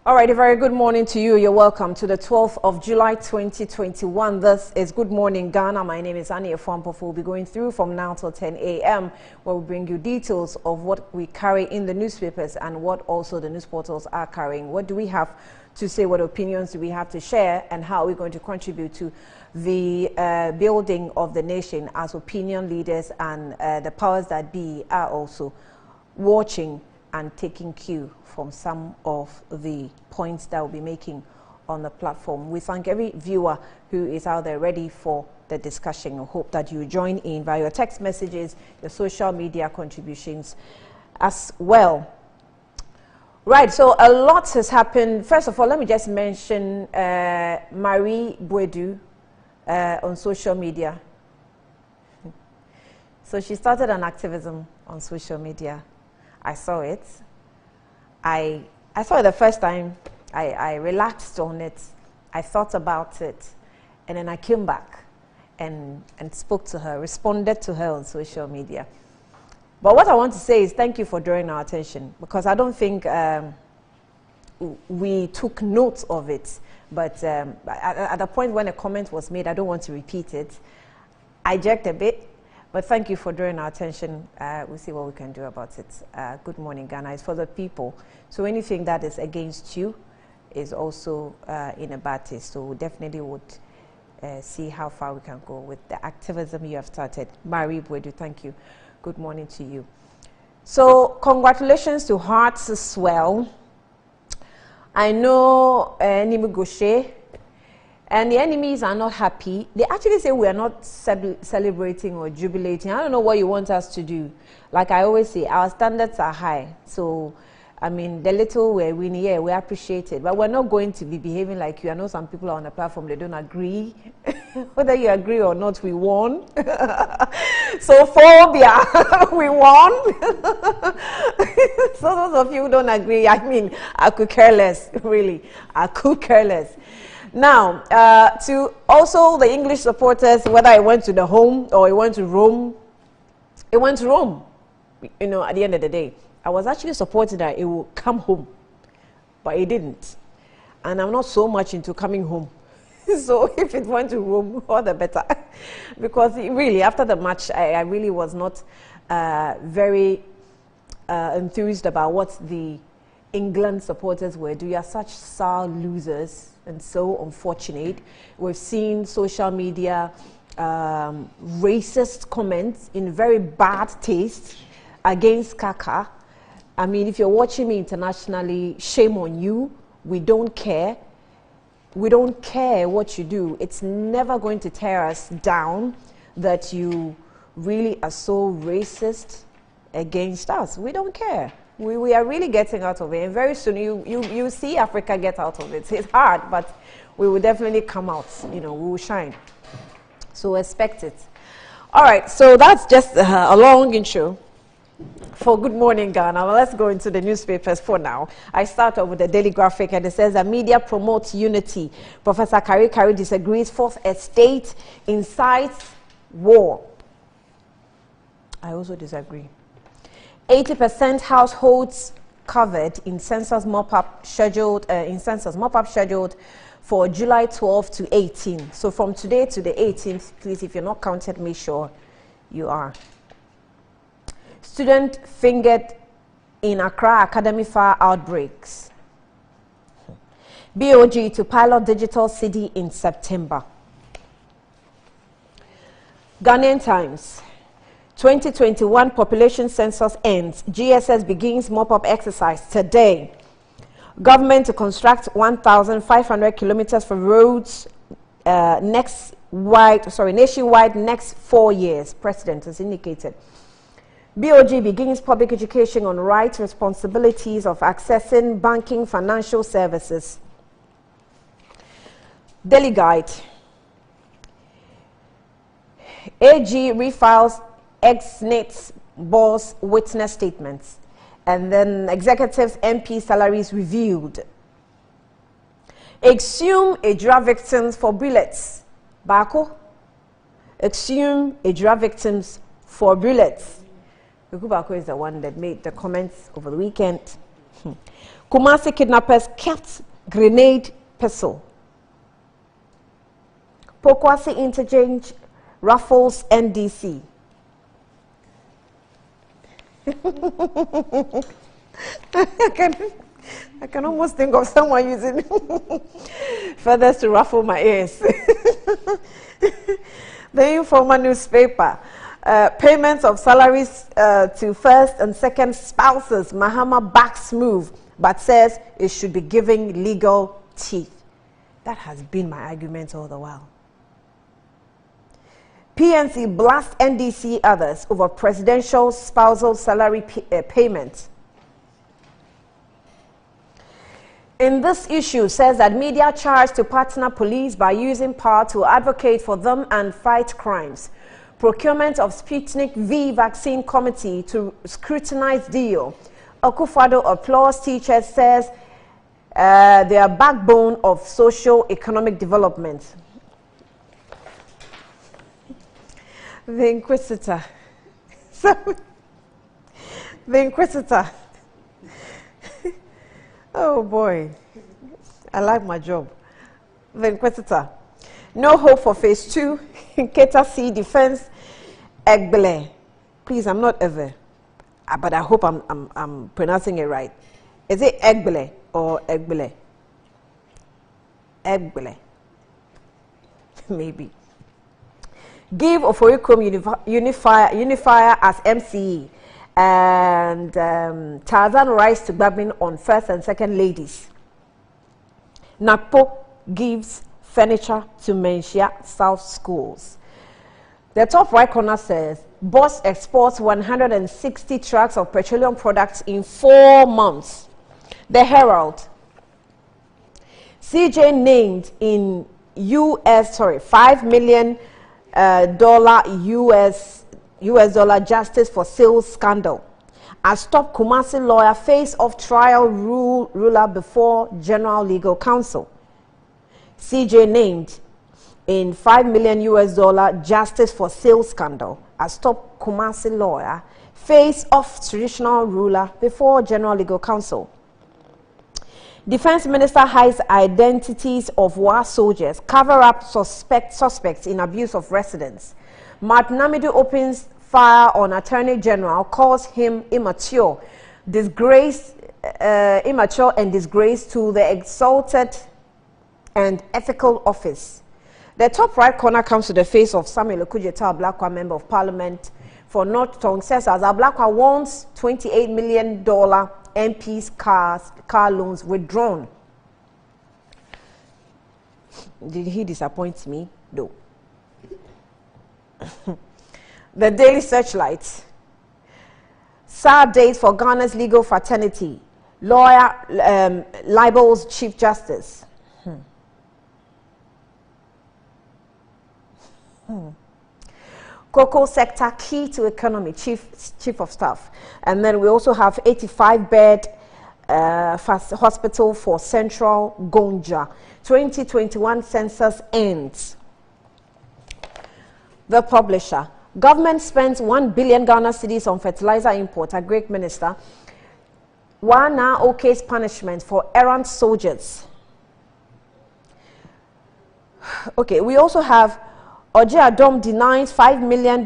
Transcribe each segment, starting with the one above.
All right, a very good morning to you. You're welcome to the 12th of July 2021. This is Good Morning Ghana. My name is Annie Efampofu. We'll be going through from now till 10 a.m. where we bring you details of what we carry in the newspapers and what also the news portals are carrying. What do we have to say? What opinions do we have to share? And how are we going to contribute to the building of the nation as opinion leaders and the powers that be are also watching and taking cue from some of the points that we'll be making on the platform. We thank every viewer who is out there ready for the discussion. I hope that you join in via your text messages, your social media contributions as well. Right, so a lot has happened. First of all, let me just mention Marie Boadu on social media. So she started an activism on social media. I saw it. I saw it the first time. I relaxed on it. I thought about it. And then I came back and spoke to her, responded to her on social media. But what I want to say is thank you for drawing our attention, because I don't think we took note of it. But at the point when a comment was made, I don't want to repeat it. I jerked a bit. But thank you for drawing our attention. We'll see what we can do about it. Good Morning Ghana is for the people. So anything that is against you is also in a bad taste. So we definitely would see how far we can go with the activism you have started. Marie Boadu, thank you. Good morning to you. So congratulations to Hearts as well. I know Nimi Goshe. And the enemies are not happy. They actually say we are not celebrating or jubilating. I don't know what you want us to do. Like I always say, our standards are high. So, I mean, the little we're winning, yeah, we appreciate it. But we're not going to be behaving like you. I know some people are on the platform, they don't agree. Whether you agree or not, we won. So, phobia, we won. So those of you who don't agree, I mean, I could care less, really. I could care less. Now, to also the English supporters, whether I went to the home or I went to Rome, it went to Rome. You know, at the end of the day, I was actually supporting that it will come home, but it didn't. And I'm not so much into coming home. So if it went to Rome, all the better. Because really, after the match, I really was not very enthused about what the England supporters were doing. You are such sour losers and so unfortunate. We've seen social media racist comments in very bad taste against Kaka. I mean, if you're watching me internationally, shame on you. We don't care. We don't care what you do. It's never going to tear us down that you really are so racist against us. We don't care. We are really getting out of it, and very soon you see Africa get out of it. It's hard, but we will definitely come out. You know, we will shine. So expect it. All right, so that's just a long intro for Good Morning Ghana. Well, let's go into the newspapers for now. I start off with the Daily Graphic, and it says that media promotes unity. Professor Kari Kari disagrees. Fourth Estate incites war. I also disagree. 80% households covered in census mop-up scheduled for July 12 to 18. So from today to the 18th, please, if you're not counted, make sure you are. Student fingered in Accra Academy fire outbreaks. BOG to pilot digital city in September. Ghanaian Times. 2021 population census ends. GSS begins mop-up exercise today. Government to construct 1,500 kilometers for roads nationwide next 4 years. President has indicated. BOG begins public education on rights, responsibilities of accessing banking, financial services. Daily Guide. AG refiles ex-NITS boss witness statements, and then executives MP salaries reviewed. Exhume Ejura victims for bullets. Bako. Exhume Ejura victims for bullets. Bako is the one that made the comments over the weekend. Kumasi kidnappers kept grenade pistol. Pokwasi interchange ruffles NDC. I can almost think of someone using feathers to ruffle my ears. The Informer newspaper. Payments of salaries to first and second spouses. Mahama backs move, but says it should be giving legal teeth. That has been my argument all the while. PNC blasts NDC others over presidential spousal salary payment. In this issue, says that media charged to partner police by using power to advocate for them and fight crimes. Procurement of Sputnik V vaccine committee to scrutinize deal. Akufo-Addo applauds teachers, says they are backbone of socio-economic development. The Inquisitor. The Inquisitor. Oh boy, I like my job. The Inquisitor. No hope for phase 2. Keta C defense. Egbele. Please, I'm not ever, but I hope I'm pronouncing it right. Is it Egbele or Egbele? Egbele. Maybe. Give Oforikrom Unifier as MCE. And Tarzan rise to Babin on first and second ladies. NAPO gives furniture to Menchia South schools. The top right corner says, Boss exports 160 trucks of petroleum products in 4 months. The Herald. CJ named in $5 million US dollar justice for sales scandal. As top Kumasi lawyer face of trial ruler before General Legal Counsel. CJ named in $5 million US dollar justice for sales scandal. As top Kumasi lawyer face of traditional ruler before General Legal Counsel. Defense Minister hides identities of war soldiers, cover up suspects in abuse of residents. Martin Namidu opens fire on Attorney General, calls him immature and disgrace to the exalted and ethical office. The top right corner comes to the face of Samuel Okudzeto, Ablakwa, Member of Parliament for North Tongue, says as Ablakwa wants $28 million MP's car loans withdrawn. Did he disappoint me? No. The Daily Searchlight. Sad days for Ghana's legal fraternity. Lawyer libels Chief Justice. Cocoa sector key to economy, chief of staff. And then we also have 85-bed hospital for Central Gonja. 2021 census ends. The Publisher. Government spends 1 billion Ghana cedis on fertilizer import. A great minister. Wana OK's punishment for errant soldiers. Okay, we also have Oje Adom denies $5 million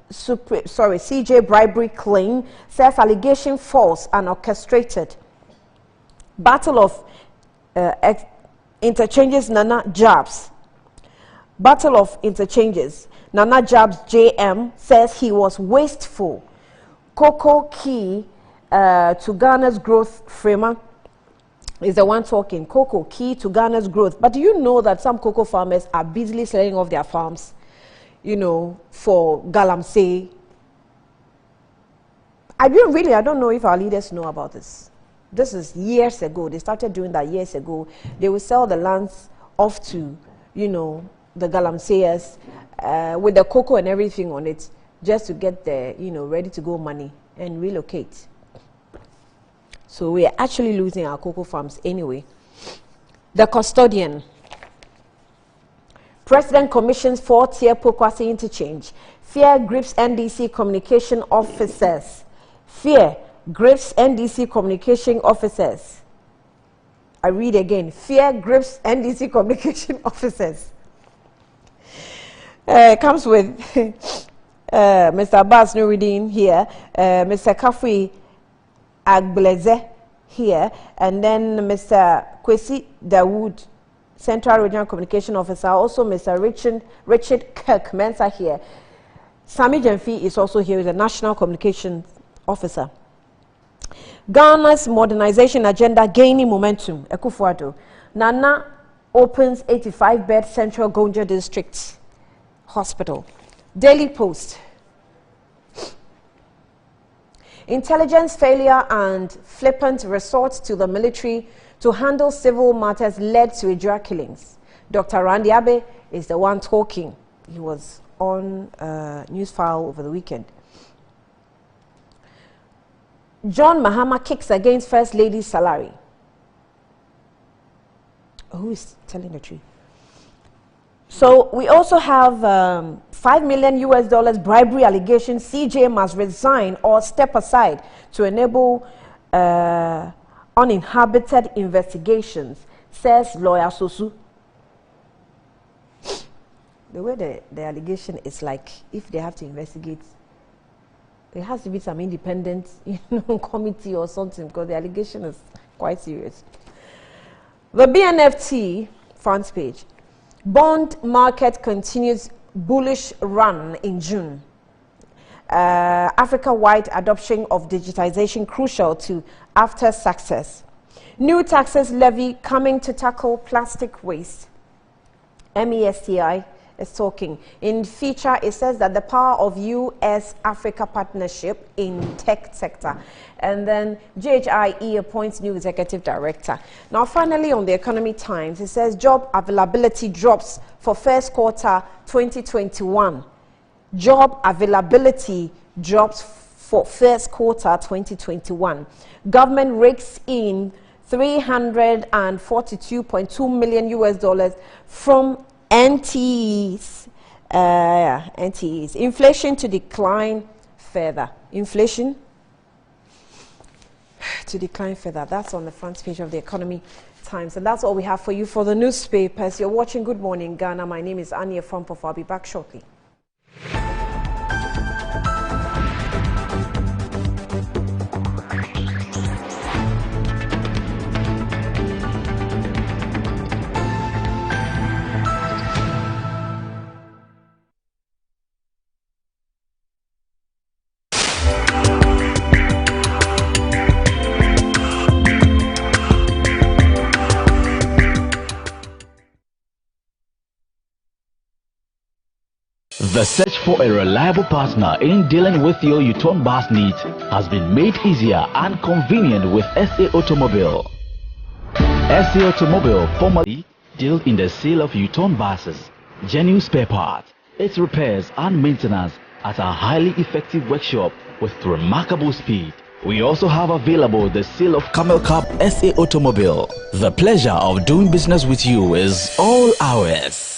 CJ bribery claim, says allegation false and orchestrated. Battle of interchanges Nana Jabs. Battle of interchanges. Nana Jabs JM says he was wasteful. Cocoa key to Ghana's growth framer is the one talking. Cocoa key to Ghana's growth. But do you know that some cocoa farmers are busily selling off their farms, you know, for galamsey? I don't know if our leaders know about this. This is years ago. They started doing that years ago. They will sell the lands off to, you know, the galamseyers with the cocoa and everything on it, just to get the, you know, ready to go money and relocate. So we are actually losing our cocoa farms anyway. The Custodian. President commissions 4-tier Pokwasi interchange. Fear grips NDC communication officers. Fear grips NDC communication officers. I read again. Fear grips NDC communication officers. Comes with Mr. Abbas Nuruddin here, Mr. Kafui Agbleze here, and then Mr. Kwesi Dawood, Central Regional Communication Officer, also Mr. Richard Kirk Mensa here. Sami Jemfi is also here, the National Communications Officer. Ghana's modernization agenda gaining momentum. Ekufuado. Nana opens 85-bed Central Gonja District Hospital. Daily Post. Intelligence failure and flippant resort to the military to handle civil matters led to Ejura killings. Dr. Randy Abe is the one talking. He was on Newsfile over the weekend. John Mahama kicks against First Lady's salary. Who is telling the truth? So we also have $5 million bribery allegation. CJ must resign or step aside to enable uninhabited investigations, says lawyer Sosu. The way the allegation is like, if they have to investigate, there has to be some independent, committee or something, because the allegation is quite serious. The BNFT front page. Bond market continues bullish run in June. Africa-wide adoption of digitization crucial to after success. New taxes levy coming to tackle plastic waste. MESTI is talking. In feature, it says that the power of US-Africa partnership in tech sector. And then GHIE appoints new executive director. Now, finally, on the Economy Times, it says job availability drops for first quarter 2021. Job availability drops for first quarter 2021. Government rakes in $342.2 million from NTEs. NTEs. Inflation to decline further. Inflation to decline further. That's on the front page of the Economy Times. And that's all we have for you for the newspapers. You're watching Good Morning Ghana. My name is Anya Fompof. I'll be back shortly. The search for a reliable partner in dealing with your U-turn bus needs has been made easier and convenient with SA Automobile. SA Automobile formerly dealt in the sale of U-turn buses, genuine spare parts, its repairs and maintenance at a highly effective workshop with remarkable speed. We also have available the sale of Camel Cup SA Automobile. The pleasure of doing business with you is all ours.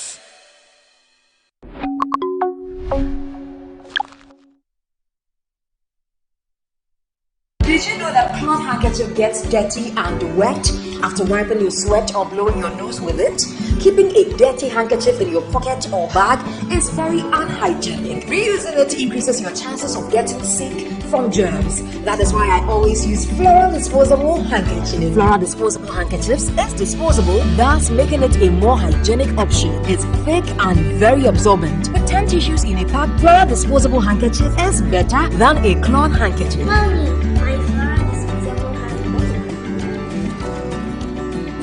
Did you know that cloth handkerchief gets dirty and wet after wiping your sweat or blowing your nose with it? Keeping a dirty handkerchief in your pocket or bag is very unhygienic. Reusing it increases your chances of getting sick from germs. That is why I always use Flora disposable handkerchief. Flora disposable handkerchiefs is disposable, thus making it a more hygienic option. It's thick and very absorbent. With 10 tissues in a pack, Flora disposable handkerchief is better than a cloth handkerchief. Mommy, my Flora disposable handkerchief.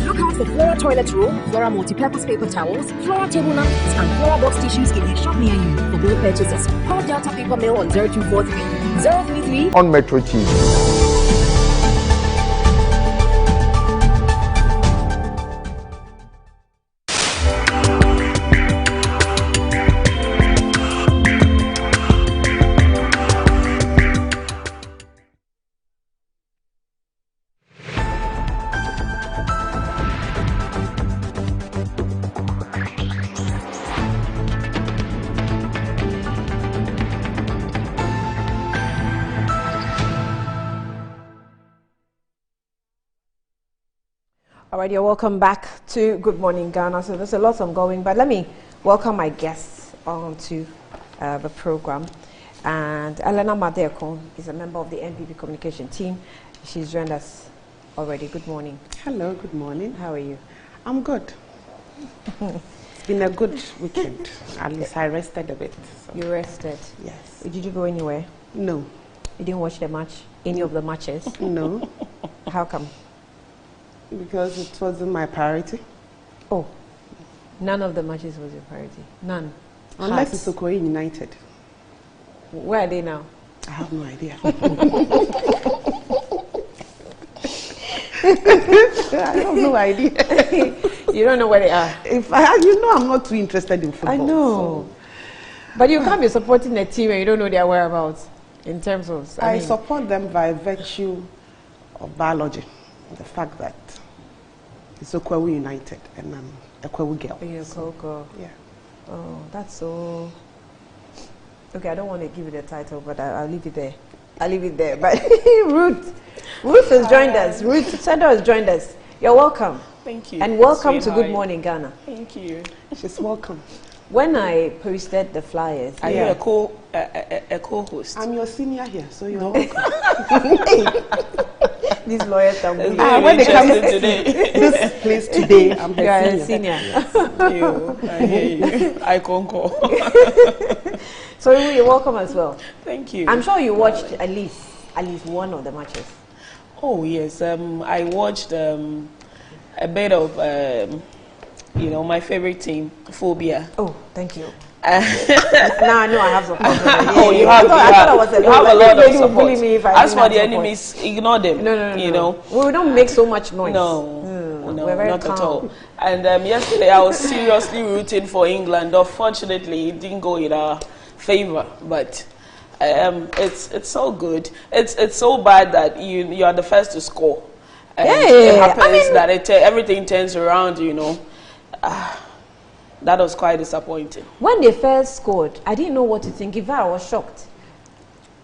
Look out for Flora toilet roll, Flora multi-purpose paper towels, Flora table napkins, and Flora box tissues in a shop near you. For bill purchases, call Delta Paper Mill on 0243 033 on Metro Cheese. All right, you're welcome back to Good Morning Ghana. So there's a lot ongoing, but let me welcome my guests onto the program. And Elena Madeko is a member of the NPP communication team. She's joined us already. Good morning. Hello, good morning. How are you? I'm good. It's been a good weekend. At least I rested a bit. So. You rested? Yes. Did you go anywhere? No. You didn't watch the match? Any of the matches? No. How come? Because it wasn't my priority. Oh, none of the matches was your priority? None? Unless it's Okoye United. Where are they now? I have no idea. I have no idea. You don't know where they are? I'm not too interested in football. I know. So. But you can't be supporting a team and you don't know their whereabouts in terms of... I support them by virtue of biology. The fact that it's Okwewu United and I'm a Okwewu girl. You're a Okwewu girl. Yeah. Oh, that's so... Okay, I don't want to give you the title, but I'll leave it there. I'll leave it there. But Ruth has joined us. Ruth Sendo has joined us. You're welcome. Thank you. And welcome to Good Morning Ghana. Thank you. She's welcome. When I posted the flyers, are you a co-host? I'm your senior here, so you're welcome. These lawyers are when they come to this place today, I'm her senior. Thank you. I hear you. I concur. So you're welcome as well. Thank you. I'm sure you watched at least one of the matches. Oh yes, I watched a bit of my favorite team, Phobia. Oh, thank you. Now I know I have support. You have a lot of support. As for the enemies, ignore them. No. We don't make so much noise. No, we're very not calm. at all. And yesterday I was seriously rooting for England. Unfortunately, it didn't go in our favor, but it's so good. It's so bad that you are the first to score. And it happens that everything turns around. That was quite disappointing. When they first scored, I didn't know what to think. In fact, I was shocked.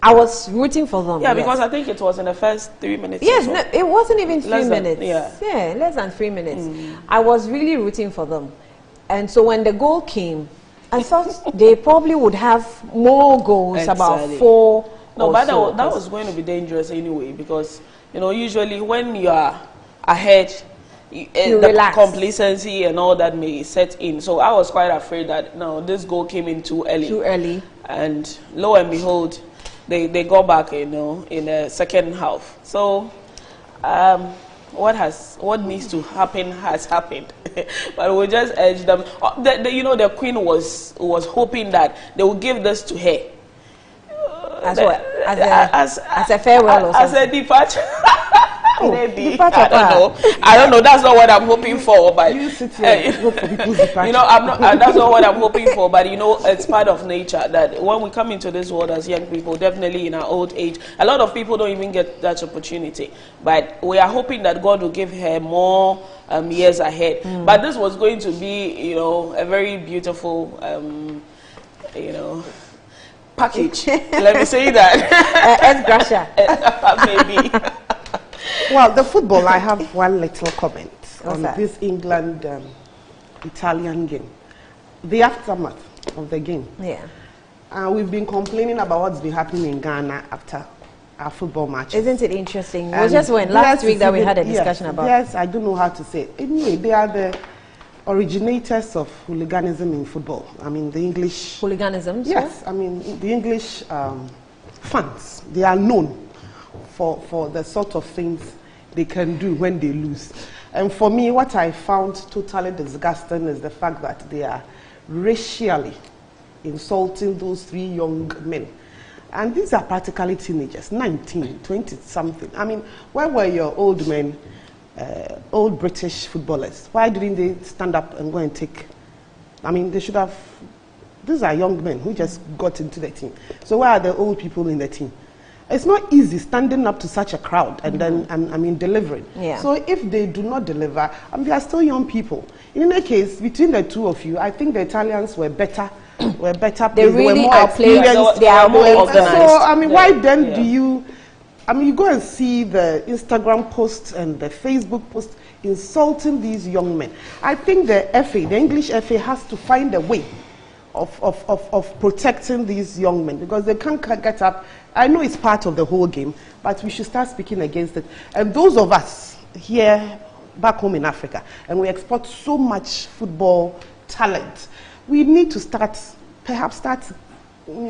I was rooting for them. Yeah, because I think it was in the first 3 minutes. Yes, no, it wasn't even 3 minutes. Yeah, less than 3 minutes. I was really rooting for them. And so when the goal came, I thought they probably would have more goals, about 4. No, but that was going to be dangerous anyway, because usually when you are ahead, the complacency and all that may set in. So I was quite afraid that this goal came in too early. And lo and behold, they got back, in the second half. So what needs to happen has happened. But we just urge them. The Queen was hoping that they would give this to her. As a farewell or something? As a departure. Maybe. I don't know. That's not what I'm hoping for. But you sit here hope for people's departure. I'm not. That's not what I'm hoping for. But it's part of nature that when we come into this world as young people, definitely in our old age, a lot of people don't even get that opportunity. But we are hoping that God will give her more years ahead. But this was going to be, a very beautiful, package. Let me say that. Maybe. Well, the football, I have one little comment on this England-Italian game. The aftermath of the game. Yeah. We've been complaining about what's been happening in Ghana after our football matches. Isn't it interesting? It was just last week that we had a discussion about. Yes, I don't know how to say it. Anyway, they are the originators of hooliganism in football. I mean, the English... Hooliganism? Yes, I mean, the English fans, they are known for the sort of things they can do when they lose. And for me, what I found totally disgusting is the fact that they are racially insulting those 3 young men. And these are practically teenagers, 19, 20-something. I mean, where were your old men, old British footballers? Why didn't they stand up and go and take... I mean, they should have... These are young men who just got into the team. So where are the old people in the team? It's not easy standing up to such a crowd and then, delivering. Yeah. So if they do not deliver, they are still young people. In any case, between the two of you, I think the Italians were better. They really were more outplayed. They are more organized. So, why then do you... I mean, you go and see the Instagram posts and the Facebook posts insulting these young men. I think the FA, the English FA, has to find a way of protecting these young men, because they can't get up. I know it's part of the whole game, but we should start speaking against it. And those of us here back home in Africa, and we export so much football talent, we need to perhaps start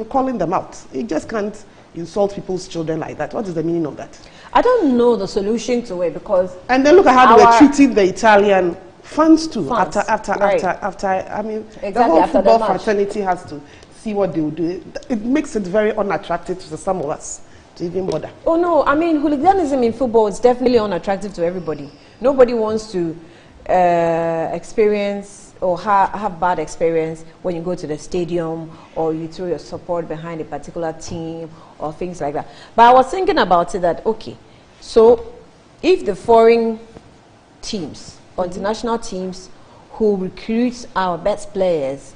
calling them out. You just can't insult people's children like that. What is the meaning of that? I don't know the solution to it, because... And then look at how they were treating the Italian fans too. Fans, after, I mean, exactly, the whole football the fraternity has to see what they will do. It makes it very unattractive to some of us to even bother. Oh no, I mean, hooliganism in football is definitely unattractive to everybody. Nobody wants to experience or have bad experience when you go to the stadium, or you throw your support behind a particular team or things like that. But I was thinking about it that, okay, so if the foreign teams or international teams who recruit our best players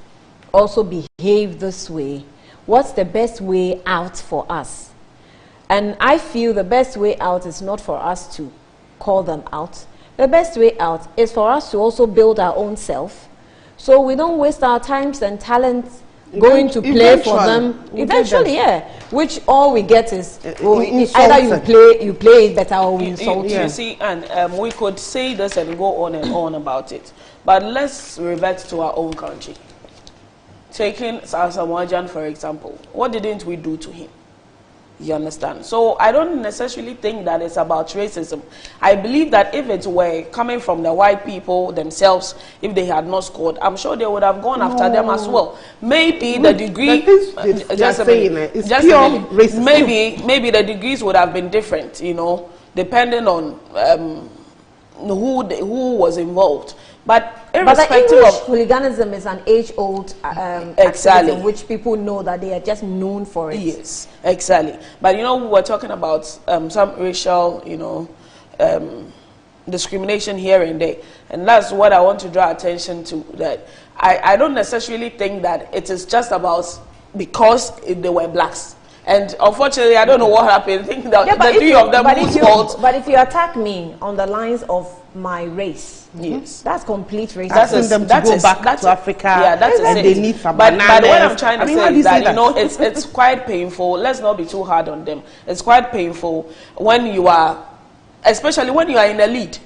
also behave this way, what's the best way out for us? And I feel the best way out is not for us to call them out. The best way out is for us to also build our own self, so we don't waste our times and talents going to play for them. Eventually, yeah. Which all we get is either you play it better, or we insult you. You see, and we could say this and go on and on about it, but let's revert to our own country. Taking Asamoah Gyan, for example, what didn't we do to him? You understand? So I don't necessarily think that it's about racism. I believe that if it were coming from the white people themselves, if they had not scored, I'm sure they would have gone after them as well. Maybe the degree, maybe the degrees would have been different, you know, depending on who was involved. But irrespective the of hooliganism is an age-old exactly, activity, which people know that they are just known for it. Yes, exactly. But you know, we were talking about some racial, you know, discrimination here and there, and that's what I want to draw attention to. That I don't necessarily think that it is just about because they were blacks. And unfortunately, I don't know what happened. I think that the three of them whose fault. But if you attack me on the lines of my race, yes, that's complete racism. Asking them to go back to Africa, and they need some bananas. But what I'm trying to say is that, you know, it's quite painful. Let's not be too hard on them. It's quite painful when you are, especially when you are in the lead.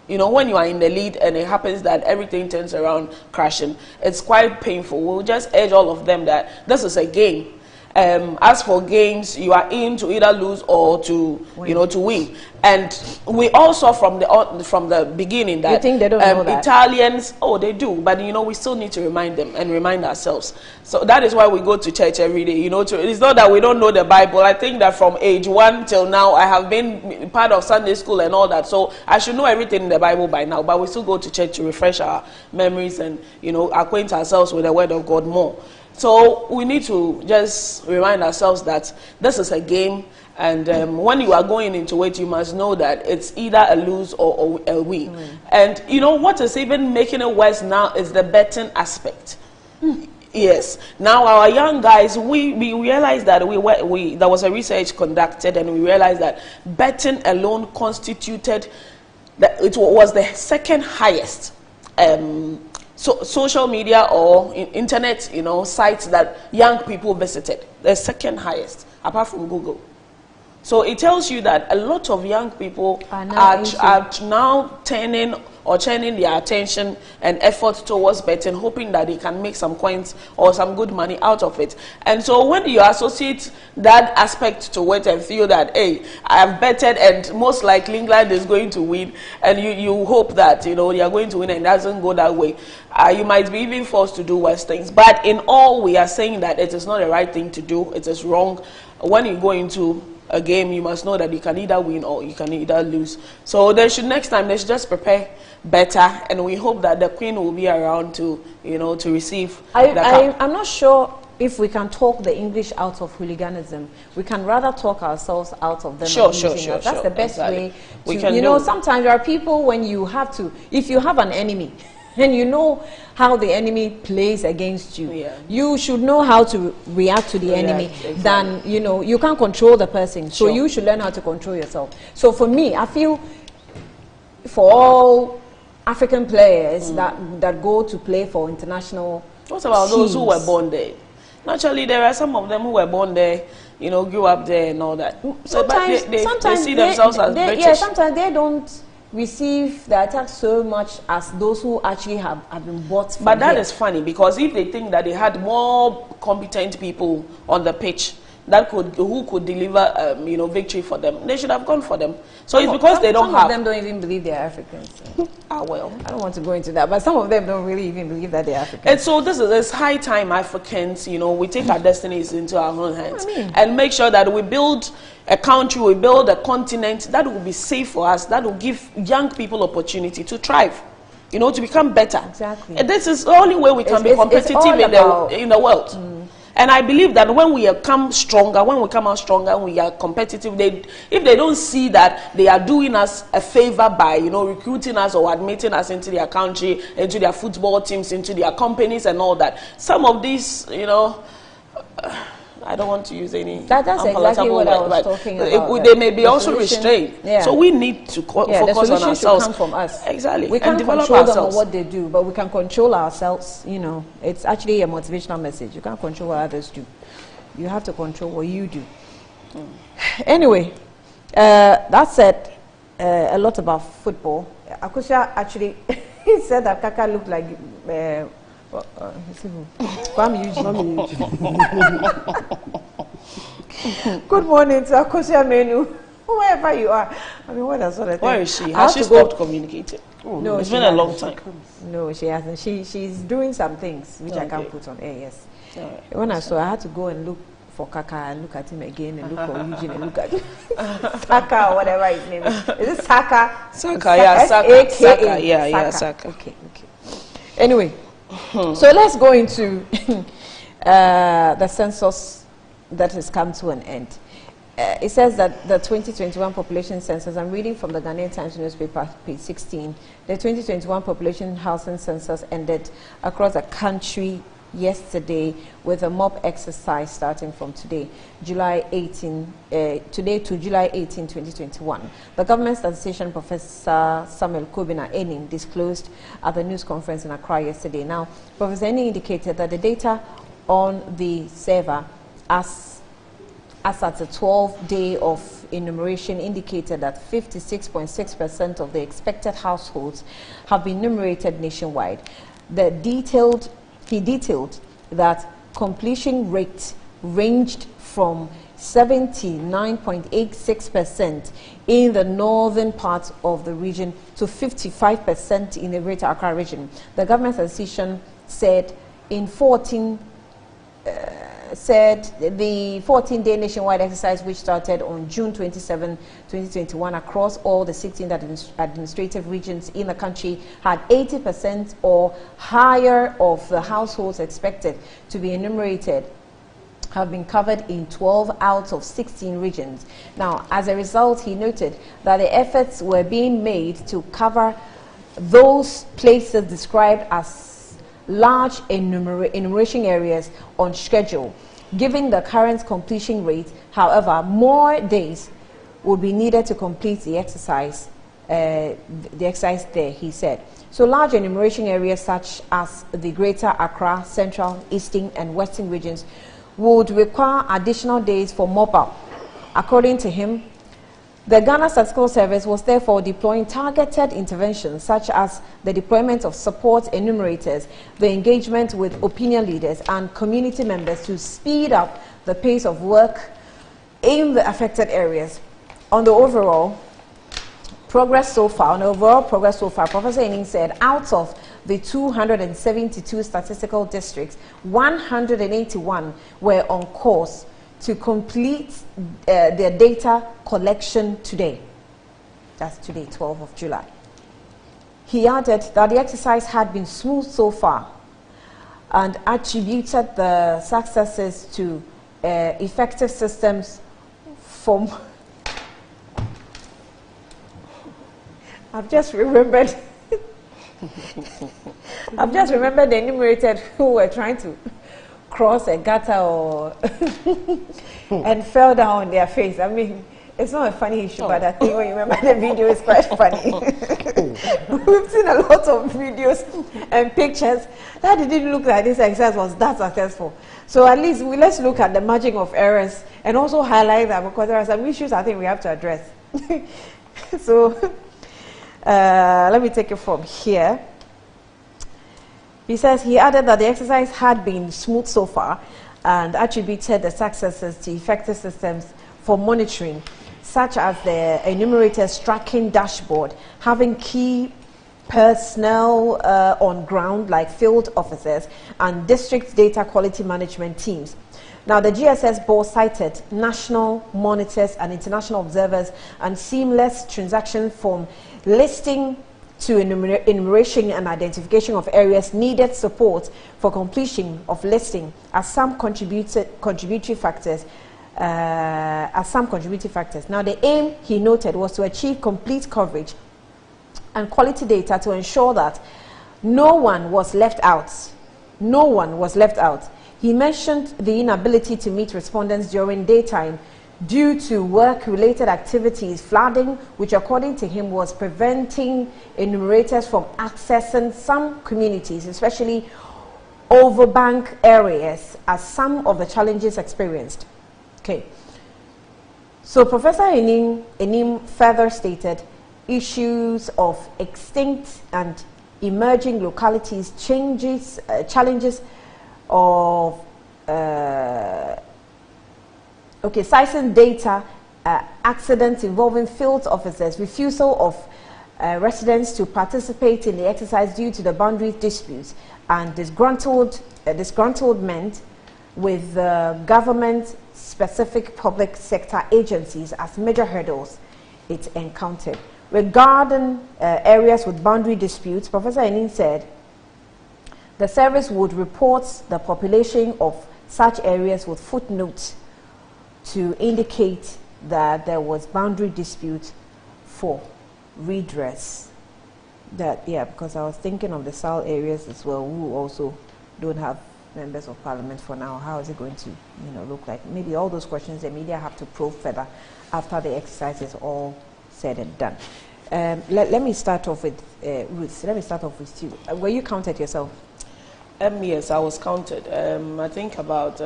You know, when you are in the lead and it happens that everything turns around crashing, it's quite painful. We'll just urge all of them that this is a game. As for games, you are in to either lose or to win. And we also from the beginning that, you think they don't know that? Italians, they do, but you know, we still need to remind them and remind ourselves. So that is why we go to church every day. You know, it's not that we don't know the Bible. I think that from age 1 till now, I have been part of Sunday school and all that, so I should know everything in the Bible by now. But we still go to church to refresh our memories and, you know, acquaint ourselves with the Word of God more. So we need to just remind ourselves that this is a game, and when you are going into it, you must know that it's either a lose or a win. And you know what is even making it worse now is the betting aspect. Yes. Now our young guys, we realized that there was a research conducted, and we realized that betting alone constituted that it was the second highest. So social media or internet, you know, sites that young people visited, the second highest, apart from Google. So it tells you that a lot of young people are now turning their attention and effort towards betting, hoping that they can make some coins or some good money out of it. And so when you associate that aspect to it and feel that, hey, I have betted and most likely England is going to win, and you hope that, you know, they are going to win, and it doesn't go that way, you might be even forced to do worse things. But in all, we are saying that it is not the right thing to do. It is wrong. When you go into a game, you must know that you can either win or you can either lose. So next time they should just prepare better, and we hope that the Queen will be around to, you know, to receive the cup. I'm not sure if we can talk the English out of hooliganism. We can rather talk ourselves out of them. Sure. That's the best way to, you know, sometimes there are people when you have to, if you have an enemy and you know how the enemy plays against you, Yeah. you should know how to react to the enemy. Exactly. Than, you know, you can't control the person, so Sure. you should learn how to control yourself. So for me, I feel for all African players that go to play for international What about those who were teams? born there? Naturally, there are some of them who were born there, you know, grew up there and all that. So, but they see themselves as British. Yeah, sometimes they don't receive the attack so much as those who actually have been bought from But that here. is funny, because if they think that they had more competent people on the pitch who could deliver you know, victory for them, they should have gone for them. So it's because they don't some have. of them don't even believe they're Africans. Ah, well. I don't want to go into that, but some of them don't really even believe that they're Africans. And so it's high time Africans, you know, we take our destinies into our own hands and make sure that we build a country, we build a continent that will be safe for us, that will give young people opportunity to thrive, you know, to become better. Exactly. And this is the only way we can be It's competitive all in the world. And I believe that when we come stronger, when we come out stronger, we are competitive. If they don't see that they are doing us a favor by, you know, recruiting us or admitting us into their country, into their football teams, into their companies and all that, some of these, you know, I don't want to use any. That's exactly what I was talking about. They may be also solution, restrained. yeah. So we need to focus on ourselves. Should come from us. Exactly. We can't and develop control ourselves. them on what they do, but we can control ourselves. You know, it's actually a motivational message. You can't control what others do. You have to control what you do. Anyway, that said, a lot about football. Akusha actually he said that Kaka looked like Kwame Eugene. Good morning to Akusha Menu, whoever you are. I mean, what a sort of thing. Where is she? Has she stopped communicating? No, it's been a long time. No, she hasn't. She's doing some things which I can't put on air. Yes. When I saw, I had to go and look for Kaka and look at him again and look for Eugene and look at Saka or whatever his name is. Is it Saka? Saka, yeah, Saka. Saka, yeah, Saka. Okay. Anyway, so let's go into the census that has come to an end. It says that the 2021 population census, I'm reading from the Ghanaian Times newspaper, page 16, the 2021 population housing census ended across the country yesterday with a mob exercise starting from today, July 18, today to July 18, 2021. The government statistician, Professor Samuel Kobina Ening, disclosed at the news conference in Accra yesterday. Now, Professor Ening indicated that the data on the server as at the 12th day of enumeration indicated that 56.6% of the expected households have been enumerated nationwide. He detailed that completion rate ranged from 79.86% in the northern part of the region to 55% in the Greater Accra region. The government statistician said the 14-day nationwide exercise, which started on June 27, 2021, across all the 16 administrative regions in the country, had 80% or higher of the households expected to be enumerated have been covered in 12 out of 16 regions. Now, as a result, he noted that the efforts were being made to cover those places described as large enumeration areas on schedule. Given the current completion rate, however, more days will be needed to complete the exercise there, he said. So large enumeration areas such as the Greater Accra, Central, Eastern and Western regions would require additional days for mop-up. According to him, the Ghana Statistical Service was therefore deploying targeted interventions such as the deployment of support enumerators, the engagement with opinion leaders and community members to speed up the pace of work in the affected areas. On the overall progress so far, Professor Ening said out of the 272 statistical districts, 181 were on course to complete their data collection today. That's today, 12th of July. He added that the exercise had been smooth so far and attributed the successes to effective systems from... I've just remembered I've just remembered the enumerated who were trying to cross a gutter or and fell down on their face. I mean, it's not a funny issue, but I think when you remember the video, it's quite funny. We've seen a lot of videos and pictures that didn't look like this exercise was that successful. So at least let's look at the margin of errors and also highlight that, because there are some issues I think we have to address. So let me take it from here. He says he added that the exercise had been smooth so far and attributed the successes to effective systems for monitoring, such as the enumerator's tracking dashboard, having key personnel on ground like field officers and district data quality management teams. Now, the GSS board cited national monitors and international observers and seamless transaction from listing to enumeration and identification of areas needed support for completion of listing as some contributory factors. Now, the aim, he noted, was to achieve complete coverage and quality data to ensure that no one was left out. No one was left out. He mentioned the inability to meet respondents during daytime due to work-related activities, flooding, which according to him was preventing enumerators from accessing some communities, especially overbank areas, as some of the challenges experienced. Okay. So Professor Enim further stated issues of extinct and emerging localities, challenges of citing data, accidents involving field officers, refusal of residents to participate in the exercise due to the boundary disputes, and disgruntlement with government-specific public sector agencies as major hurdles it encountered. Regarding areas with boundary disputes, Professor Enim said the service would report the population of such areas with footnotes to indicate that there was boundary dispute for redress. Because I was thinking of the SAL areas as well, who also don't have members of parliament for now. How is it going to look like? Maybe all those questions the media have to probe further after the exercise is all said and done. Let me start off with Ruth. Let me start off with you. Were you counted yourself? Yes, I was counted. I think about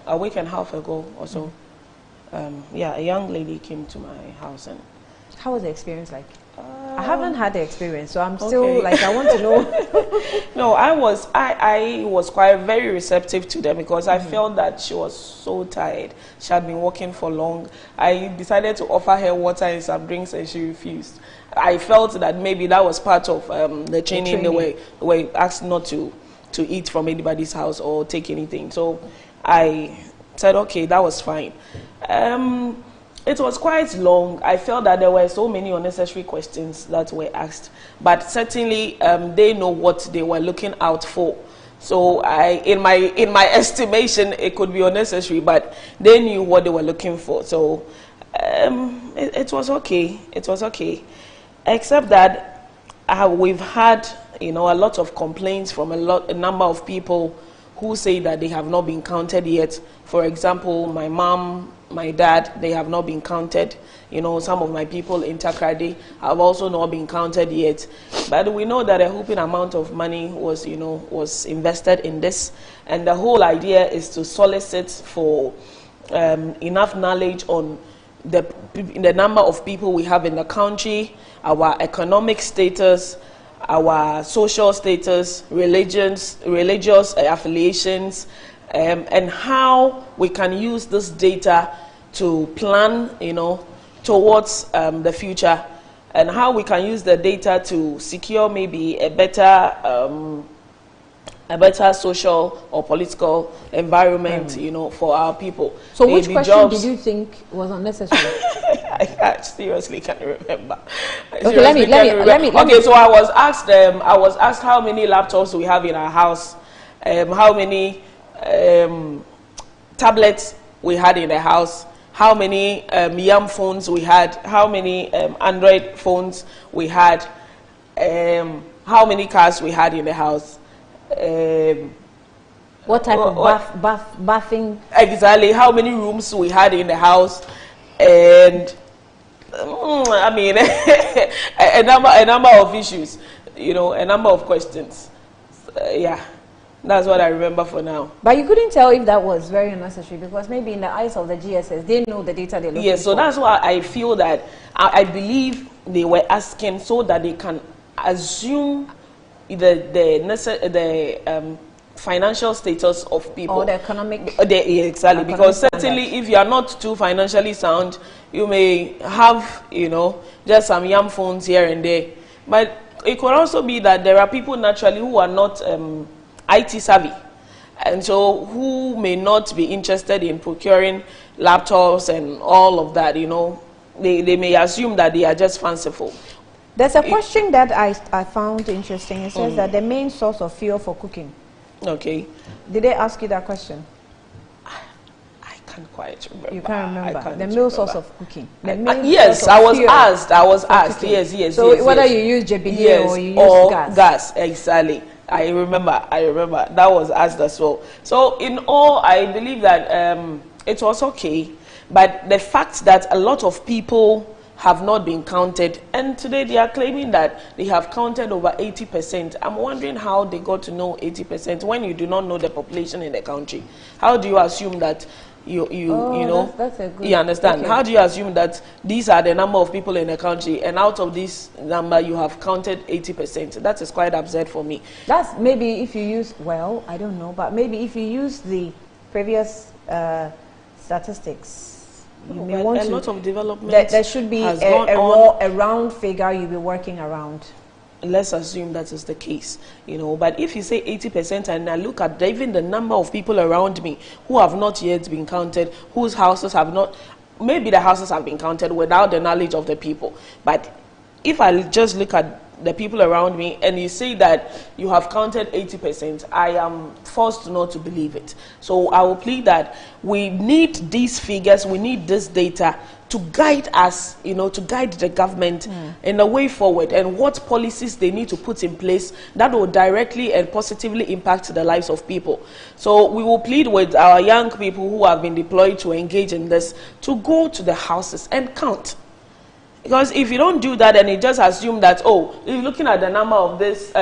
a week and a half ago or so. A young lady came to my house. And how was the experience like? I haven't had the experience, so I'm still like, I want to know. No, I was quite very receptive to them because I felt that she was so tired. She had been working for long. I decided to offer her water and some drinks, and she refused. I felt that maybe that was part of the training. They were asked not to eat from anybody's house or take anything. So I said, okay, that was fine. It was quite long. I felt that there were so many unnecessary questions that were asked, but certainly they know what they were looking out for. So in my estimation, it could be unnecessary, but they knew what they were looking for. So it was okay. It was okay, except that we've had a lot of complaints from a number of people who say that they have not been counted yet. For example, my mom, my dad, they have not been counted. Some of my people in Takoradi have also not been counted yet. But we know that a whooping amount of money was invested in this. And the whole idea is to solicit for enough knowledge on the number of people we have in the country, our economic status, our social status, religious affiliations, and how we can use this data to plan, towards the future, and how we can use the data to secure maybe a better social or political environment, for our people. So which question did you think was unnecessary? I seriously can't remember. Okay, let me. So I was asked how many laptops we have in our house, how many tablets we had in the house, how many YAM phones we had, how many Android phones we had, how many cars we had in the house, what type of bathing? Exactly, how many rooms we had in the house, and I mean, a number of issues, you know, a number of questions. Yeah. That's what I remember for now. But you couldn't tell if that was very unnecessary because maybe in the eyes of the GSS, they know the data they're looking for. Yes, so that's why I feel that I believe they were asking so that they can assume the financial status of people. Or the economic. Exactly, because certainly if you are not too financially sound, you may have, you know, just some young phones here and there. But it could also be that there are people naturally who are not IT savvy, and so who may not be interested in procuring laptops and all of that, you know. They may assume that they are just fanciful. There's a question that I found interesting. It says that the main source of fuel for cooking. Okay. Did they ask you that question? I can't quite remember. You can't remember. The main source of cooking. Yes, I was asked. Yes. So whether you use JBD or you use gas. Exactly. I remember. That was asked as well. So in all, I believe that it was okay. But the fact that a lot of people have not been counted, and today they are claiming that they have counted over 80%. I'm wondering how they got to know 80% when you do not know the population in the country. How do you assume that you know? That's a good. You understand? Okay. How do you assume that these are the number of people in the country, and out of this number you have counted 80%? That is quite absurd for me. That's maybe if you use, well, I don't know, but maybe if you use the previous statistics. You may want a lot of development. There should be a round figure you'll be working around. Let's assume that is the case, you know. But if you say 80%, and I look at even the number of people around me who have not yet been counted, whose houses have not, maybe the houses have been counted without the knowledge of the people. But if I just look at the people around me and you say that you have counted 80%, I am forced not to believe it. So I will plead that we need these figures, we need this data to guide us, you know, to guide the government in the way forward, and what policies they need to put in place that will directly and positively impact the lives of people. So we will plead with our young people who have been deployed to engage in this to go to the houses and count. Because if you don't do that and you just assume that, oh, if you're looking at the number of these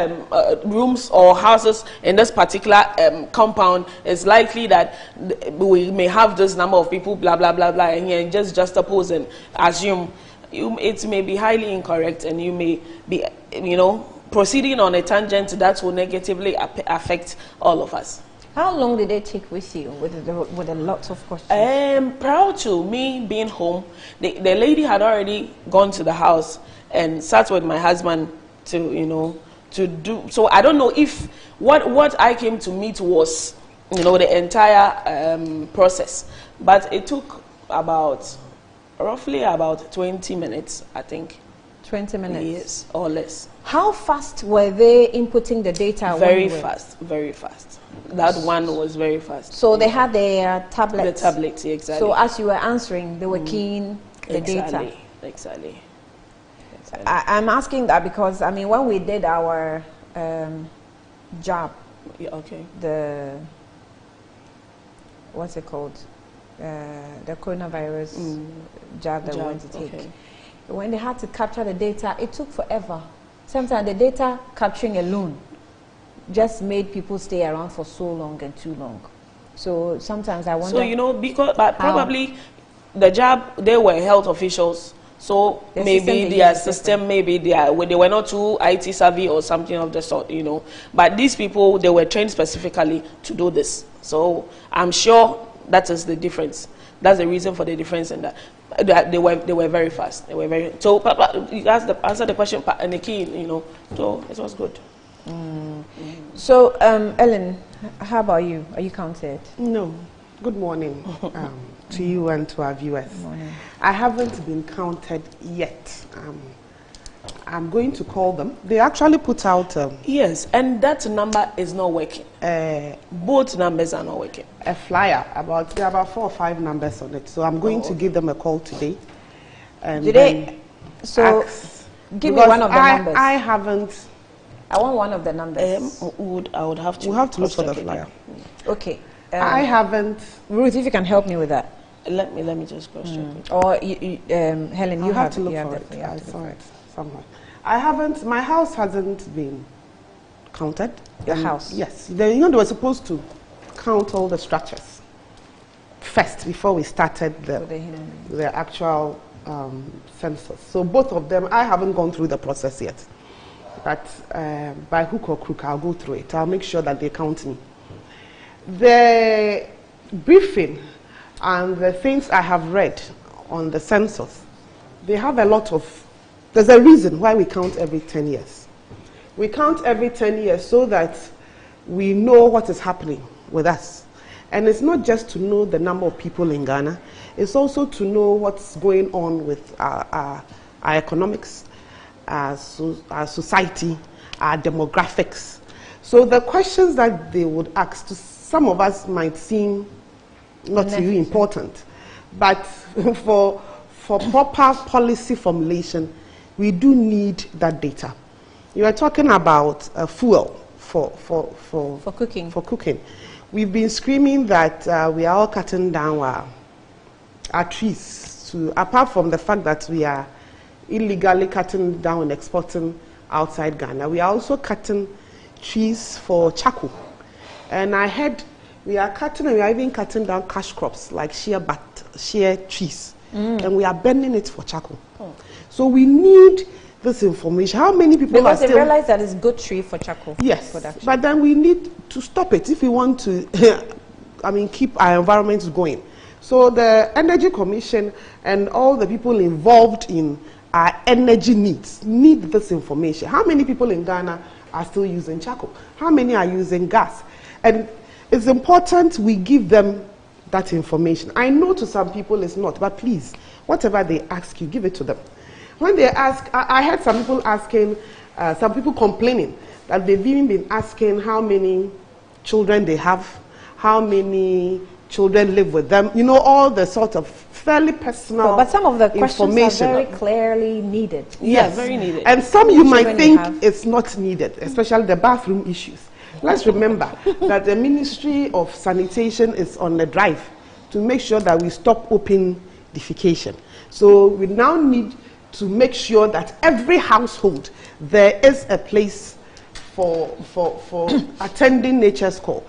rooms or houses in this particular compound, it's likely that we may have this number of people, blah, blah, blah, blah, and you just juxtapose and assume it may be highly incorrect, and you may be, you know, proceeding on a tangent that will negatively affect all of us. How long did they take with you with a lot of questions? Prior to me being home, the lady had already gone to the house and sat with my husband to, you know, to do. So I don't know if what I came to meet was, you know, the entire process, but it took roughly about 20 minutes, I think. 20 minutes? Yes, or less. How fast were they inputting the data? Very fast, very fast. That one was very fast. So they had their tablets? The tablets, exactly. So as you were answering, they were keying the data? Exactly. I'm asking that because, I mean, when we did our job, what's it called? The coronavirus job that we went to take. When they had to capture the data, it took forever. Sometimes the data capturing alone just made people stay around for so long and too long. So sometimes I wonder. So, you know, because probably the job, they were health officials. So maybe their system, maybe they were not too IT savvy or something of the sort, you know. But these people, they were trained specifically to do this. So I'm sure that is the difference. That's the reason for the difference in that. They were very fast. They were very. So you answer the question and the key, you know. So it was good. So Ellen, how about you? Are you counted? No. Good morning to you and to our viewers. Good morning. I haven't been counted yet. I'm going to call them. They actually put out... yes, and that number is not working. Both numbers are not working. A flyer. There are about 4 or 5 numbers on it. So I'm going to give them a call today. And Give me one of the numbers. I haven't. I want one of the numbers. I would have to. We'll have to look for the flyer. Okay. I haven't. Ruth, if you can help me with that. Let me just cross check it. Or Helen, you have to look for it. I saw it somewhere. I haven't. My house hasn't been counted. Your house? Yes. They were supposed to count all the structures first before we started the actual census. So both of them, I haven't gone through the process yet. But by hook or crook, I'll go through it. I'll make sure that they count me. The briefing and the things I have read on the census, they have a lot of, there's a reason why we count every 10 years. We count every 10 years so that we know what is happening with us. And it's not just to know the number of people in Ghana, it's also to know what's going on with our economics, our society, our demographics. So the questions that they would ask, to some of us might seem not really important, but for proper policy formulation, we do need that data. You are talking about fuel for cooking. For cooking. We've been screaming that we are all cutting down our trees, apart from the fact that we are illegally cutting down and exporting outside Ghana. We are also cutting trees for charcoal. And I heard we are cutting, and we are even cutting down cash crops like shea trees. And we are burning it for charcoal. So we need this information. How many people because are still... they realize that it's good tree for charcoal production. But then we need to stop it if we want to keep our environment going. So the Energy Commission and all the people involved in our energy needs need this information. How many people in Ghana are still using charcoal? How many are using gas? And it's important we give them that information. I know to some people it's not, but please, whatever they ask you, give it to them. When they ask, I heard some people asking, some people complaining that they've even been asking how many children they have, how many children live with them, all the sort of fairly personal but some of the questions information. Are very clearly needed. Yes, very needed. And some you might think it's not needed, especially the bathroom issues. Let's remember that the Ministry of Sanitation is on the drive to make sure that we stop open defecation. So we now need to make sure that every household there is a place for attending nature's call.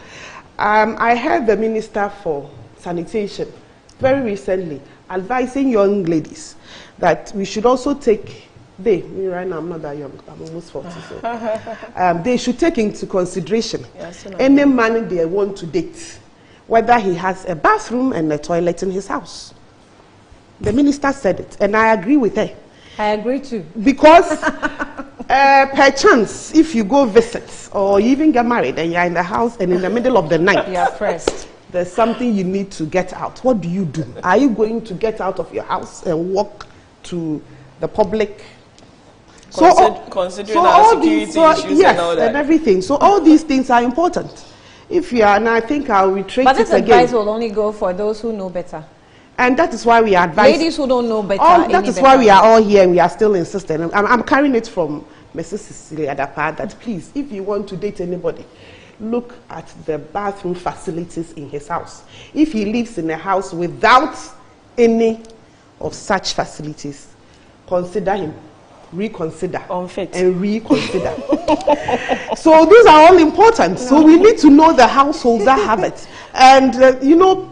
I heard the Minister for Sanitation very recently advising young ladies that we should also take, right now I'm not that young, I'm almost 40, so they should take into consideration any man they want to date, whether he has a bathroom and a toilet in his house. The minister said it, and I agree with her. I agree too. Because perchance, if you go visit or you even get married and you're in the house and in the middle of the night, you're pressed. There's something you need to get out. What do you do? Are you going to get out of your house and walk to the public? Considering our security issues and all that. And everything. So all these things are important. If you are, and I think I'll retrace but this it advice again. will only go for those who know better. And that is why we advise ladies who don't know better. That is why we are all here and we are still insisting. I'm carrying it from Mrs. Cecilia Adapa that please, if you want to date anybody, look at the bathroom facilities in his house. If he lives in a house without any of such facilities, consider him, reconsider, unfit, and reconsider. So these are all important. So we need to know the households that have it. And,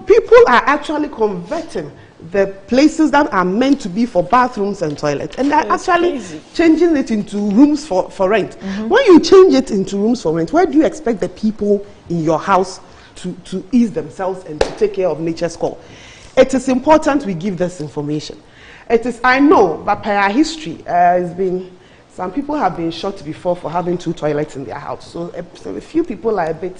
people are actually converting the places that are meant to be for bathrooms and toilets. And they're actually changing it into rooms for rent. When you change it into rooms for rent, where do you expect the people in your house to ease themselves and to take care of nature's call? It is important we give this information. It is, I know, but per our history, some people have been shot before for having 2 toilets in their house. So a few people are a bit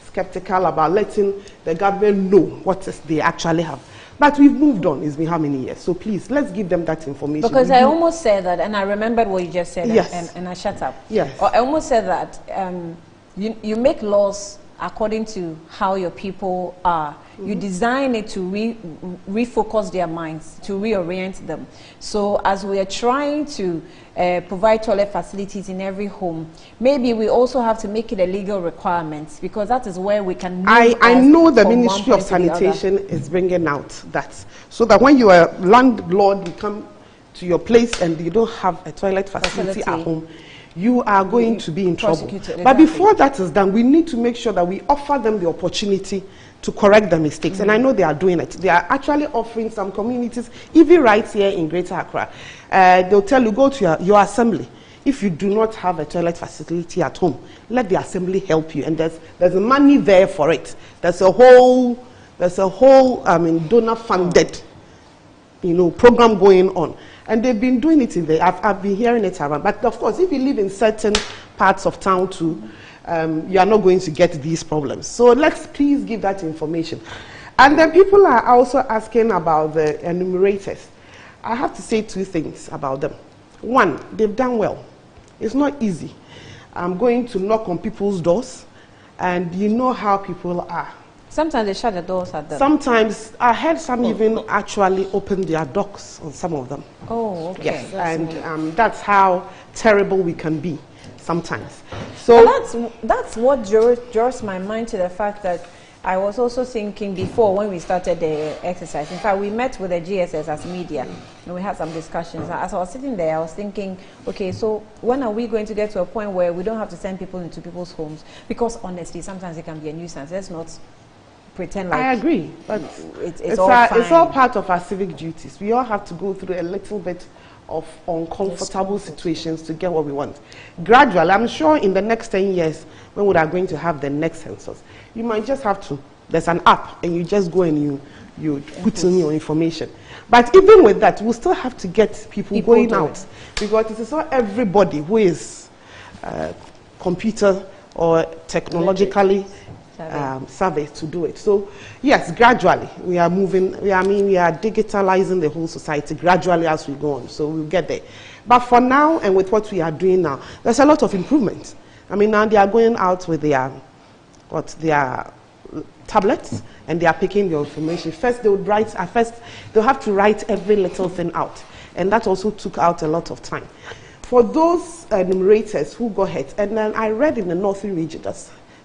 skeptical about letting the government know what they actually have. But we've moved on. It's been how many years? So please, let's give them that information. Because I almost said that, and I remembered what you just said, yes. and I shut up. Yes. Or I almost said that you make laws according to how your people are. You design it to refocus their minds, to reorient them. So as we are trying to provide toilet facilities in every home, maybe we also have to make it a legal requirement, because that is where we can move. I know the Ministry of Sanitation is bringing out that, so that when you are a landlord, you come to your place and you don't have a toilet facility at home, you are going to be in trouble. Exactly. But before that is done, we need to make sure that we offer them the opportunity to correct the mistakes. And I know they are doing it. They are actually offering some communities, even right here in Greater Accra, they'll tell you, go to your assembly. If you do not have a toilet facility at home, let the assembly help you. And there's money there for it. There's a whole donor funded, program going on. And they've been doing it in there. I've been hearing it around. But of course, if you live in certain parts of town too, you are not going to get these problems. So let's please give that information. And then people are also asking about the enumerators. I have to say two things about them. One, they've done well. It's not easy. I'm going to knock on people's doors, and you know how people are. Sometimes they shut the doors at them. Sometimes, I heard some even actually open their doors on some of them. Oh, okay. Yes, and that's how terrible we can be sometimes. So that's what draws my mind to the fact that I was also thinking before when we started the exercise. In fact, we met with the GSS as media and we had some discussions. As I was sitting there, I was thinking, okay, so when are we going to get to a point where we don't have to send people into people's homes? Because honestly, sometimes it can be a nuisance. Let's not pretend like... I agree, but it's all fine. It's all part of our civic duties. We all have to go through a little bit of uncomfortable situations to get what we want. Gradually, I'm sure in the next 10 years, when we are going to have the next census, you might just have to, there's an app, and you just go and you put in your information. But even with that, we'll still have to get people going out, because it is not everybody who is computer or technologically savvy to do it. So yes, gradually we are moving. We are digitalizing the whole society gradually as we go on. So we'll get there. But for now, and with what we are doing now, there's a lot of improvement. I mean, now they are going out with their tablets, and they are picking your information. First, they'll have to write every little thing out, and that also took out a lot of time. For those enumerators who go ahead, and then I read in the northern region that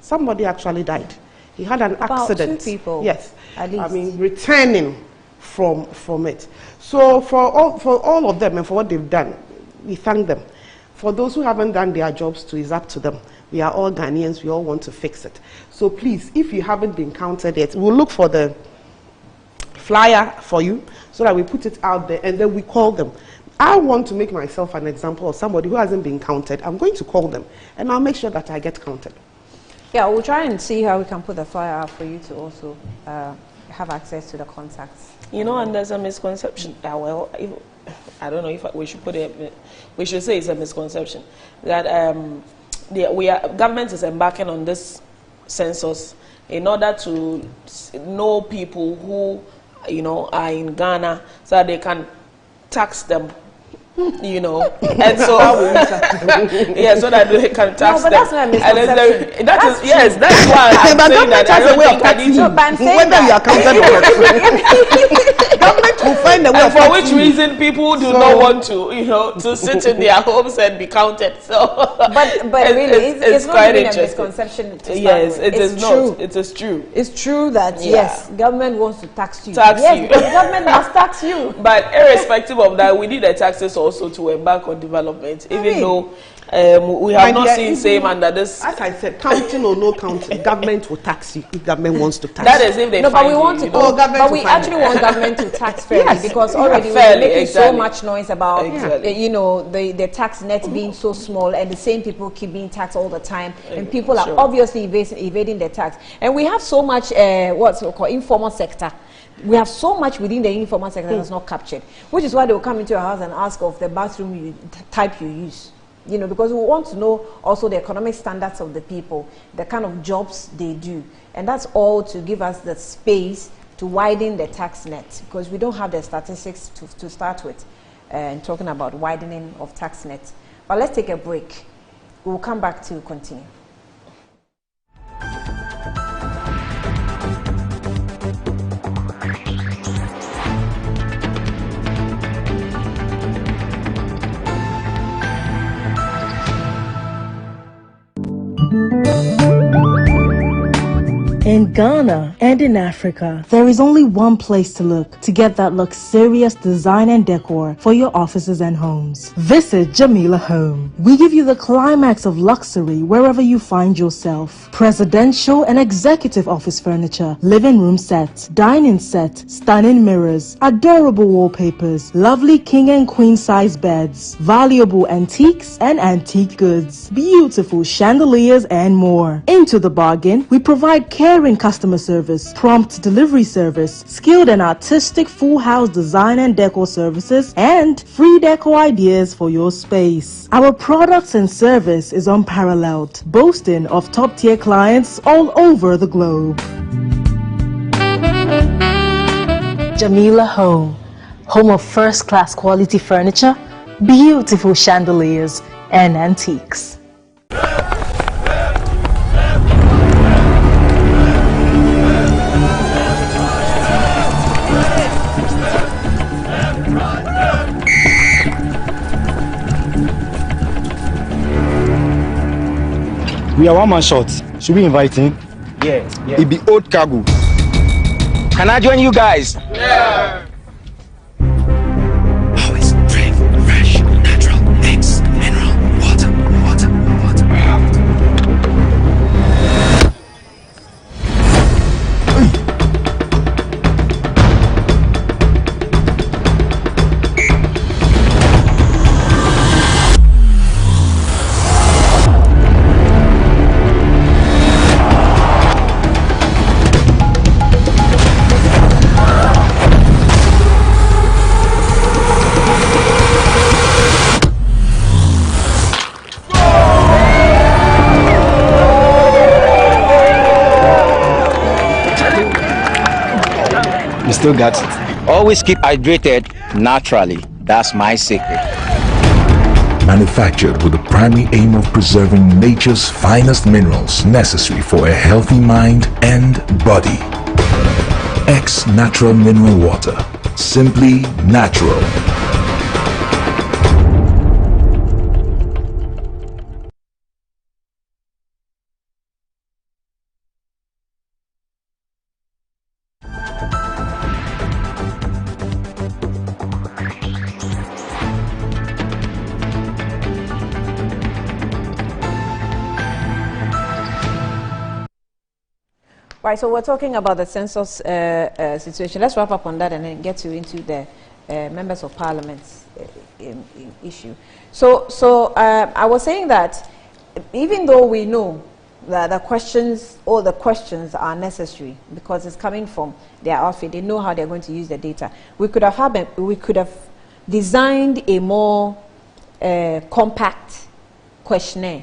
somebody actually died. He had an accident. 2 people. Yes, at least. I mean, returning from it. So for all of them and for what they've done, we thank them. For those who haven't done their jobs too, it's up to them. We are all Ghanaians. We all want to fix it. So please, if you haven't been counted yet, we'll look for the flyer for you so that we put it out there and then we call them. I want to make myself an example of somebody who hasn't been counted. I'm going to call them, and I'll make sure that I get counted. Yeah, we'll try and see how we can put the flyer out for you to also have access to the contacts. And there's a misconception. Well, I don't know if we should put it. We should say it's a misconception that government is embarking on this census in order to know people who are in Ghana, so that they can tax them. And so so that they can tax them. That's not a misconception. That's why I'm saying that. I don't think I need to. Whether you are counted or not, government will find a way. And for which reason people do not want to sit in their homes and be counted. So, but really, it's not even a misconception. Yes, it is not. It is true. It's true that yes, government wants to tax you. But government must tax you. But irrespective of that, we need the taxes also to embark on development, even though we have not seen same under this. As I said, counting or no counting, government will tax you if government wants to tax. That is if they find but we want to. But we actually want government to tax fairly, because already we're making so much noise about the tax net being so small, and the same people keep being taxed all the time, and people are obviously evading the tax. And we have so much what's called informal sector. We have so much within the informal sector that's not captured, which is why they will come into your house and ask of the bathroom type you use. Because we want to know also the economic standards of the people, the kind of jobs they do. And that's all to give us the space to widen the tax net, because we don't have the statistics to start with and talking about widening of tax net. But let's take a break. We'll come back to continue. In Ghana and in Africa, there is only one place to look to get that luxurious design and decor for your offices and homes. Visit Jamila Home. We give you the climax of luxury wherever you find yourself. Presidential and executive office furniture, living room sets, dining set, stunning mirrors, adorable wallpapers, lovely king and queen size beds, valuable antiques and antique goods, beautiful chandeliers and more. Into the bargain, we provide caring customer service, prompt delivery service, skilled and artistic full house design and decor services, and free decor ideas for your space. Our products and service is unparalleled, boasting of top-tier clients all over the globe. Jamila Home, home of first-class quality furniture, beautiful chandeliers, and antiques. We are one man short. Should we invite him? Yeah. It be old cargo. Can I join you guys? Yeah. Always drink fresh, natural mix, mineral water. You still got it. Always keep hydrated naturally. That's my secret. Manufactured with the primary aim of preserving nature's finest minerals necessary for a healthy mind and body. X Natural Mineral Water. Simply natural. Right, so we're talking about the census situation. Let's wrap up on that and then get into the members of parliament issue. So I was saying that even though we know that all the questions are necessary because it's coming from their outfit, they know how they're going to use the data. We could have designed a more compact questionnaire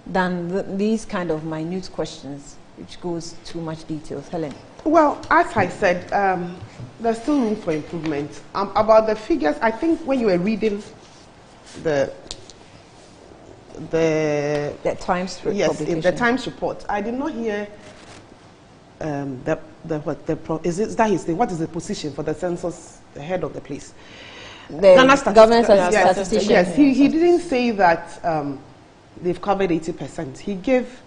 than these kind of minute questions, which goes too much details. Helen? Well, as I said, there's still room for improvement. About the figures, I think when you were reading the Times yes, in the Times report, I did not hear what is the position for the census, the head of the place? The government statistician. Yes, he didn't say that they've covered 80%. He gave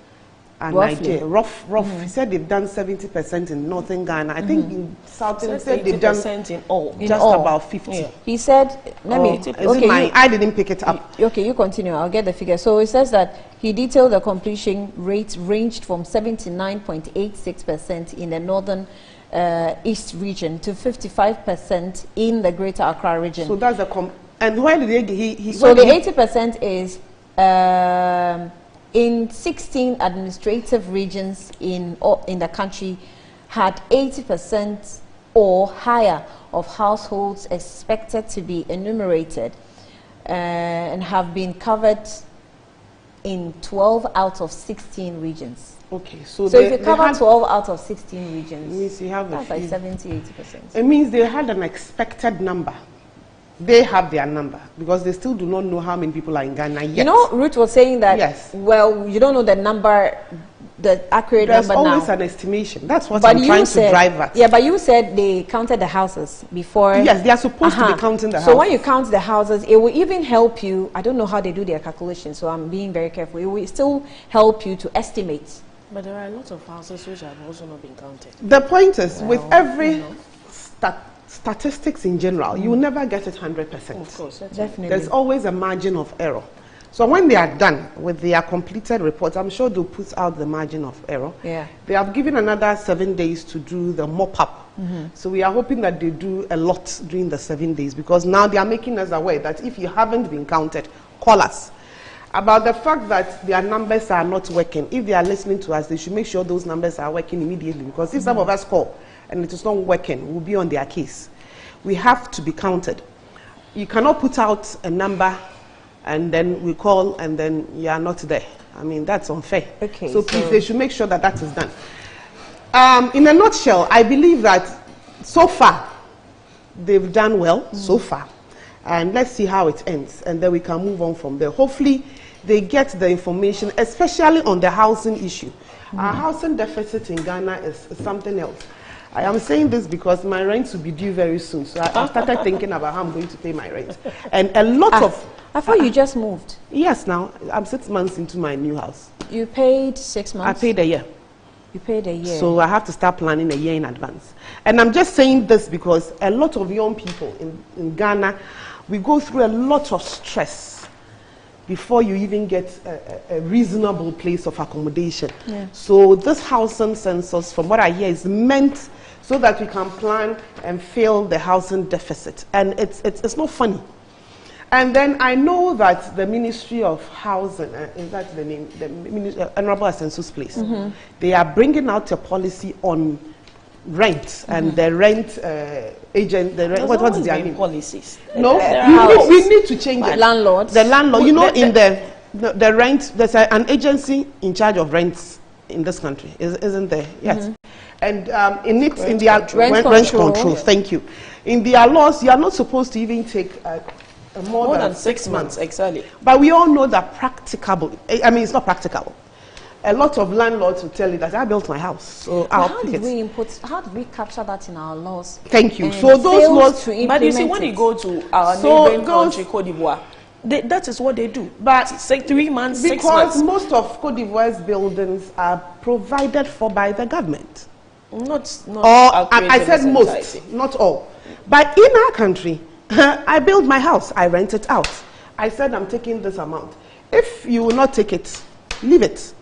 an idea, rough. He said they've done 70% in northern Ghana. I think in southern, said they've done in all. About 50. Yeah. He said, I didn't pick it up. Okay, you continue. I'll get the figure. So it says that he detailed the completion rate ranged from 79.86% in the northern east region to 55% in the greater Accra region. So that's the and why did he so the 80% is in 16 administrative regions in the country had 80% or higher of households expected to be enumerated and have been covered in 12 out of 16 regions. Okay, so if you cover 12 out of 16 regions, means you have that's like 70-80%. It means they had an expected number. They have their number because they still do not know how many people are in Ghana yet. You know, Ruth was saying that, yes. Well, you don't know the number, the accurate There's number now. There's always an estimation. That's what I'm trying to drive at. Yeah, but you said they counted the houses before. Yes, they are supposed to be counting the houses. So when you count the houses, it will even help you. I don't know how they do their calculations, so I'm being very careful. It will still help you to estimate But there are a lot of houses which have also not been counted. The point is, with every statistics in general, you will never get it 100%. Of course, definitely. There's always a margin of error. So when they are done with their completed reports, I'm sure they'll put out the margin of error. Yeah. They have given another 7 days to do the mop-up. So we are hoping that they do a lot during the 7 days, because now they are making us aware that if you haven't been counted, call us. About the fact that their numbers are not working, if they are listening to us, they should make sure those numbers are working immediately, because if some of us call and it is not working, we'll be on their case. We have to be counted. You cannot put out a number and then we call and then you are not there. I mean, that's unfair. Okay, so please, they should make sure that that is done. In a nutshell, I believe that so far, they've done well so far. And let's see how it ends, and then we can move on from there. Hopefully, they get the information, especially on the housing issue. Our housing deficit in Ghana is something else. I am saying this because my rent will be due very soon, so I started thinking about how I'm going to pay my rent. And a lot of... I thought you just moved. Yes, now. I'm 6 months into my new house. You paid 6 months? I paid a year. You paid a year. So I have to start planning a year in advance. And I'm just saying this because a lot of young people in Ghana, we go through a lot of stress before you even get a reasonable place of accommodation. Yeah. So this housing census, from what I hear, is meant so that we can plan and fill the housing deficit. And it's not funny. And then I know that the Ministry of Housing, is that the name? The Honorable Asensu's place. They are bringing out a policy on rent and the rent agent. The rent, what is their name? Policies. No, we need to change it. Landlords. The landlord. You know, in the rent, there's an agency in charge of rents in this country, isn't there? Yes. And in their rent control. Thank you. In their laws, you are not supposed to even take more than 6 months. Exactly. But we all know that practicable. I mean, it's not practicable. A lot of landlords will tell you that I built my house, so how did we capture that in our laws? Thank you. So those laws, but you see, when you go to our neighboring country, Cote d'Ivoire, that is what they do. But say 3 months, 6 months. Because most of Cote d'Ivoire's buildings are provided for by the government. Not I said most, not all. But in our country, I build my house, I rent it out. I said I'm taking this amount. If you will not take it, leave it.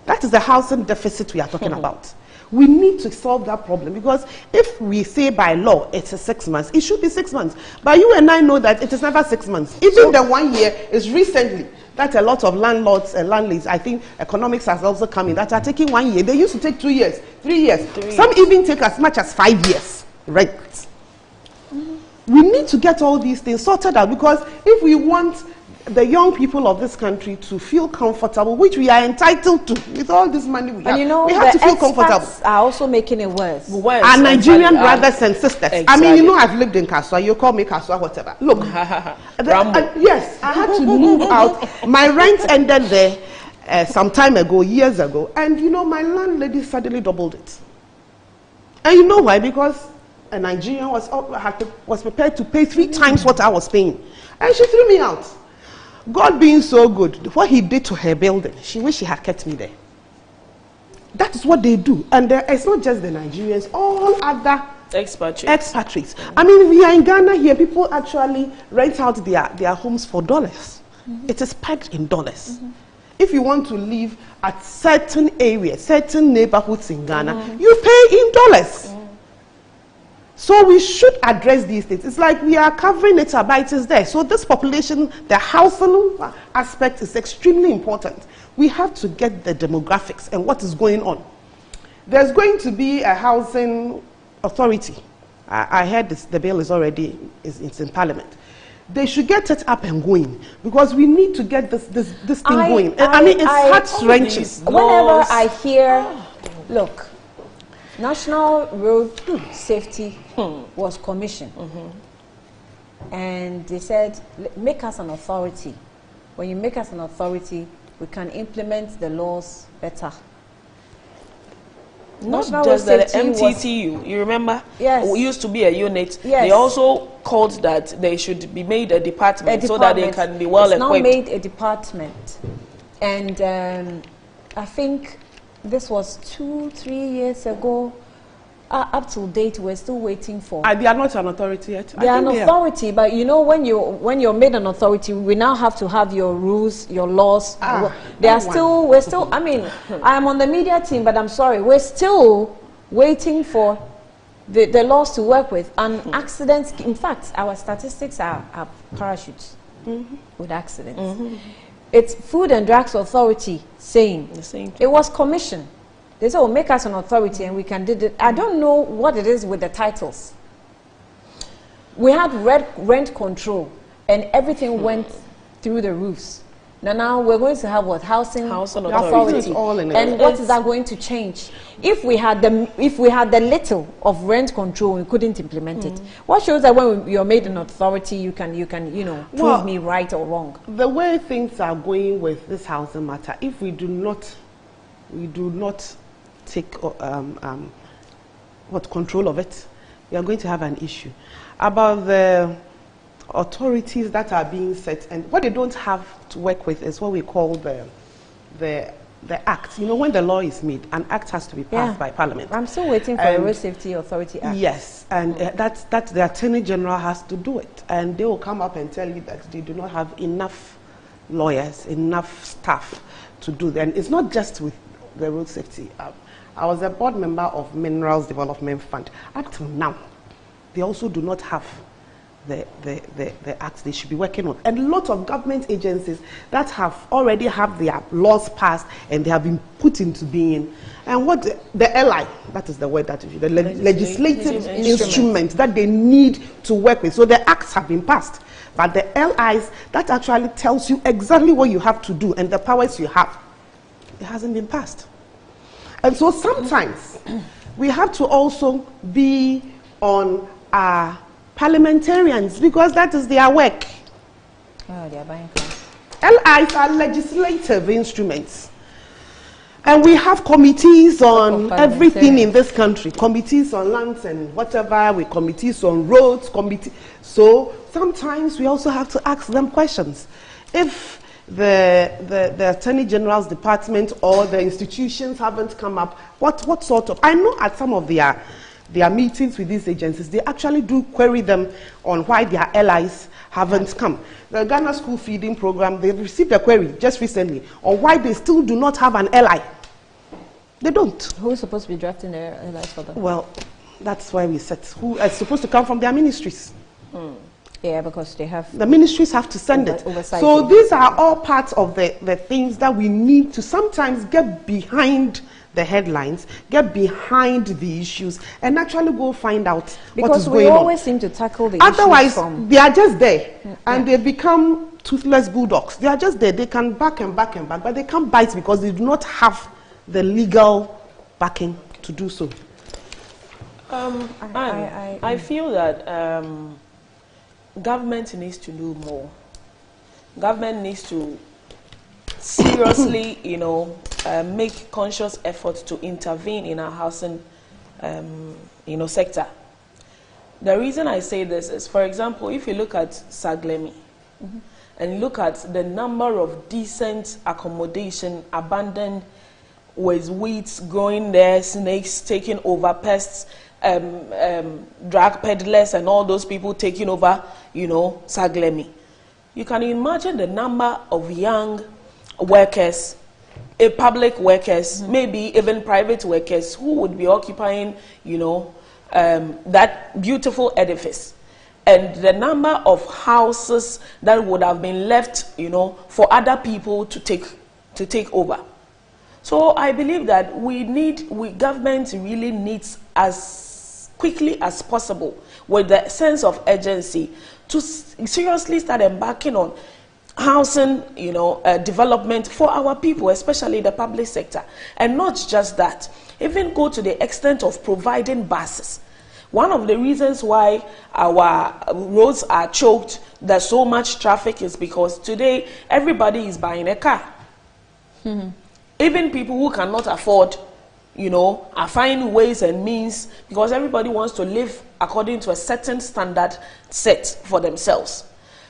That is the housing deficit we are talking about. We need to solve that problem, because if we say by law it is 6 months, it should be 6 months. But you and I know that it is never 6 months. Even the 1 year is recently that a lot of landlords and landladies, I think economics has also come in, that are taking 1 year. They used to take 2 years, 3 years. Some even take as much as 5 years rent. We need to get all these things sorted out, because if we want the young people of this country to feel comfortable, which we are entitled to with all this money we have, we have to feel comfortable. Are also making it worse. Our Nigerian brothers and sisters. Exactly. I mean, you know, I've lived in Kaswa. You call me Kaswa, whatever. Look, yes, I had to move out. My rent ended there some time ago, years ago, and you know, my landlady suddenly doubled it. And you know why? Because a Nigerian was prepared to pay 3 times what I was paying, and she threw me out. God being so good, what he did to her building, she wished she had kept me there. That is what they do. And it's not just the Nigerians, all other expatriates. I mean, we are in Ghana here, people actually rent out their homes for dollars. It is pegged in dollars. If you want to live at certain areas, certain neighborhoods in Ghana, you pay in dollars. So we should address these things. It's like we are covering it, but it is there. So this population, the housing aspect is extremely important. We have to get the demographics and what is going on. There's going to be a housing authority. I heard the bill is already it's in Parliament. They should get it up and going, because we need to get this thing going. I mean, it's heart-wrenching. Whenever I hear, look, National Road Safety was commissioned, and they said, make us an authority. When you make us an authority, we can implement the laws better. Not just that, the MTTU, you remember? Yes. It used to be a unit. Yes. They also called that they should be made a department, so that they can be well equipped. It's now made a department. And I think this was 2-3 years ago. Up to date, we're still waiting for. They are not an authority yet. They are an authority, but you know, when you're made an authority, we now have to have your rules, your laws. We're still. I mean, I'm on the media team, but I'm sorry, we're still waiting for the laws to work with. And accidents. In fact, our statistics are parachutes with accidents. It's Food and Drugs Authority saying the same thing. It was commissioned. They said, "Oh, make us an authority and we can do it." I don't know what it is with the titles. We had rent control and everything went through the roofs. Now we're going to have what? Housing authority. And what is that going to change? If we had the little of rent control, we couldn't implement it. What shows that when you're made an authority, you can prove me right or wrong? The way things are going with this housing matter, if we do not take control of it, we are going to have an issue. About the authorities that are being set, and what they don't have to work with is what we call the act. You know, when the law is made, an act has to be passed by Parliament. I'm still waiting for a Road Safety Authority Act. Yes, and that's the Attorney General has to do it, and they will come up and tell you that they do not have enough lawyers, enough staff to do that. And it's not just with the road safety. I was a board member of Minerals Development Fund. Up till now, they also do not have the acts they should be working on. And lots of government agencies that have already have their laws passed and they have been put into being. And what the LI, that is the word that the legislative instrument that they need to work with. So the acts have been passed. But the LIs, that actually tells you exactly what you have to do and the powers you have. It hasn't been passed. And so sometimes we have to also be on our parliamentarians because that is their work. Oh, they are buying cars. LIs are legislative instruments. And we have committees on everything in this country. Committees on lands and whatever, with committees on roads, So sometimes we also have to ask them questions. If the Attorney General's department or the institutions haven't come up, what sort of... I know at some of their meetings with these agencies, they actually do query them on why their allies haven't come. The Ghana School Feeding Program, they received a query just recently on why they still do not have an ally. They don't. Who is supposed to be drafting their allies for them? Well, that's why we said who is supposed to come from their ministries. Yeah, because they have... The ministries have to send it. So these are all parts of the things that we need to sometimes get behind the headlines, get behind the issues, and actually go find out what is going on. Because we always seem to tackle the Otherwise, issues they are just there, and they become toothless bulldogs. They are just there. They can back and back and back, but they can't bite because they do not have the legal backing to do so. I feel that government needs to do more. Government needs to seriously, make conscious efforts to intervene in our housing, sector. The reason I say this is, for example, if you look at Saglemi, and look at the number of decent accommodation abandoned with weeds growing there, snakes taking over, pests, drug peddlers and all those people taking over, Saglemi. You can imagine the number of young workers, public workers, maybe even private workers who would be occupying, that beautiful edifice. And the number of houses that would have been left, for other people to take over. So I believe that government really needs, as quickly as possible, with the sense of urgency, to seriously start embarking on housing, development for our people, especially the public sector. And not just that, even go to the extent of providing buses. One of the reasons why our roads are choked, there's so much traffic, is because today everybody is buying a car. Even people who cannot afford, are finding ways and means, because everybody wants to live according to a certain standard set for themselves.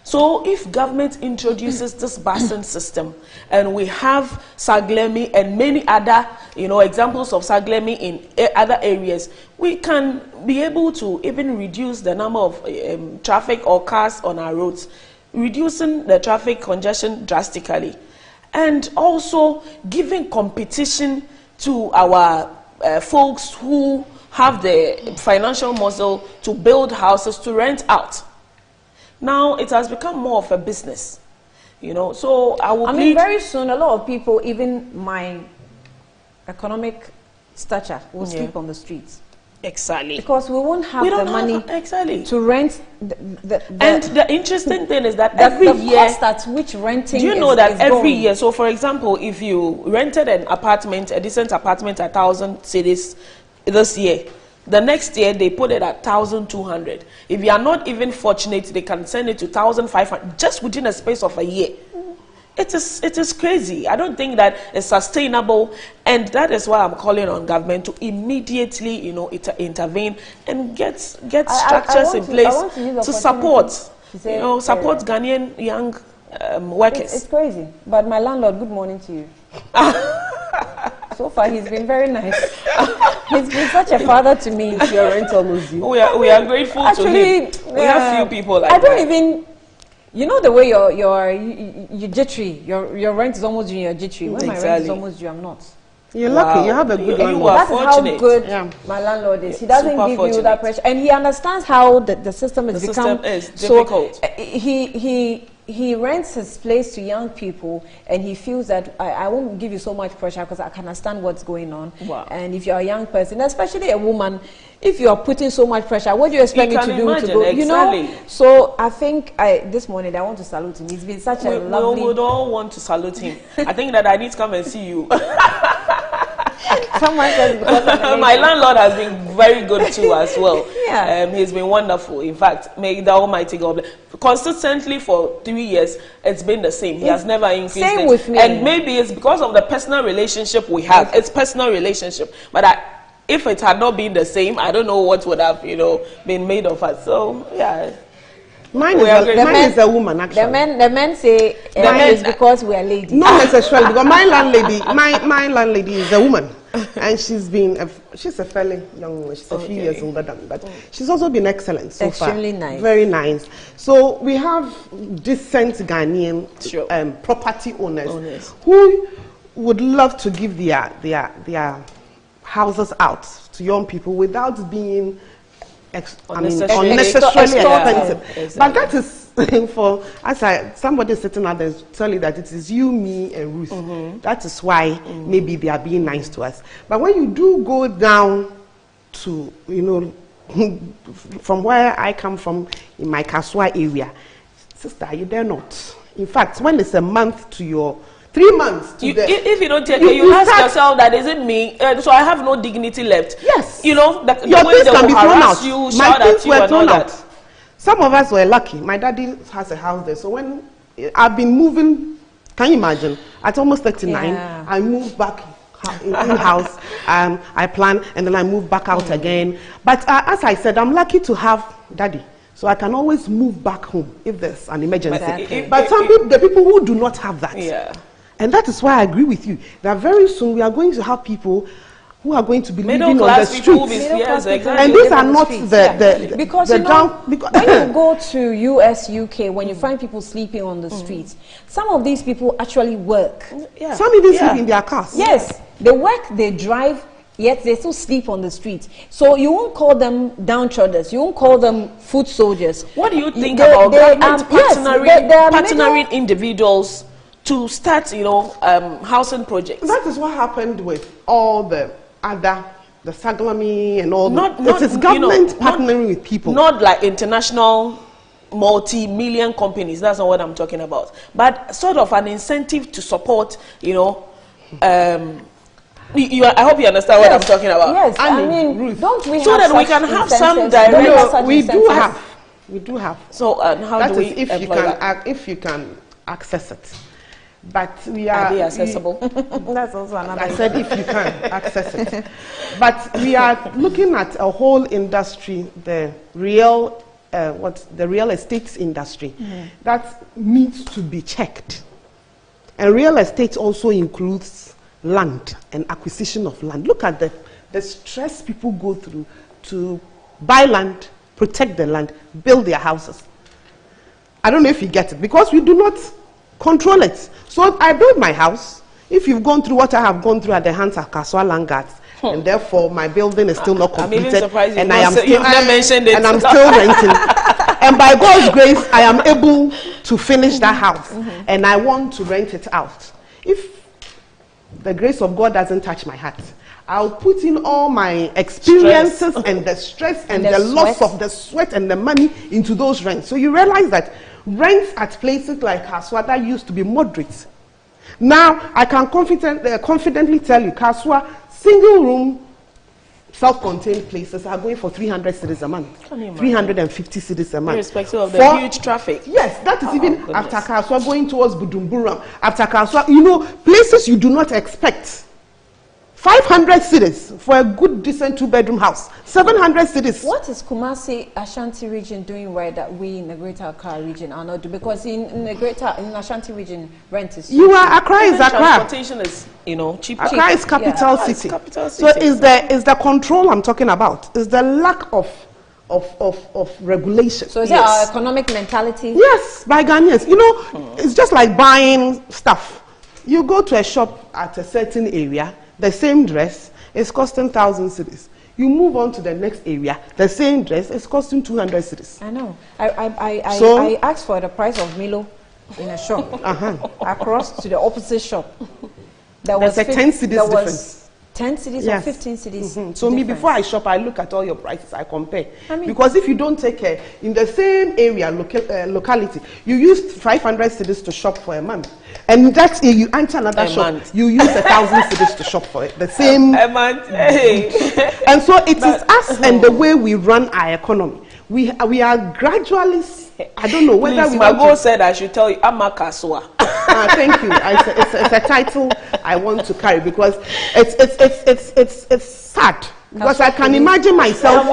So if government introduces this busing system, and we have Saglemi and many other, examples of Saglemi in other areas, we can be able to even reduce the number of traffic or cars on our roads, reducing the traffic congestion drastically, and also giving competition to our folks who have the financial muscle to build houses to rent out. Now it has become more of a business, so I mean, very soon a lot of people, even my economic stature, will sleep on the streets. Exactly. Because we won't have the money to rent. And the interesting thing is that every year, cost at which renting. Do you know that every year? So, for example, if you rented an apartment, a decent apartment, 1,000 cedis this year, the next year they put it at 1,200. If you are not even fortunate, they can send it to 1,500 just within a space of a year. It is crazy. I don't think that it's sustainable, and that is why I'm calling on government to immediately, intervene and get structures in place to support, support Ghanaian young workers. It's crazy. But my landlord, good morning to you. So far, he's been very nice. He's been such a father to me. Your rent almost due. We are grateful to him. We have few people like that. I don't even. The way you're jittery. Your rent is almost due. You're jittery. When my rent is almost due, I'm not. You're lucky. You have a good landlord. That's how good my landlord is. He doesn't give you that pressure, and he understands how the system has become. The system is difficult. So he rents his place to young people, and he feels that I won't give you so much pressure because I can understand what's going on. Wow. And if you're a young person, especially a woman, if you are putting so much pressure, what do you expect me to do to go? Exactly. So I think this morning I want to salute him. He's been such a lovely. We would all want to salute him. I think that I need to come and see you. Someone says because my landlord has been very good too as well. Yeah. He's been wonderful. In fact, may the Almighty God bless. Consistently for 3 years, it's been the same. He has never increased same it. With me. And maybe it's because of the personal relationship we have. It's personal relationship. But if it had not been the same, I don't know what would have, been made of us. So yeah. Mine is a woman, actually. The men say it's because we are ladies. Not necessarily, because my landlady is a woman. And she's a fairly young woman. She's a few years older than me, but she's also been excellent so far. Extremely nice. Very nice. So we have decent Ghanaian property owners who would love to give their houses out to young people without being unnecessarily expensive. Exactly. But that is for somebody sitting out there tell you that it is you, me, and Ruth. Mm-hmm. That is why maybe they are being nice to us. But when you do go down to from where I come from in my Kaswa area, sister, you dare not. In fact, when it's a month to your 3 months to if you don't take care, you ask yourself that is it me? So I have no dignity left. Yes. The your way things they can be will thrown harass out. you, My shout things at you were and all thrown that. out. Some of us were lucky. My daddy has a house there. So when I've been moving, can you imagine? At almost 39, I moved back in house. I plan and then I move back out again. But as I said, I'm lucky to have daddy. So I can always move back home if there's an emergency. But some people, the people who do not have that. Yeah. And that is why I agree with you that very soon we are going to have people who are going to be living on the streets. And these are not because when you go to US, UK, when you find people sleeping on the streets, some of these people actually work. Yeah. Some even sleep in their cars. Yes, they work, they drive, yet they still sleep on the streets. So you won't call them downtrodden. You won't call them foot soldiers. What do you think about government partnering individuals to start, housing projects? That is what happened with all the Saglemi and all it is government partnering with people. Not like international multi-million companies, that's not what I'm talking about. But sort of an incentive to support, I hope you understand what I'm talking about. Yes, I mean, Ruth, don't we so have that we can have some direct... We do have. So how do we if you can access it. But are they accessible? That's also another. I said if you can access it. But we are looking at a whole industry, the real the real estate industry, that needs to be checked. And real estate also includes land and acquisition of land. Look at the stress people go through to buy land, protect the land, build their houses. I don't know if you get it, because we do not control it. So I build my house. If you've gone through what I have gone through at the hands of Kaswa Land Guards, and therefore my building is still not completed, I'm even surprised and I'm still renting. And by God's grace, I am able to finish that house, and I want to rent it out. If the grace of God doesn't touch my heart, I'll put in all my experiences and the stress and the loss of the sweat and the money into those rents. So you realize that rents at places like Kaswa that used to be moderate. Now, I can confidently tell you, Kaswa, single room, self-contained places are going for 300 cedis a month, 350 cedis a month. Irrespective of the huge traffic. Yes, that is even after Kaswa going towards Budumburam. After Kaswa, you know, places you do not expect. 500 cedis for a good, decent two-bedroom house. 700 cedis. What is Kumasi Ashanti region doing right that we in the Greater Accra region are not doing? Because in Ashanti region, rent is. Accra is Accra. Transportation is, cheap. Accra is capital city. Capital So city. is the control I'm talking about? Is the lack of regulation. So is that our economic mentality? Yes, by Ghanaians. It's just like buying stuff. You go to a shop at a certain area, the same dress is costing 1,000 cedis. You move on to the next area, the same dress is costing 200 cedis. I know. I asked for the price of Milo in a shop. Across to the opposite shop. There's a 10 cedis difference. 10 cities or 15 cities. So me, before I shop, I look at all your prices, I compare. Because if you don't take care, in the same area, locality, you use 500 cities to shop for a month. And that's it, you enter another shop, you use 1,000 cities to shop for it. The same. A month. Hey. And so it is us and the way we run our economy. We are gradually, I don't know whether my boss said I should tell you, I'm a Kaswa. Thank you. It's a title I want to carry because it's sad. Because I can imagine myself.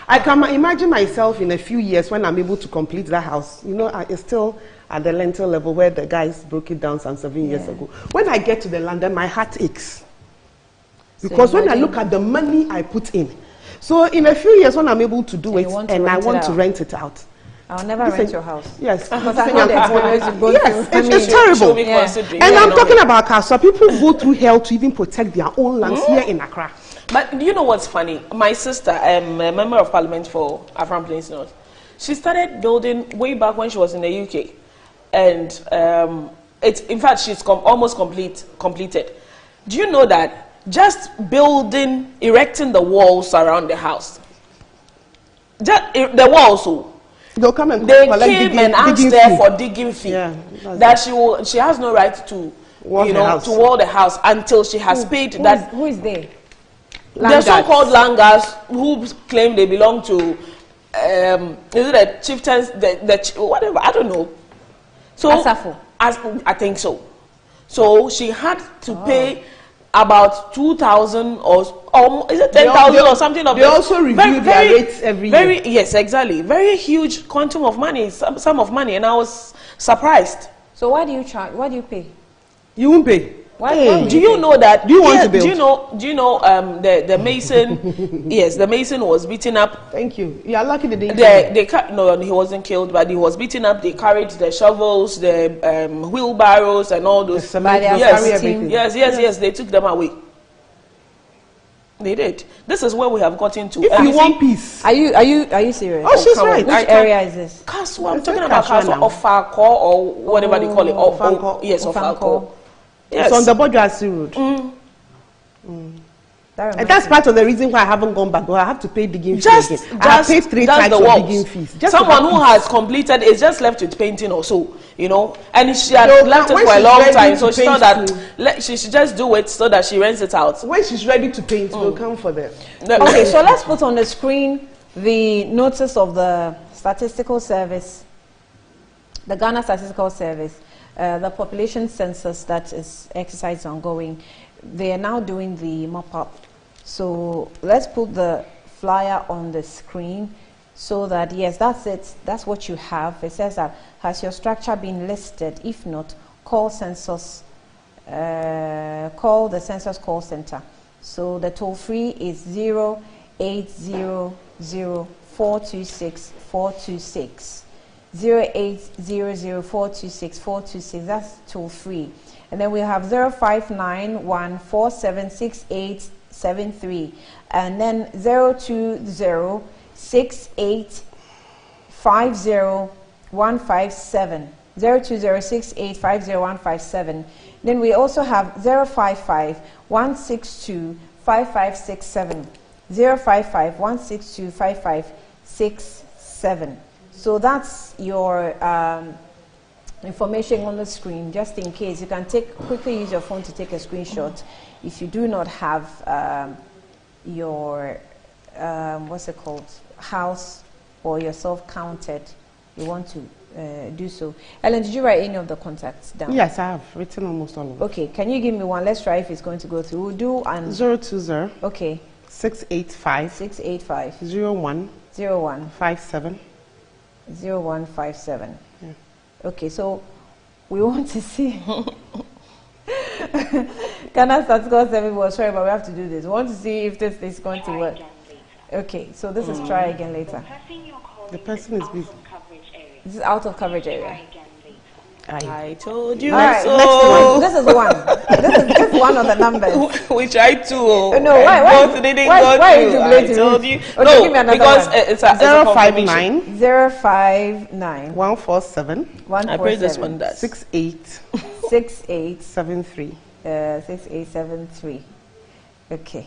I can imagine myself in a few years when I'm able to complete that house. It's still at the lentil level where the guys broke it down some 7 years ago. When I get to the London, my heart aches. Because when I look at the money I put in, so in a few years when I'm able to do it and I want to rent it out. I'll never rent your house. Yes. Because I know the experience you go through. It's terrible. And I'm talking about Kaswa. People go through hell to even protect their own lands here in Accra. But you know what's funny? My sister, a member of parliament for Afram Plains North, she started building way back when she was in the UK. And in fact, she's almost completed. Do you know that just erecting the walls around the house, the walls, they'll come and they came and asked her for digging fee. That she has no right to wall the house until she has paid that. Who is there? The so-called Langas who claim they belong to is it the chieftains, whatever, I don't know. So Asafo. I think so. So she had to pay about 2,000 or is it 10,000 or something of They also review their rates every year. Yes, exactly. Very huge quantum of money, sum of money, and I was surprised. So why do you charge? Why do you pay? You won't pay. Why do you know that? Do you want to build? Do you know the mason? Yes, the mason was beaten up. Thank you. You are lucky that they no, he wasn't killed, but he was beaten up. They carried the shovels, the wheelbarrows, and all those. Yes, they took them away. They did. This is where we have gotten to. If you want peace, are you serious? Oh, she's right. Which area is this? Kaswa. I'm talking about Kaswa, Ofako, or whatever they call it. Yes, Ofako. Yes. It's on the Bodrasi Road. And that's part of the reason why I haven't gone back. I have to pay digging fees again. I have paid 3 times of digging fees. Someone who has completed is just left with painting or so, and she had left it for a long time, so she thought that she should just do it so that she rents it out. When she's ready to paint, we'll come for them. Okay, so let's put on the screen the notice of the Statistical Service, the Ghana Statistical Service. The population census that is exercise ongoing, they are now doing the mop-up. So let's put the flyer on the screen so that, yes, that's it. That's what you have. It says that, has your structure been listed? If not, call census, call the census call center. So the toll free is 0800-426-426. 0800-426-426. That's toll free. And then we have 0591-476873. And then 020-6850-157. 020-6850-157. Then we also have 055-162-5567. 055-162-5567. So that's your information on the screen, just in case. You can quickly use your phone to take a screenshot if you do not have your what's it called, house or yourself counted. You want to do so. Ellen, did you write any of the contacts down? Yes, I have written almost all of them. Okay, can you give me one? Let's try if it's going to go through. We'll do 020. Okay. 685. 01. 57. 0157. Yeah. Okay, so we want to see. Ghana Statistical Service was sorry, but we have to do this. We want to see if this is going to work. Okay, so this is try again later. The person is busy. This is out of coverage area. I told you. All right, so. next one. This is one. This is just one of the numbers. We tried to. No, why are you jubilating? No, give me another because one. it's a 059 059 147 I pray this one does. 6873. 6873. Okay.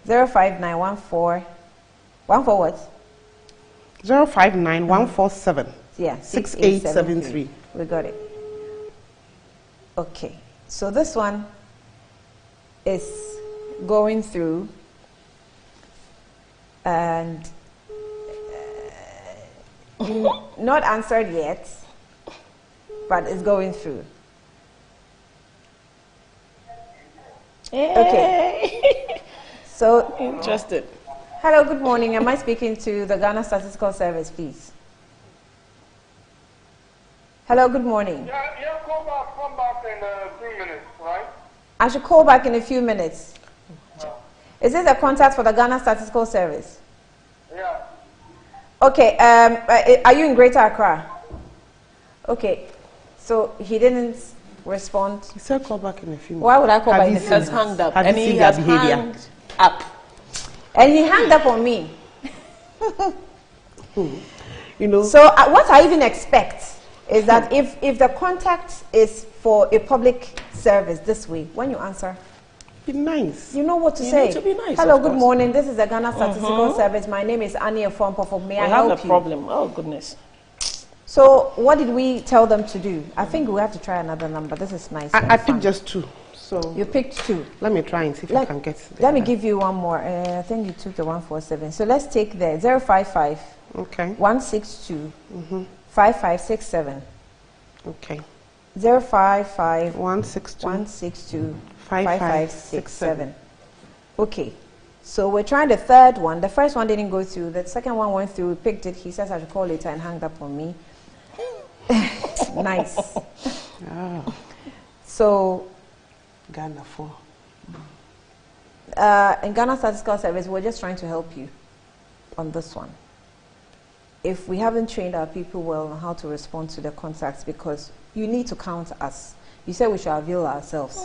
05914 what? 059 147. Yeah. 6873. We got it. Okay. So this one is going through and not answered yet, but it's going through. Okay. So interested. Hello, good morning. Am I speaking to the Ghana Statistical Service, please? Hello, good morning. Yeah, come back in a few minutes, right? I should call back in a few minutes. Is this a contact for the Ghana Statistical Service? Yeah. Okay, are you in Greater Accra? Okay, so he didn't respond. He said call back in a few minutes. Why would I call back in a few minutes? He has hung up. And he has hung up. And he hung up on me. You know. So what I even expect is that if the contact is for a public service this way, when you answer, be nice. You know what to You say. need to be nice, Hello, of good course. morning. This is the Ghana Statistical Service. My name is Annie Efompo. May I help have a you? problem. Oh, goodness. So what did we tell them to do? I think we have to try another number. This is nice. I picked just two. So You picked two. let me try and see if I can get Let me give you one more. I think you took the 147. So let's take the 055 Okay. 162 5567. Okay. 055 162 162 5567. 5567. Okay. So we're trying the third one. The first one didn't go through. The second one went through. We picked it. He says I should call later and hung up on me. Nice. Oh, So Ghana 4. in Ghana Statistical Service, we're just trying to help you on this one. If we haven't trained our people well on how to respond to the contacts, because you need to count us. You said we should avail ourselves.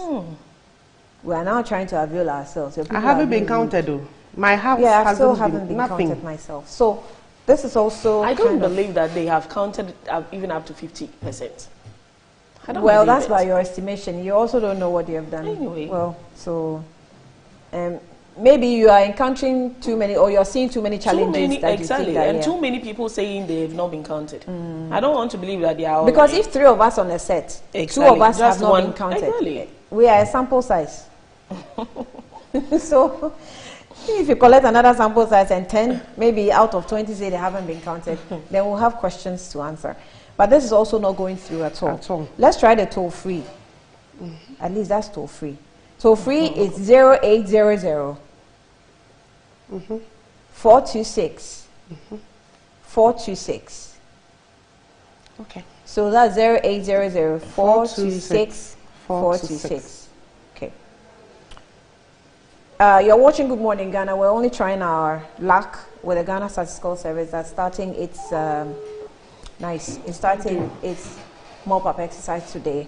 We are now trying to avail ourselves. Your I people haven't are been really- counted though. My house Yeah, I hasn't still haven't been nothing. counted myself. So this is also I don't kind of- believe that they have counted even up to 50%. I don't Well, believe that's it. by your estimation. You also don't know what you have done. Anyway. Well, so maybe you are encountering too many, or you're seeing too many challenges that exactly, you think that, and yeah. too many people saying they have not been counted. I don't want to believe that they are all Because right. if 3 of us on a set, 2 Exactly, of us just have not one- been counted, exactly. we are a sample size. So if you collect another sample size and 10, maybe out of 20 say they haven't been counted, then we'll have questions to answer. But this is also not going through at all. At all. Let's try the toll free. At least that's toll free. Toll free is 0800 426 426. Okay. So that's 0800 426 426. Okay. You're watching Good Morning Ghana. We're only trying our luck with the Ghana Statistical Service that's starting its its mop-up exercise today.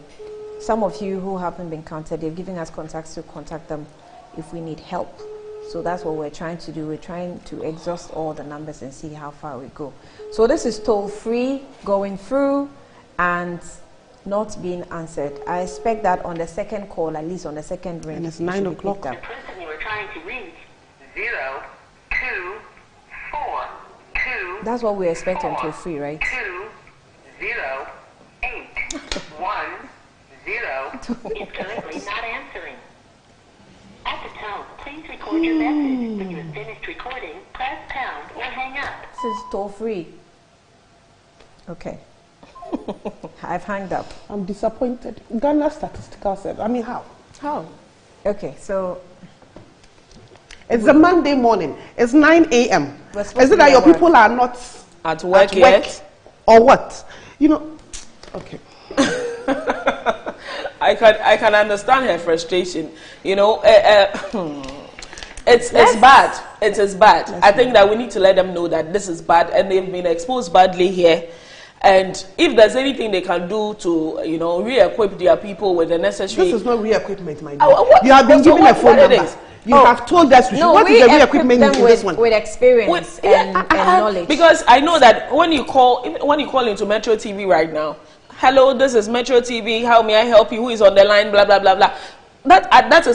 Some of you who haven't been counted, they're giving us contacts to contact them if we need help. So that's what we're trying to do. We're trying to exhaust all the numbers and see how far we go. So this is toll free, going through and not being answered. I expect that on the second call, at least on the second ring. And it's 9 o'clock. The person you were trying to reach, 0242. That's what we expect on toll free, right? 20810 is currently not answering. At the tone, please record your message. When you have finished recording, press pound or hang up. This is toll free. Okay. I've hanged up. I'm disappointed. Ghana Statistical Service. I mean, how? How? Okay, so it's a Monday morning. It's 9 a.m. Is it that your work. people are not at work yet? Or what? You know, okay. I can understand her frustration. You know, it's bad. It is bad. I think that we need to let them know that this is bad, and they've been exposed badly here. And if there's anything they can do to, you know, re-equip their people with the necessary... This is not re-equipment, my dear. You have been given a phone number. You have told us what is the re-equipment in this one? With experience and knowledge. Because I know that when you call into Metro TV right now, hello, this is Metro TV, how may I help you? Who is on the line? Blah, blah, blah, blah. That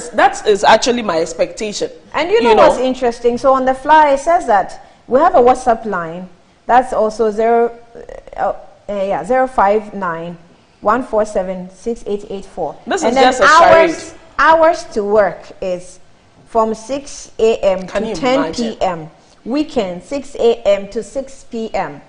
is actually my expectation. And you know what's interesting? So on the fly, it says that we have a WhatsApp line. That's also 059 147 6884. This is just a charade. Hours to work is from 6 a.m. to 10 p.m. Weekend, 6 a.m. to 6 p.m.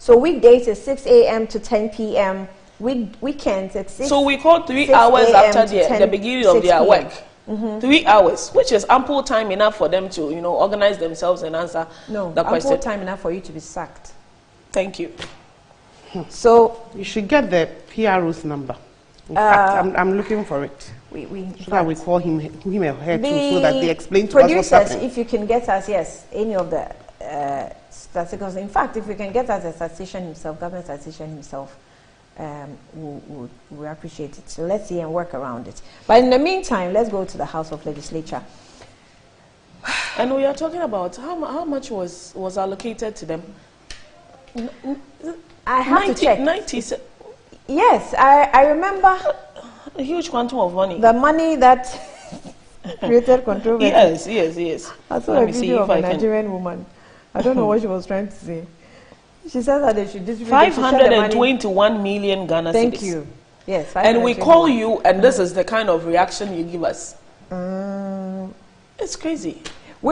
So weekdays is 6 a.m. to 10 p.m. Weekends it's 6. So we call 3 hours after the beginning of their work. 3 hours, which is ample time enough for them to, you know, organize themselves and answer the question. Ample time enough for you to be sacked. Thank you. So you should get the PRO's number. In fact, I'm looking for it. So that we call him or her too, so that they explain to us what's happening. If you can get us, any of the statisticals. In fact, if we can get us a statistician himself, government statistician himself, we appreciate it. So let's see and work around it. But in the meantime, let's go to the House of Legislature. And we are talking about how much was allocated to them. I have to check. 90. Yes, I remember a huge quantum of money. The money that created controversy. Yes. I saw a video of a Nigerian woman. I don't know what she was trying to say. She said that they should distribute 521 million Ghana cedis. Thank you. Yes. And we call you, and this is the kind of reaction you give us. It's crazy.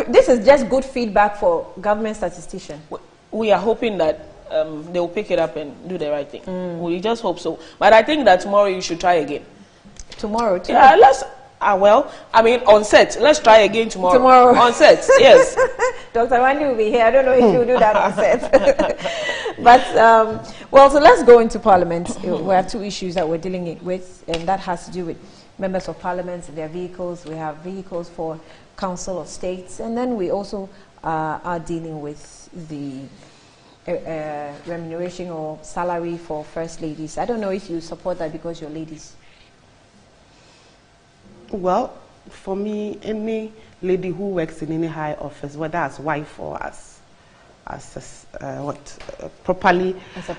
This is just good feedback for government statisticians. We are hoping that they will pick it up and do the right thing. We just hope so. But I think that tomorrow you should try again. Tomorrow too? Yeah, on set. Let's try again tomorrow. On set, yes. Dr. Wendy will be here. I don't know if she'll do that on set. But, so let's go into Parliament. We have two issues that we're dealing with, and that has to do with members of Parliament and their vehicles. We have vehicles for Council of States, and then we also are dealing with the remuneration or salary for First Ladies. I don't know if you support that because you're ladies. Well, for me, any lady who works in any high office, whether as wife or properly as a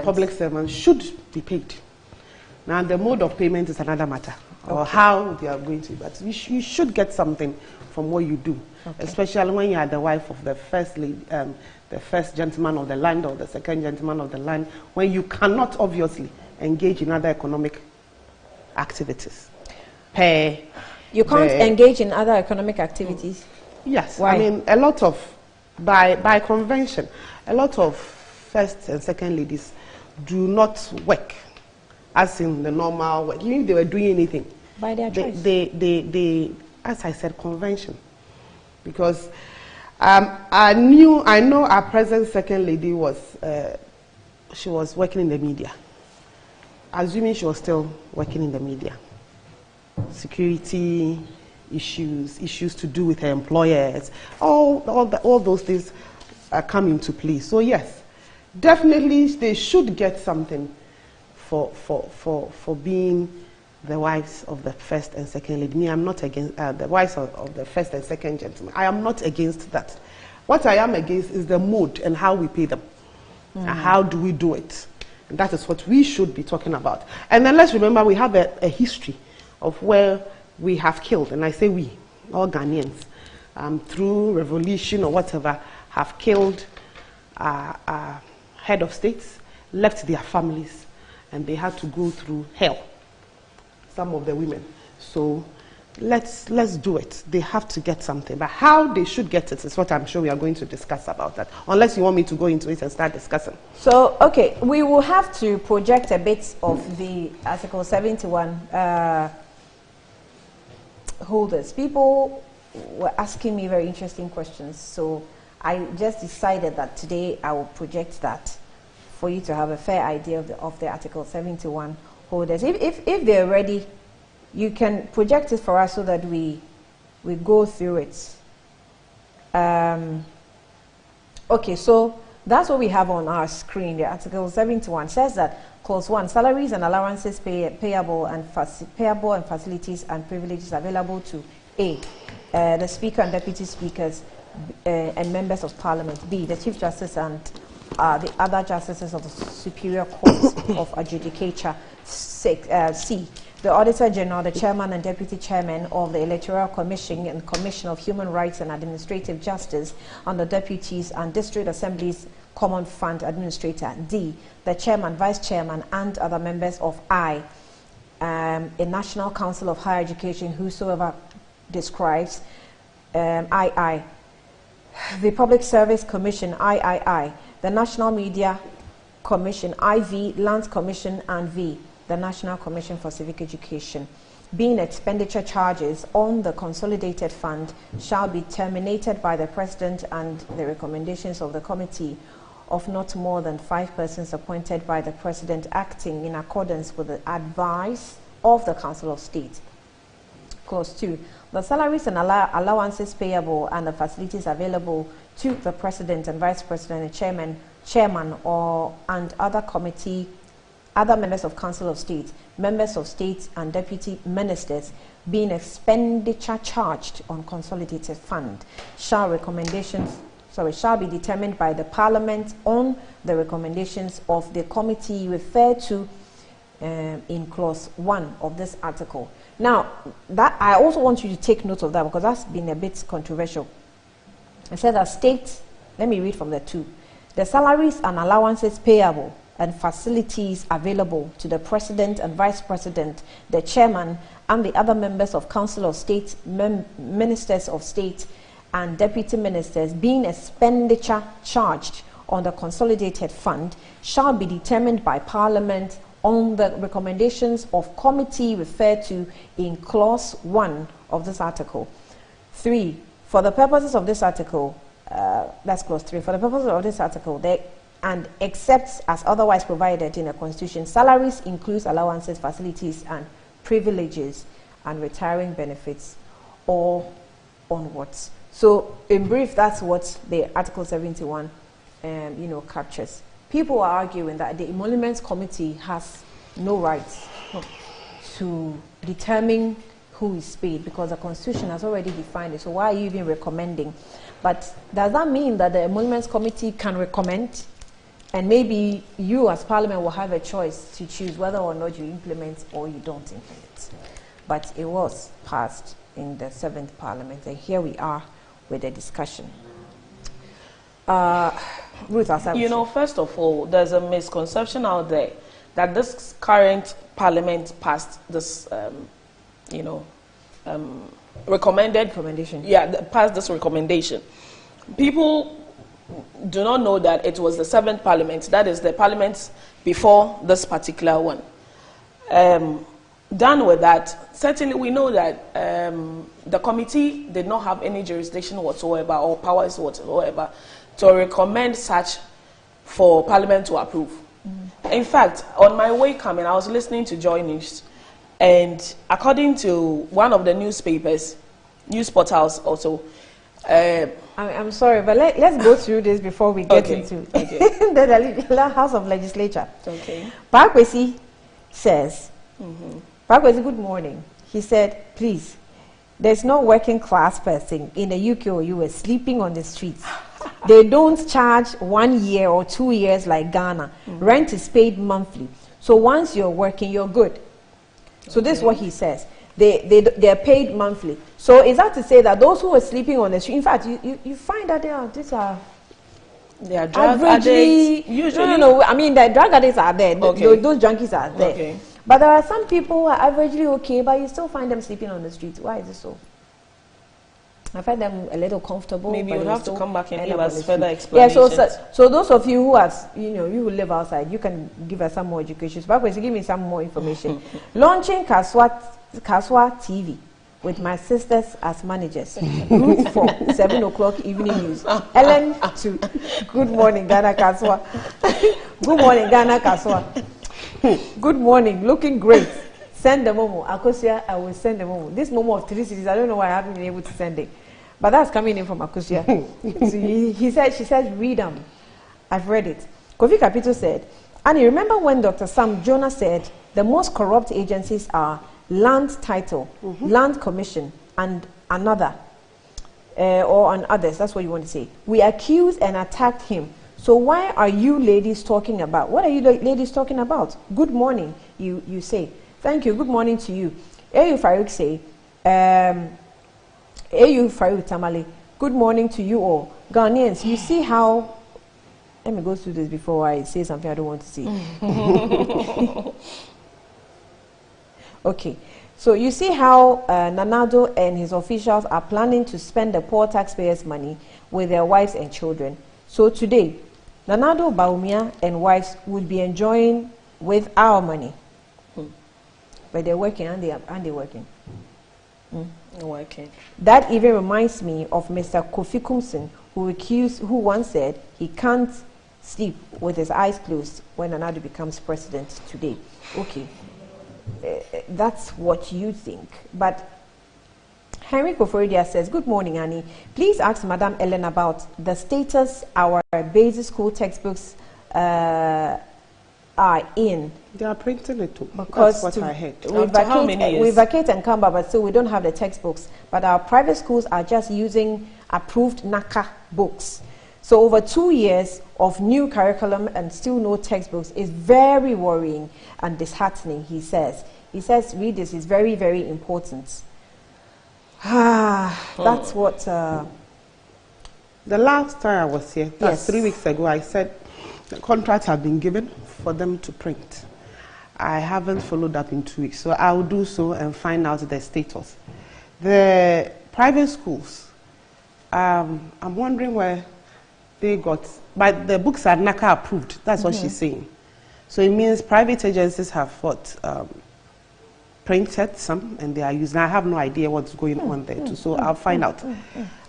public servant, should be paid. Now, the mode of payment is another matter, or how they are going to. But you should get something from what you do, especially when you are the wife of the first lady, the first gentleman of the land or the second gentleman of the land, when you cannot obviously engage in other economic activities. You can't engage in other economic activities? Yes. Why? I mean, a lot of, by convention, a lot of first and second ladies do not work as in the normal work. Even if they were doing anything. By their choice. They as I said, convention. Because I know our present second lady she was working in the media. Assuming she was still working in the media. Security issues to do with her employers, all those things come into play. So yes, definitely they should get something for being the wives of the first and second lady. Me, I'm not against the wives of the first and second gentleman. I am not against that. What I am against is the mode and how we pay them. How do we do it? And that is what we should be talking about. And then let's remember we have a history of where we have killed, and I say we, all Ghanaians, through revolution or whatever, have killed head of states, left their families, and they had to go through hell, some of the women. So let's do it. They have to get something. But how they should get it is what I'm sure we are going to discuss about that. Unless you want me to go into it and start discussing. So, okay, we will have to project a bit of the Article 71 holders. People were asking me very interesting questions. So I just decided that today I will project that for you to have a fair idea of the Article 71 holders. If they're ready, you can project it for us so that we go through it. Okay, so that's what we have on our screen. The Article 71 says that Clause 1, salaries and allowances payable and facilities and privileges available to A, the Speaker and Deputy Speakers and members of Parliament, B, the Chief Justice and the other justices of the Superior Court of Adjudicature, C, the Auditor General, the Chairman and Deputy Chairman of the Electoral Commission and Commission of Human Rights and Administrative Justice, and the Deputies and District Assemblies Common Fund Administrator, D, the Chairman, Vice Chairman, and other members of I, a National Council of Higher Education, whosoever describes, II, the Public Service Commission, III, the National Media Commission, IV, Lands Commission, and V, the National Commission for Civic Education. Being expenditure charges on the consolidated fund shall be terminated by the President and the recommendations of the committee of not more than 5 persons appointed by the President acting in accordance with the advice of the Council of State. Clause 2. The salaries and allowances payable and the facilities available to the President and Vice President and Chairman and other members of Council of State, members of State and Deputy Ministers, being expenditure charged on consolidated fund, shall be determined by the Parliament on the recommendations of the committee referred to in Clause 1 of this article. Now, that I also want you to take note of that because that's been a bit controversial. It said that state, let me read from the 2. The salaries and allowances payable and facilities available to the President and Vice President, the Chairman, and the other members of Council of State, Ministers of State, and Deputy Ministers, being expenditure charged on the consolidated fund, shall be determined by Parliament on the recommendations of committee referred to in Clause 1 of this article. 3. For the purposes of this article, that's Clause 3. For the purposes of this article, and except as otherwise provided in the Constitution, salaries includes allowances, facilities, and privileges, and retiring benefits, or onwards. So, in brief, that's what the Article 71, captures. People are arguing that the Emoluments Committee has no rights to determine who is paid because the Constitution has already defined it. So, why are you even recommending? But does that mean that the Emoluments Committee can recommend? And maybe you as Parliament will have a choice to choose whether or not you implement or you don't implement. But it was passed in the 7th Parliament, and here we are with the discussion. Ruth, first of all, there's a misconception out there that this current Parliament passed this, recommendation. Yeah, passed this recommendation. People do not know that it was the 7th Parliament, that is the Parliament before this particular one. done with that, certainly we know that the committee did not have any jurisdiction whatsoever or powers whatsoever to recommend such for Parliament to approve. In fact, on my way coming, I was listening to Joy News, and according to one of the newspapers, news portals also. I'm sorry, but let's go through this before we get into the House of Legislature. Okay. Parkwesi says, Parkwesi, good morning. He said, please, there's no working class person in the UK or US sleeping on the streets. They don't charge 1 year or 2 years like Ghana. Rent is paid monthly. So once you're working, you're good. So this is what he says. They're paid monthly. So is that to say that those who are sleeping on the street, in fact, you find that these are drug addicts. Usually, no. I mean, the drug addicts are there. Okay. Those junkies are there. Okay. But there are some people who are averagely okay, but you still find them sleeping on the streets. Why is it so? I find them a little comfortable. Maybe you'll have to come back and give us further explanations. Yeah, so those of you who are, you who live outside, you can give us some more education. So give me some more information. Launching Kaswa TV with my sisters as managers. Root for 7 o'clock evening news. Ellen to Good morning, Ghana Kaswa. Good morning, Ghana Kaswa. Good morning, looking great. Send the momo. Akosia, I will send the momo. This momo of 3 cities, I don't know why I haven't been able to send it. But that's coming in from Akosia. So she said, read them. I've read it. Kofi Kapito said, and you remember when Dr. Sam Jonah said the most corrupt agencies are land title, land commission, and another, or on others. That's what you want to say. We accused and attacked him. So why are you ladies talking about? What are you ladies talking about? Good morning, you say. Thank you. Good morning to you. Ayu Farouk say, Ayu Farouk Tamale, good morning to you all. Ghanaians, you see how, let me go through this before I say something I don't want to say. Okay, so you see how Nanado and his officials are planning to spend the poor taxpayers' money with their wives and children. So today, Nanado, Baumia and wives would be enjoying with our money. But they're working and they're working. Working. That even reminds me of Mr. Kofi Kumsin, who once said he can't sleep with his eyes closed when Nanado becomes president today. Okay. That's what you think. But Henry Koforidia says, good morning, Annie. Please ask Madam Ellen about the status our basic school textbooks are in. They are printing it too. Because that's what I heard. We vacate and come back, but still we don't have the textbooks. But our private schools are just using approved NACA books. So over 2 years of new curriculum and still no textbooks is very worrying and disheartening, he says. He says, read this, is very, very important. That's what... The last time I was here, that's 3 weeks ago, I said the contract had been given for them to print. I haven't followed up in 2 weeks, so I'll do so and find out the status. The private schools, I'm wondering where they got, but the books are NACA approved. That's what she's saying. So it means private agencies have printed some and they are using. I have no idea what's going on there too, so I'll find out.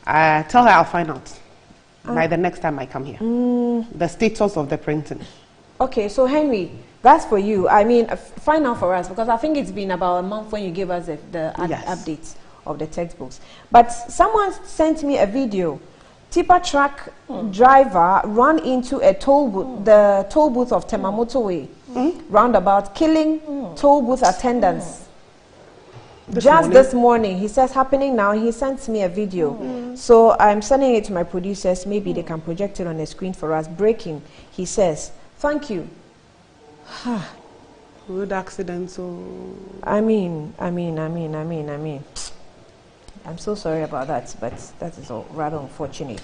I tell her I'll find out by the next time I come here. The status of the printing. Okay, so Henry, that's for you. I mean, find out for us, because I think it's been about a month when you gave us the updates of the textbooks. But someone sent me a video. Tipper truck driver ran into a toll booth, the toll booth of Temamoto Way, roundabout, killing toll booth attendants. This morning, he says, happening now. He sent me a video. So I'm sending it to my producers. Maybe they can project it on the screen for us. Breaking, he says, thank you. Road accidents. I mean. I'm so sorry about that, but that is all rather unfortunate.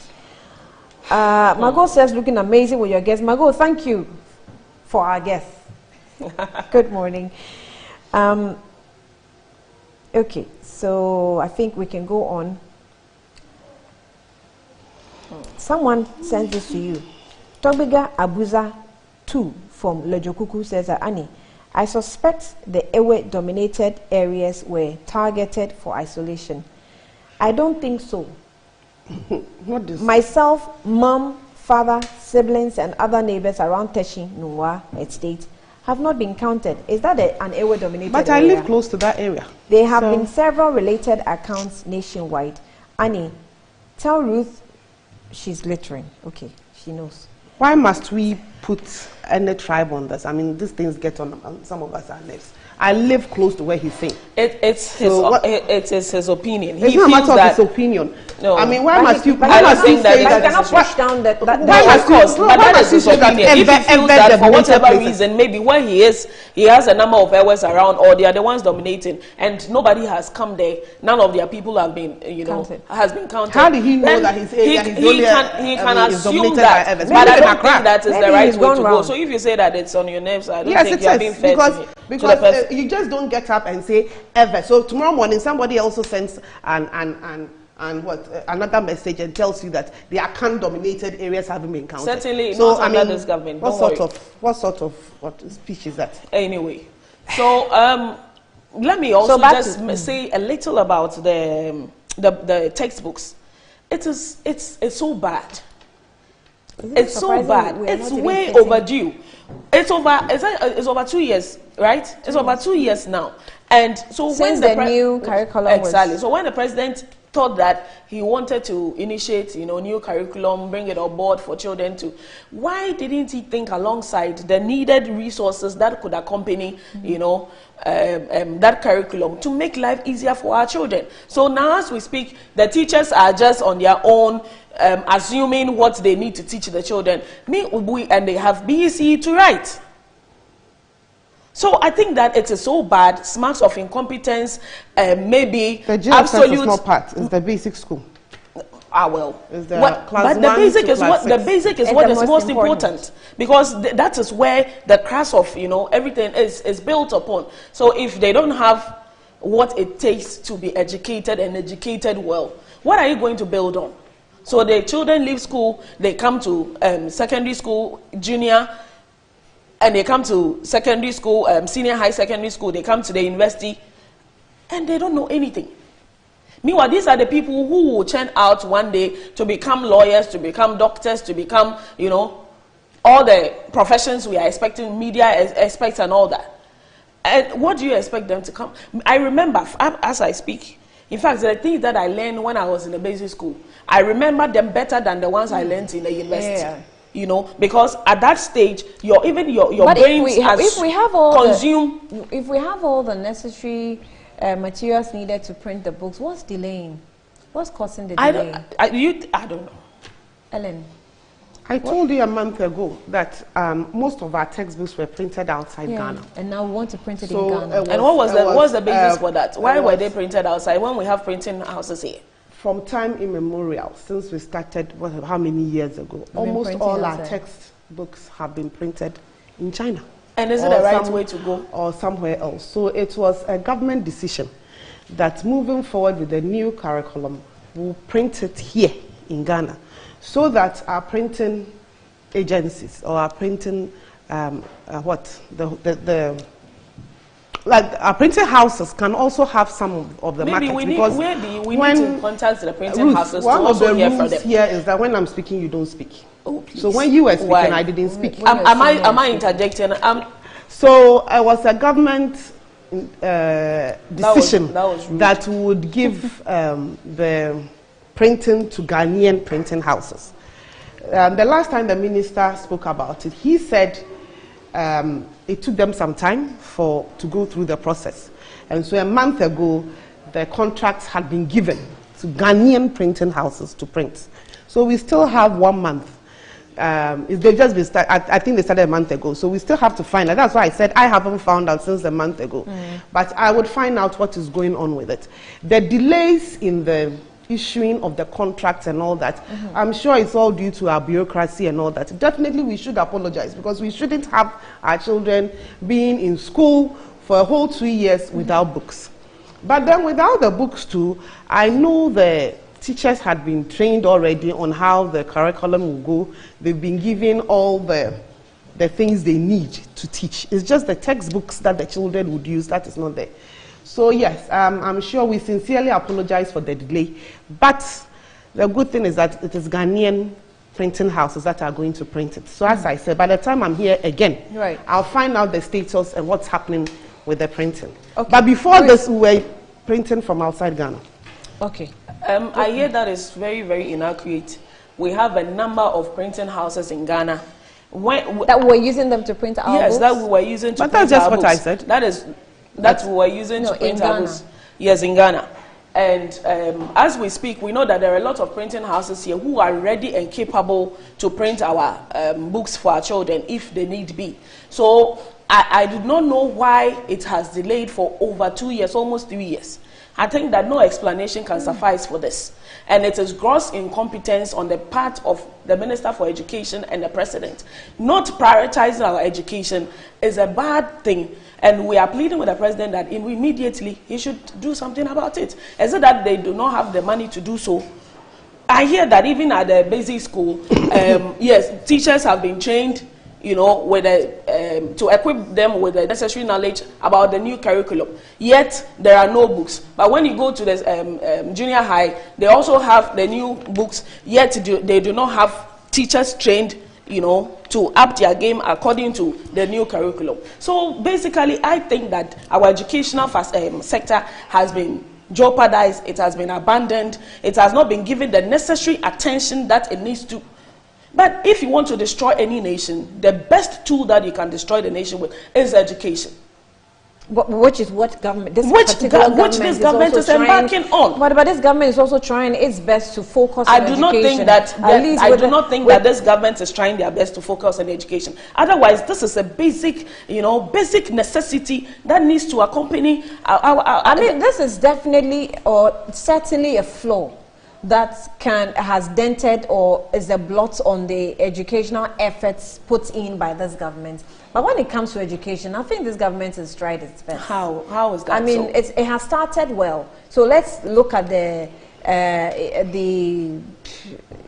Margot says, looking amazing with your guest. Margot, thank you for our guest. Good morning. Okay, so I think we can go on. Someone sent this to you. Tobiga Abuza 2 from Lejokuku says, Annie, I suspect the Ewe-dominated areas were targeted for isolation. I don't think so. What is Myself, mom, father, siblings, and other neighbors around Teshi, Nungwa Estate have not been counted. Is that an Ewe-dominated area? But I live close to that area. There have been several related accounts nationwide. Annie, tell Ruth she's glittering. Okay, she knows. Why must we put any tribe on this? I mean, these things get on some of us our nerves. I live close to where he's saying. It's his opinion. It's not a matter of his opinion. No. I mean, why must you? I don't think that you cannot push down that. Of course, but that is his opinion. If he feels that for whatever reason, maybe where he is, he has a number of Ewes around, or they are the ones dominating, and nobody has come there. None of their people have been, has been counted. How did he know that his area he can assume that, but I don't think that is the right way to go. So if you say that it's on your nerves, I don't think you are being fair to me. Because you just don't get up and say ever. So tomorrow morning somebody also sends another message and tells you that the Akan dominated areas haven't been counted. Certainly not under this government. What sort of speech is that? Anyway, so let me also just say a little about the textbooks. It's so bad. It's so bad. It's way overdue. It's over 2 years, right? It's over 2 years now. And so since when the new curriculum was... So when the president thought that he wanted to initiate, new curriculum, bring it on board for children to, why didn't he think alongside the needed resources that could accompany, that curriculum to make life easier for our children? So now as we speak, the teachers are just on their own, assuming what they need to teach the children. And they have BECE to write. So I think that it is so bad, marks of incompetence, maybe the absolute... is not part, it's the basic school. But the basic is what is most important, because that is where the crux of everything is built upon. So if they don't have what it takes to be educated and educated well, what are you going to build on? So the children leave school, they come to secondary school, junior, and they come to secondary school, senior high secondary school, they come to the university, and they don't know anything. Meanwhile, these are the people who will churn out one day to become lawyers, to become doctors, to become, all the professions we are expecting, media expects and all that. And what do you expect them to come? I remember, as I speak, in fact, the things that I learned when I was in the basic school, I remember them better than the ones I learned in the university. Yeah. Because at that stage, your brains if we have all the necessary materials needed to print the books, what's delaying? What's causing the delay? I don't know. Ellen, I told you a month ago that most of our textbooks were printed outside Ghana, and now we want to print it in Ghana. And what was the basis for that? Why were they printed outside when we have printing houses here? From time immemorial, since we started, how many years ago? Almost all our textbooks have been printed in China. And is it the right way to go? Or somewhere else. So it was a government decision that moving forward with the new curriculum, we'll print it here in Ghana, so that our printing agencies or our printing, like our printing houses can also have some of the markets. We need to contact the printing houses to also hear from them. Here is that when I'm speaking, you don't speak. Oh, please. So when you were speaking, I didn't speak. Am I interjecting? So it was a government decision that would give the printing to Ghanaian printing houses. The last time the minister spoke about it, he said it took them some time to go through the process. And so a month ago, the contracts had been given to Ghanaian printing houses to print. So we still have 1 month. They've just been I think they started a month ago. So we still have to find out. That's why I said I haven't found out since a month ago. But I would find out what is going on with it. The delays in the issuing of the contracts and all that, I'm sure it's all due to our bureaucracy and all that. Definitely we should apologize, because we shouldn't have our children being in school for a whole 2 years without books. But then without the books too, I know the teachers had been trained already on how the curriculum will go. They've been given all the the things they need to teach. It's just the textbooks that the children would use that is not there. So yes, I'm sure we sincerely apologize for the delay, but the good thing is that it is Ghanaian printing houses that are going to print it. So as I said, by the time I'm here again, I'll find out the status and what's happening with the printing. Okay. But before this, we were printing from outside Ghana. Okay. I hear that is very, very inaccurate. We have a number of printing houses in Ghana. That we're using them to print our books? Yes, that we were using to print our books. But that's just what I said. That we were using to print our books. Yes, in Ghana. And as we speak, we know that there are a lot of printing houses here who are ready and capable to print our books for our children if they need be. So I do not know why it has delayed for over 2 years, almost 3 years. I think that no explanation can suffice for this. And it is gross incompetence on the part of the Minister for Education and the President. Not prioritizing our education is a bad thing. And we are pleading with the President that immediately he should do something about it. Is it that they do not have the money to do so? I hear that even at the basic school, yes, teachers have been trained, you know, with to equip them with the necessary knowledge about the new curriculum. Yet there are no books. But when you go to the junior high, they also have the new books. Yet they do not have teachers trained, you know, to up their game according to the new curriculum. So basically, I think that our educational sector has been jeopardized. It has been abandoned. It has not been given the necessary attention that it needs to. But if you want to destroy any nation, the best tool that you can destroy the nation with is education. Which is what government, this government is embarking on. But this government is also trying its best to focus on education. I do not think that this government is trying their best to focus on education. Otherwise, this is a basic, you know, basic necessity that needs to accompany I mean, this is definitely or certainly a flaw that has dented or is a blot on the educational efforts put in by this government. But when it comes to education, I think this government has tried its best. How is that? I mean, it has started well. So let's look at the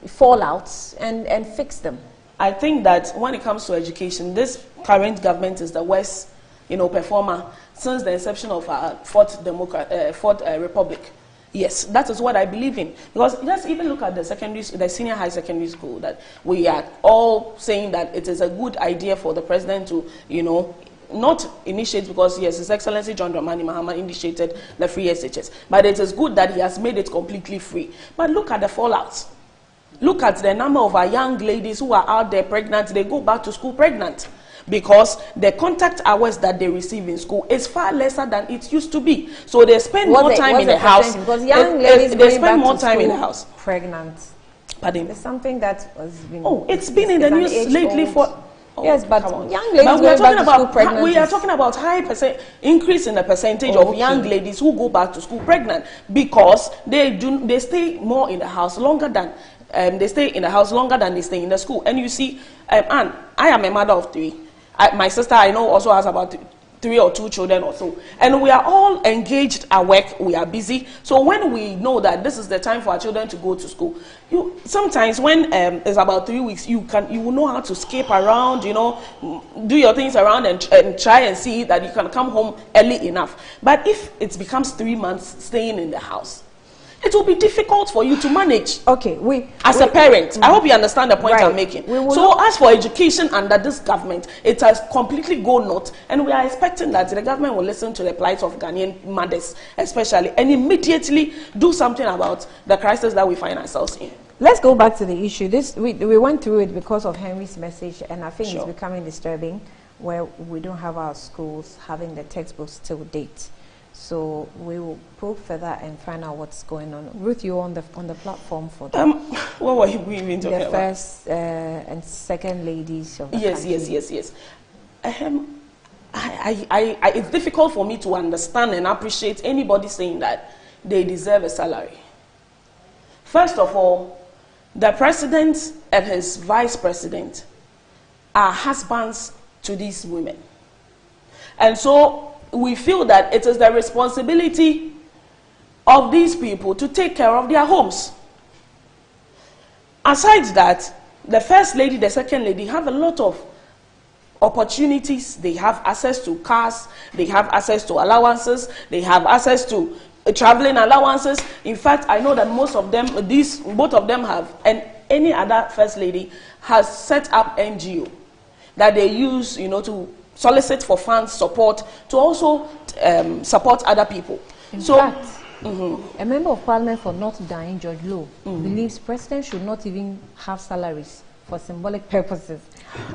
fallouts and fix them. I think that when it comes to education, this current government is the worst, you know, performer since the inception of our fourth republic. Yes, that is what I believe in. Because let's even look at the senior high secondary school that we are all saying that it is a good idea for the president to, you know, not initiate, because yes, His Excellency John Dramani Mahama initiated the free SHS. But it is good that he has made it completely free. But look at the fallouts. Look at the number of our young ladies who are out there pregnant. They go back to school pregnant, because the contact hours that they receive in school is far lesser than it used to be. So they spend more time in the house. Because young ladies they spend more time in the house. Pregnant. Pardon? It's something that has been. Oh, it's been in the news lately for. Oh, yes, but young ladies going back to school pregnant. We are talking about high increase in the percentage of young ladies who go back to school pregnant, because they stay more in the house longer than they stay in the school. And you see, Anne, I am a mother of 3. My sister, I know, also has about 3 or 2 children or so. And we are all engaged at work. We are busy. So when we know that this is the time for our children to go to school, sometimes when it's about 3 weeks, you will know how to escape around, you know, do your things around and try and see that you can come home early enough. But if it becomes 3 months staying in the house, it will be difficult for you to manage. Okay, as a parent, I hope you understand the point I'm making. So as for education under this government, it has completely gone north, and we are expecting that the government will listen to the plight of Ghanaian mothers, especially, and immediately do something about the crisis that we find ourselves in. Let's go back to the issue. We went through it because of Henry's message, and I think it's becoming disturbing, where we don't have our schools having the textbooks till date. So we will probe further and find out what's going on. Ruth, you're on the platform for that. What were we even talking about? The first and second ladies of the country. Yes. It's difficult for me to understand and appreciate anybody saying that they deserve a salary. First of all, the president and his vice president are husbands to these women. And so we feel that it is the responsibility of these people to take care of their homes. Aside that, the first lady, the second lady have a lot of opportunities, they have access to cars, they have access to allowances, they have access to traveling allowances. In fact, I know that most of them, both of them have, and any other first lady has set up NGO that they use, you know, to solicit for funds, support, to also support other people. In fact, a member of parliament for North Dine, George Lowe, believes presidents should not even have salaries for symbolic purposes.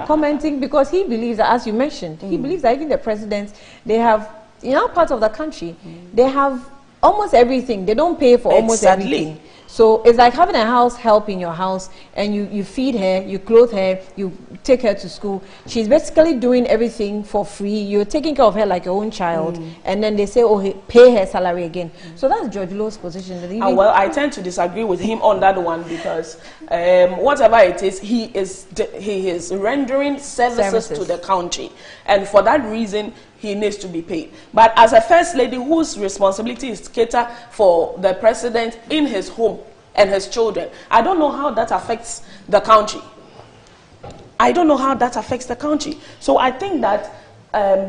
Commenting because he believes that, as you mentioned, he believes that even the presidents, they have, in our part of the country, they have almost everything. They don't pay for almost everything. So it's like having a house help in your house, and you feed her, you clothe her, you take her to school. She's basically doing everything for free. You're taking care of her like your own child, and then they say, oh, pay her salary again. So that's George Lowe's position. Well, I tend to disagree with him on that one, because whatever it is, he is rendering services to the country, and for that reason, he needs to be paid. But as a first lady whose responsibility is to cater for the president in his home and his children, I don't know how that affects the country. I don't know how that affects the country. So I think that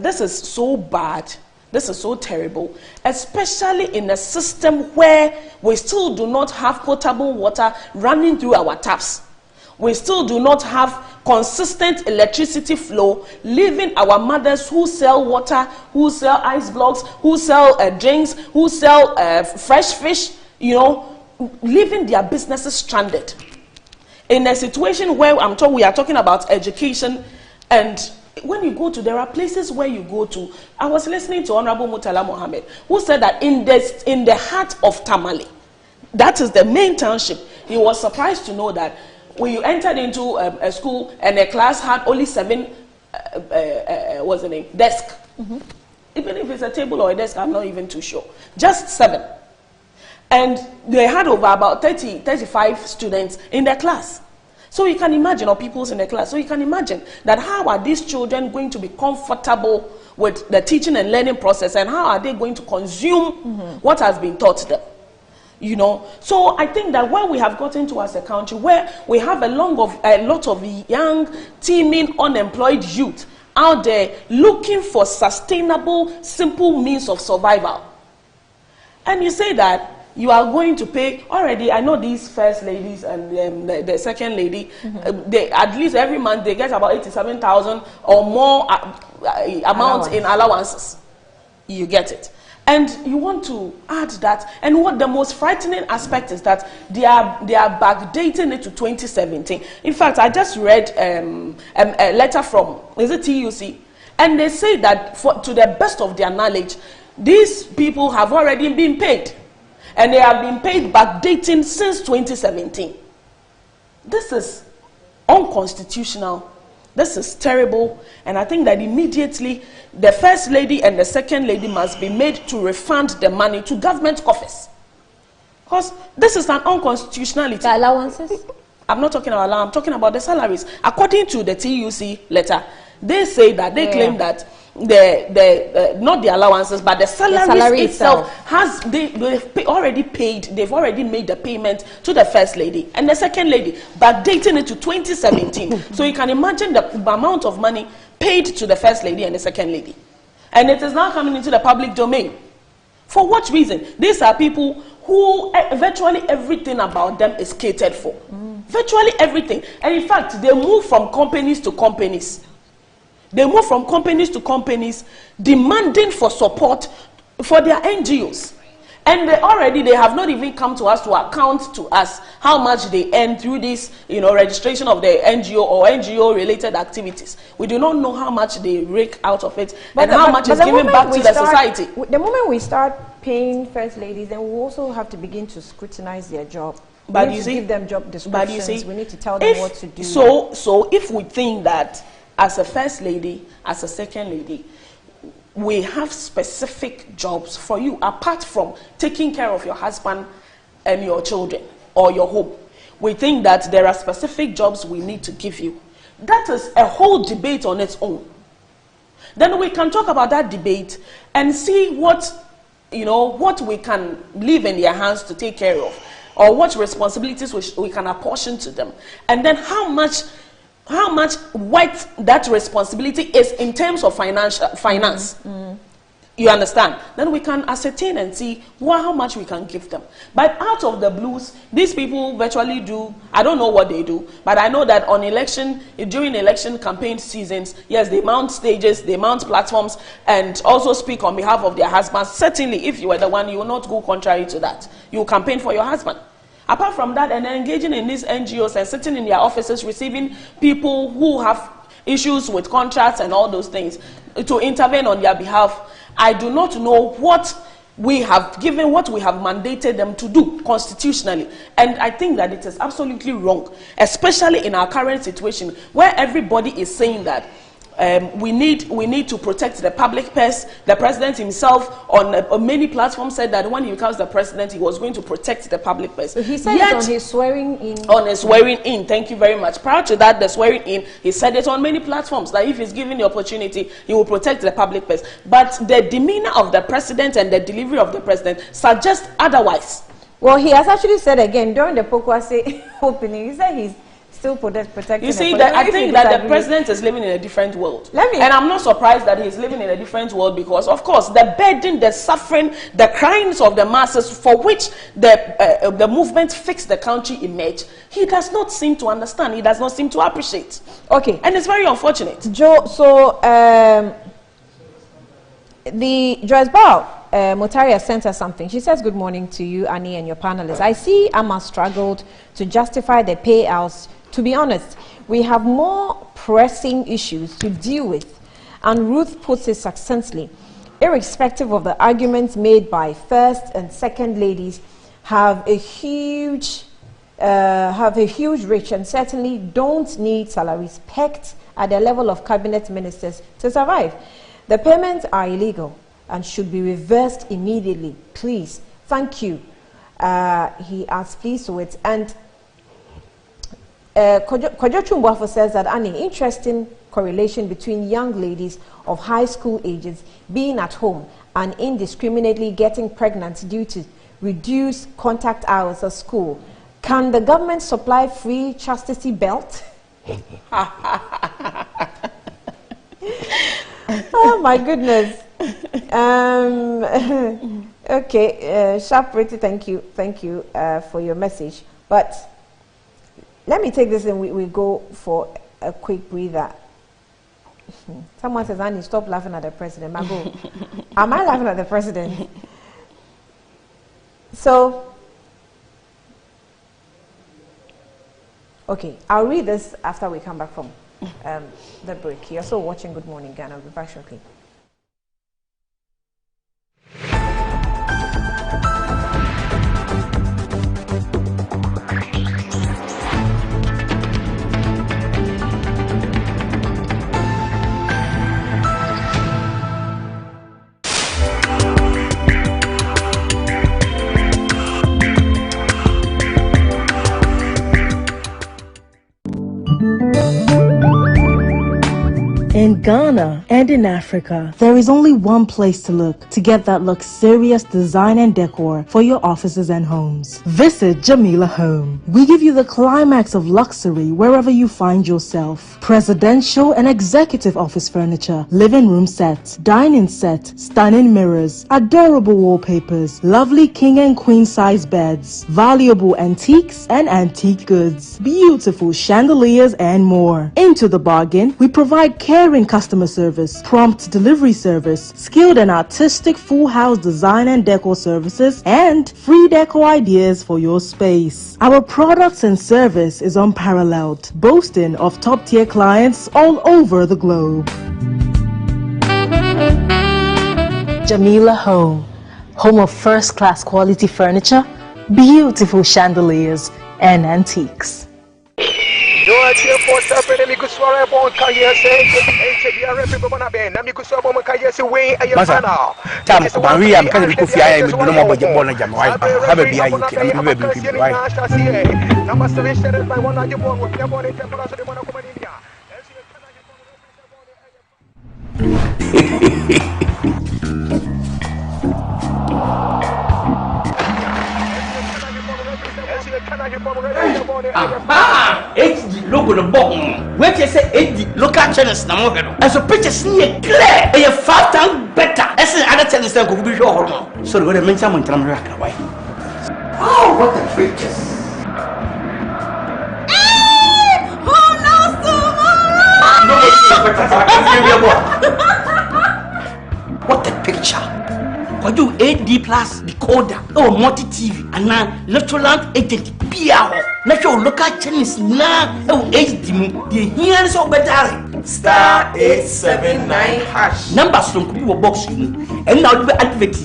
this is so bad. This is so terrible, especially in a system where we still do not have potable water running through our taps. We still do not have consistent electricity flow, leaving our mothers who sell water, who sell ice blocks, who sell drinks, who sell fresh fish, you know, leaving their businesses stranded. In a situation where we are talking about education, and when you go to, there are places where you go to. I was listening to Honorable Murtala Mohammed, who said that in the heart of Tamale, that is the main township, he was surprised to know that when you entered into a school and a class had only 7 what's the name, desk. Even if it's a table or a desk, I'm not even too sure. Just 7. And they had over about 35 students in their class. So you can imagine, or pupils in the class. So you can imagine that how are these children going to be comfortable with the teaching and learning process, and how are they going to consume what has been taught them? You know, so I think that where we have gotten to as a country, where we have a lot of young, teeming, unemployed youth out there looking for sustainable, simple means of survival. And you say that you are going to pay already. I know these first ladies and the second lady, they at least every month they get about 87,000 or more amount in allowances. You get it. And you want to add that, and what the most frightening aspect is that they are backdating it to 2017. In fact, I just read a letter from, is it TUC? And they say that to the best of their knowledge, these people have already been paid. And they have been paid backdating since 2017. This is unconstitutional. This is terrible, and I think that immediately the first lady and the second lady must be made to refund the money to government coffers. Because this is an unconstitutionality. The allowances? I'm not talking about allowance, I'm talking about the salaries. According to the TUC letter, they say that, they claim that not the allowances, but the salary itself has they've already paid. They've already made the payment to the first lady and the second lady, backdating it to 2017. So you can imagine the amount of money paid to the first lady and the second lady, and it is now coming into the public domain. For what reason? These are people who virtually everything about them is catered for. Virtually everything, and in fact, they move from companies to companies. They move from companies to companies, demanding for support for their NGOs. And they have not even come to us to account to us how much they earn through this, registration of the NGO or NGO-related activities. We do not know how much they rake out of it, and how much is given back to the society. The moment we start paying first ladies, then we also have to begin to scrutinize their job. But we need to give them job descriptions. But you see, we need to tell them what to do. So if we think that as a first lady, as a second lady, we have specific jobs for you, apart from taking care of your husband and your children or your home. We think that there are specific jobs we need to give you. That is a whole debate on its own. Then we can talk about that debate and see what we can leave in their hands to take care of, or what responsibilities we can apportion to them, and then how much how much what that responsibility is in terms of finance. You understand? Then we can ascertain and see how much we can give them. But out of the blues, these people virtually do, I don't know what they do, but I know that during election campaign seasons, yes, they mount stages, they mount platforms, and also speak on behalf of their husbands. Certainly, if you were the one, you will not go contrary to that. You will campaign for your husband. Apart from that, and engaging in these NGOs and sitting in their offices, receiving people who have issues with contracts and all those things to intervene on their behalf, I do not know what we have mandated them to do constitutionally. And I think that it is absolutely wrong, especially in our current situation where everybody is saying that we need to protect the public purse. The president himself on many platforms said that when he becomes the president, he was going to protect the public purse. So he said it on his swearing in. On his swearing in, thank you very much. Prior to that, the swearing in, he said it on many platforms that if he's given the opportunity, he will protect the public purse. But the demeanor of the president and the delivery of the president suggest otherwise. Well, he has actually said again during the Pokwase opening, he said he's still protecting. You see, that I think that the president is living in a different world. And I'm not surprised that he's living in a different world because, of course, the burden, the suffering, the crimes of the masses for which the movement fixed the country image, he does not seem to understand. He does not seem to appreciate. Okay. And it's very unfortunate. Joe, so the Joyce Bao, Motaria sent us something. She says, good morning to you, Annie, and your panelists. I see Amma struggled to justify the payouts. To be honest, we have more pressing issues to deal with. And Ruth puts it succinctly, irrespective of the arguments made by first and second ladies, have a huge reach and certainly don't need salaries pegged at the level of cabinet ministers to survive. The payments are illegal and should be reversed immediately. Please, thank you. He asks, please do it. And Kojo Chumbuafo says that an interesting correlation between young ladies of high school ages being at home and indiscriminately getting pregnant due to reduced contact hours at school. Can the government supply free chastity belt? Oh my goodness. Okay, Sharp Pretty, thank you for your message. But let me take this and we go for a quick breather. Someone says, Annie, stop laughing at the president. Mago, am I laughing at the president? So, okay, I'll read this after we come back from the break. You're also watching Good Morning Ghana. I'll be back shortly. In Ghana and in Africa, there is only one place to look to get that luxurious design and decor for your offices and homes. Visit Jamila Home. We give you the climax of luxury wherever you find yourself. Presidential and executive office furniture, living room sets, dining set, stunning mirrors, adorable wallpapers, lovely king and queen size beds, valuable antiques and antique goods, beautiful chandeliers and more. Into the bargain, we provide caring customer service, prompt delivery service, skilled and artistic full house design and decor services, and free decor ideas for your space. Our products and service is unparalleled, boasting of top-tier clients all over the globe. Jamila Home, home of first-class quality furniture, beautiful chandeliers, and antiques. Masa, tam Maria, I'm kind of coffee. I am no more budget born again. Why? Have a beer, you can have a beer. Why? It's the logo of the bomb. Wait, you say 80 local channels na mo no. And so pictures ni clear. E 5 times better. As other channels than could be sure. So the mention mon tram raka why. Oh, what the pictures. Who knows tomorrow? What a picture. What do AD plus decoder or multi TV and now Electroland agent PR natural local channels now HD the here so better star 879 hash numbers from people box and now the advert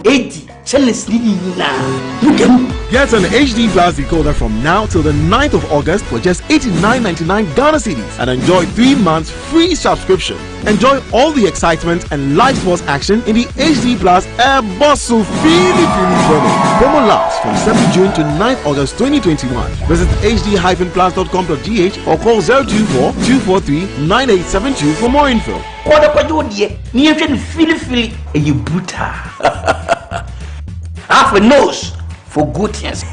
80 channels now. Look at Get an HD Plus decoder from now till the 9th of August for just $89.99 Ghana cedis and enjoy 3 months free subscription. Enjoy all the excitement and live sports action in the HD Plus Air Bustle Feely promo. Promo lasts from 7th June to 9th August 2021. Visit hd-plus.com.gh or call 024-243-9872 for more info. Half a nose for good things.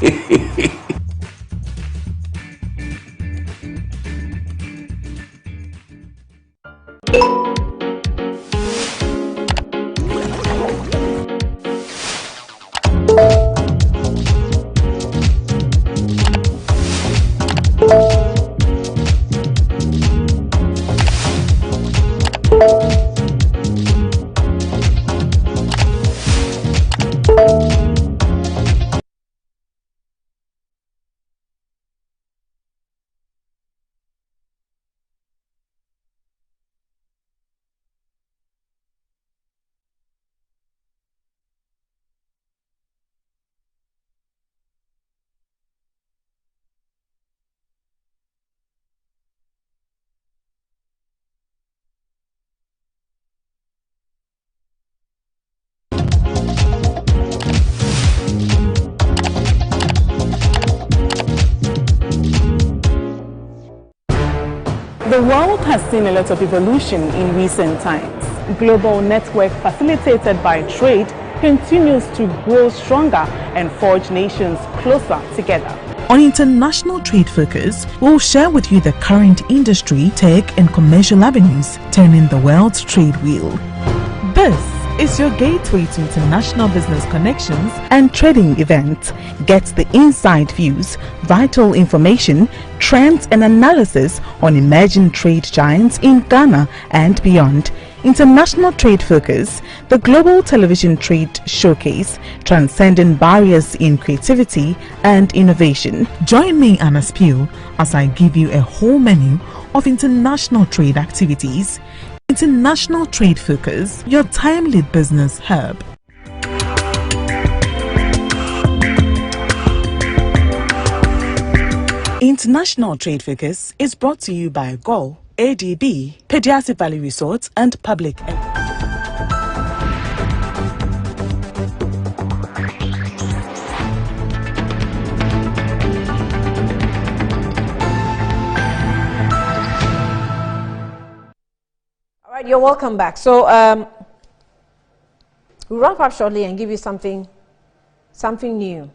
The world has seen a lot of evolution in recent times. Global network facilitated by trade continues to grow stronger and forge nations closer together. On International Trade Focus, we'll share with you the current industry, tech and commercial avenues turning the world's trade wheel. This is your gateway to international business connections and trading events. Get the inside views, vital information, trends and analysis on emerging trade giants in Ghana and beyond. International Trade Focus, the global television trade showcase, transcending barriers in creativity and innovation. Join me, Anna Spiel, as I give you a whole menu of international trade activities. International Trade Focus, your timely business hub. International Trade Focus is brought to you by GOL, ADB, Pediasi Valley Resorts and Public. All right, you're welcome back. So we'll wrap up shortly and give you something new,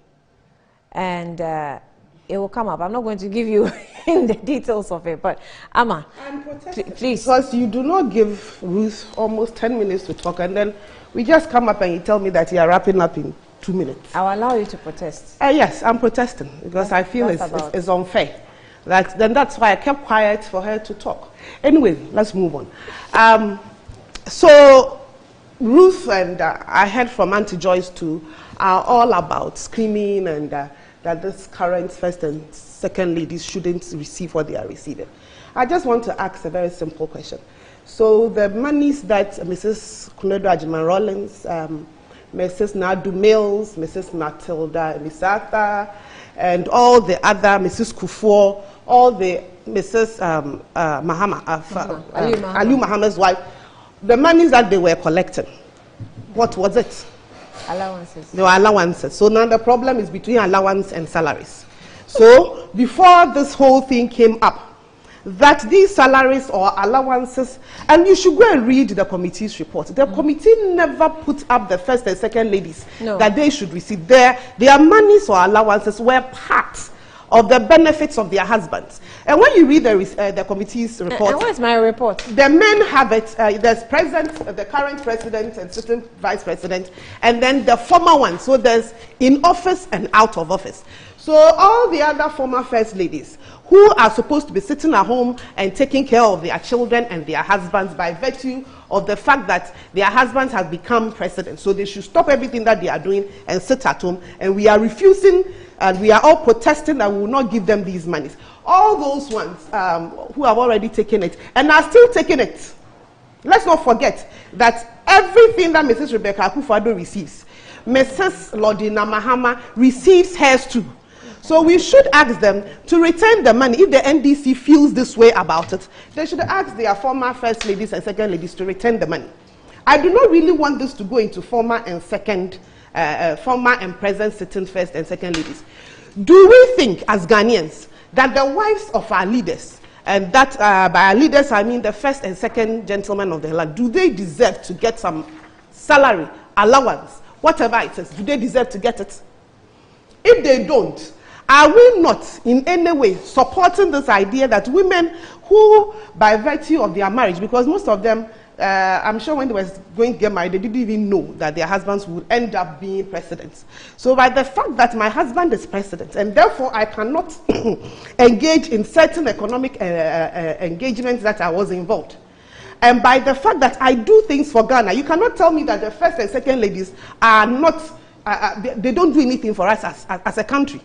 and it will come up. I'm not going to give you in the details of it, but Amma, please. Because you do not give Ruth almost 10 minutes to talk, and then we just come up and you tell me that you are wrapping up in 2 minutes. I'll allow you to protest. Yes, I'm protesting because I feel it's unfair. That's why I kept quiet for her to talk. Anyway, let's move on. So Ruth and I heard from Auntie Joyce too are all about screaming and that this current first and second ladies shouldn't receive what they are receiving. I just want to ask a very simple question. So the monies that Mrs. Kunedo Ajiman Rollins, Mrs. Nadu Mills, Mrs. Matilda Misata, and all the other Mrs. Kufuor, all the Mrs. Ali Muhammad's wife, the monies that they were collecting, what was it? Allowances. They were allowances. So now the problem is between allowance and salaries. So before this whole thing came up, that these salaries or allowances, and you should go and read the committee's report. The committee never put up the first and second ladies that they should receive. Their monies or allowances were part of the benefits of their husbands. And when you read the committee's report... And where's my report? The men have it. There's the current president and sitting vice president, and then the former one. So there's in office and out of office. So all the other former first ladies who are supposed to be sitting at home and taking care of their children and their husbands by virtue of the fact that their husbands have become president. So they should stop everything that they are doing and sit at home. And we are refusing, and we are all protesting that we will not give them these monies. All those ones who have already taken it and are still taking it. Let's not forget that everything that Mrs. Rebecca Akufo-Addo receives, Mrs. Lordina Mahama receives hers too. So we should ask them to return the money. If the NDC feels this way about it, they should ask their former first ladies and second ladies to return the money. I do not really want this to go into former and present sitting first and second ladies. Do we think as Ghanaians that the wives of our leaders, and that by our leaders I mean the first and second gentlemen of the land, do they deserve to get some salary, allowance, whatever it is? Do they deserve to get it? If they don't, are we not in any way supporting this idea that women who, by virtue of their marriage, because most of them, I'm sure when they were going to get married, they didn't even know that their husbands would end up being presidents. So by the fact that my husband is president, and therefore I cannot engage in certain economic engagements that I was involved, and by the fact that I do things for Ghana, you cannot tell me that the first and second ladies are not, they don't do anything for us as a country.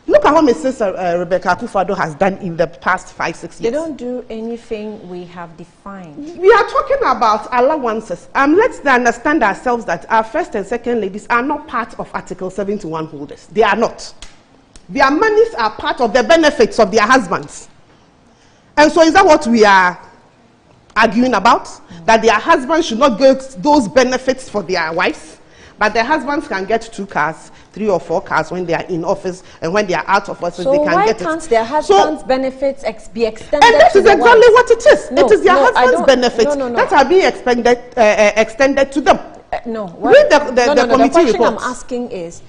Look at what Mrs. Rebecca Akufo-Addo has done in the past 5-6 years. They don't do anything we have defined. We are talking about allowances. Let's understand ourselves that our first and second ladies are not part of Article 71 holders. They are not. Their monies are part of the benefits of their husbands. And so is that what we are arguing about? That their husbands should not get those benefits for their wives? But their husbands can get 2 cars, 3 or 4 cars when they are in office, and when they are out of office, they can get it. So why can't their husbands' benefits be extended? And that is exactly what it is. No, it is their husbands' benefits that are being extended to them. No. Read the committee the question reports. I'm asking is,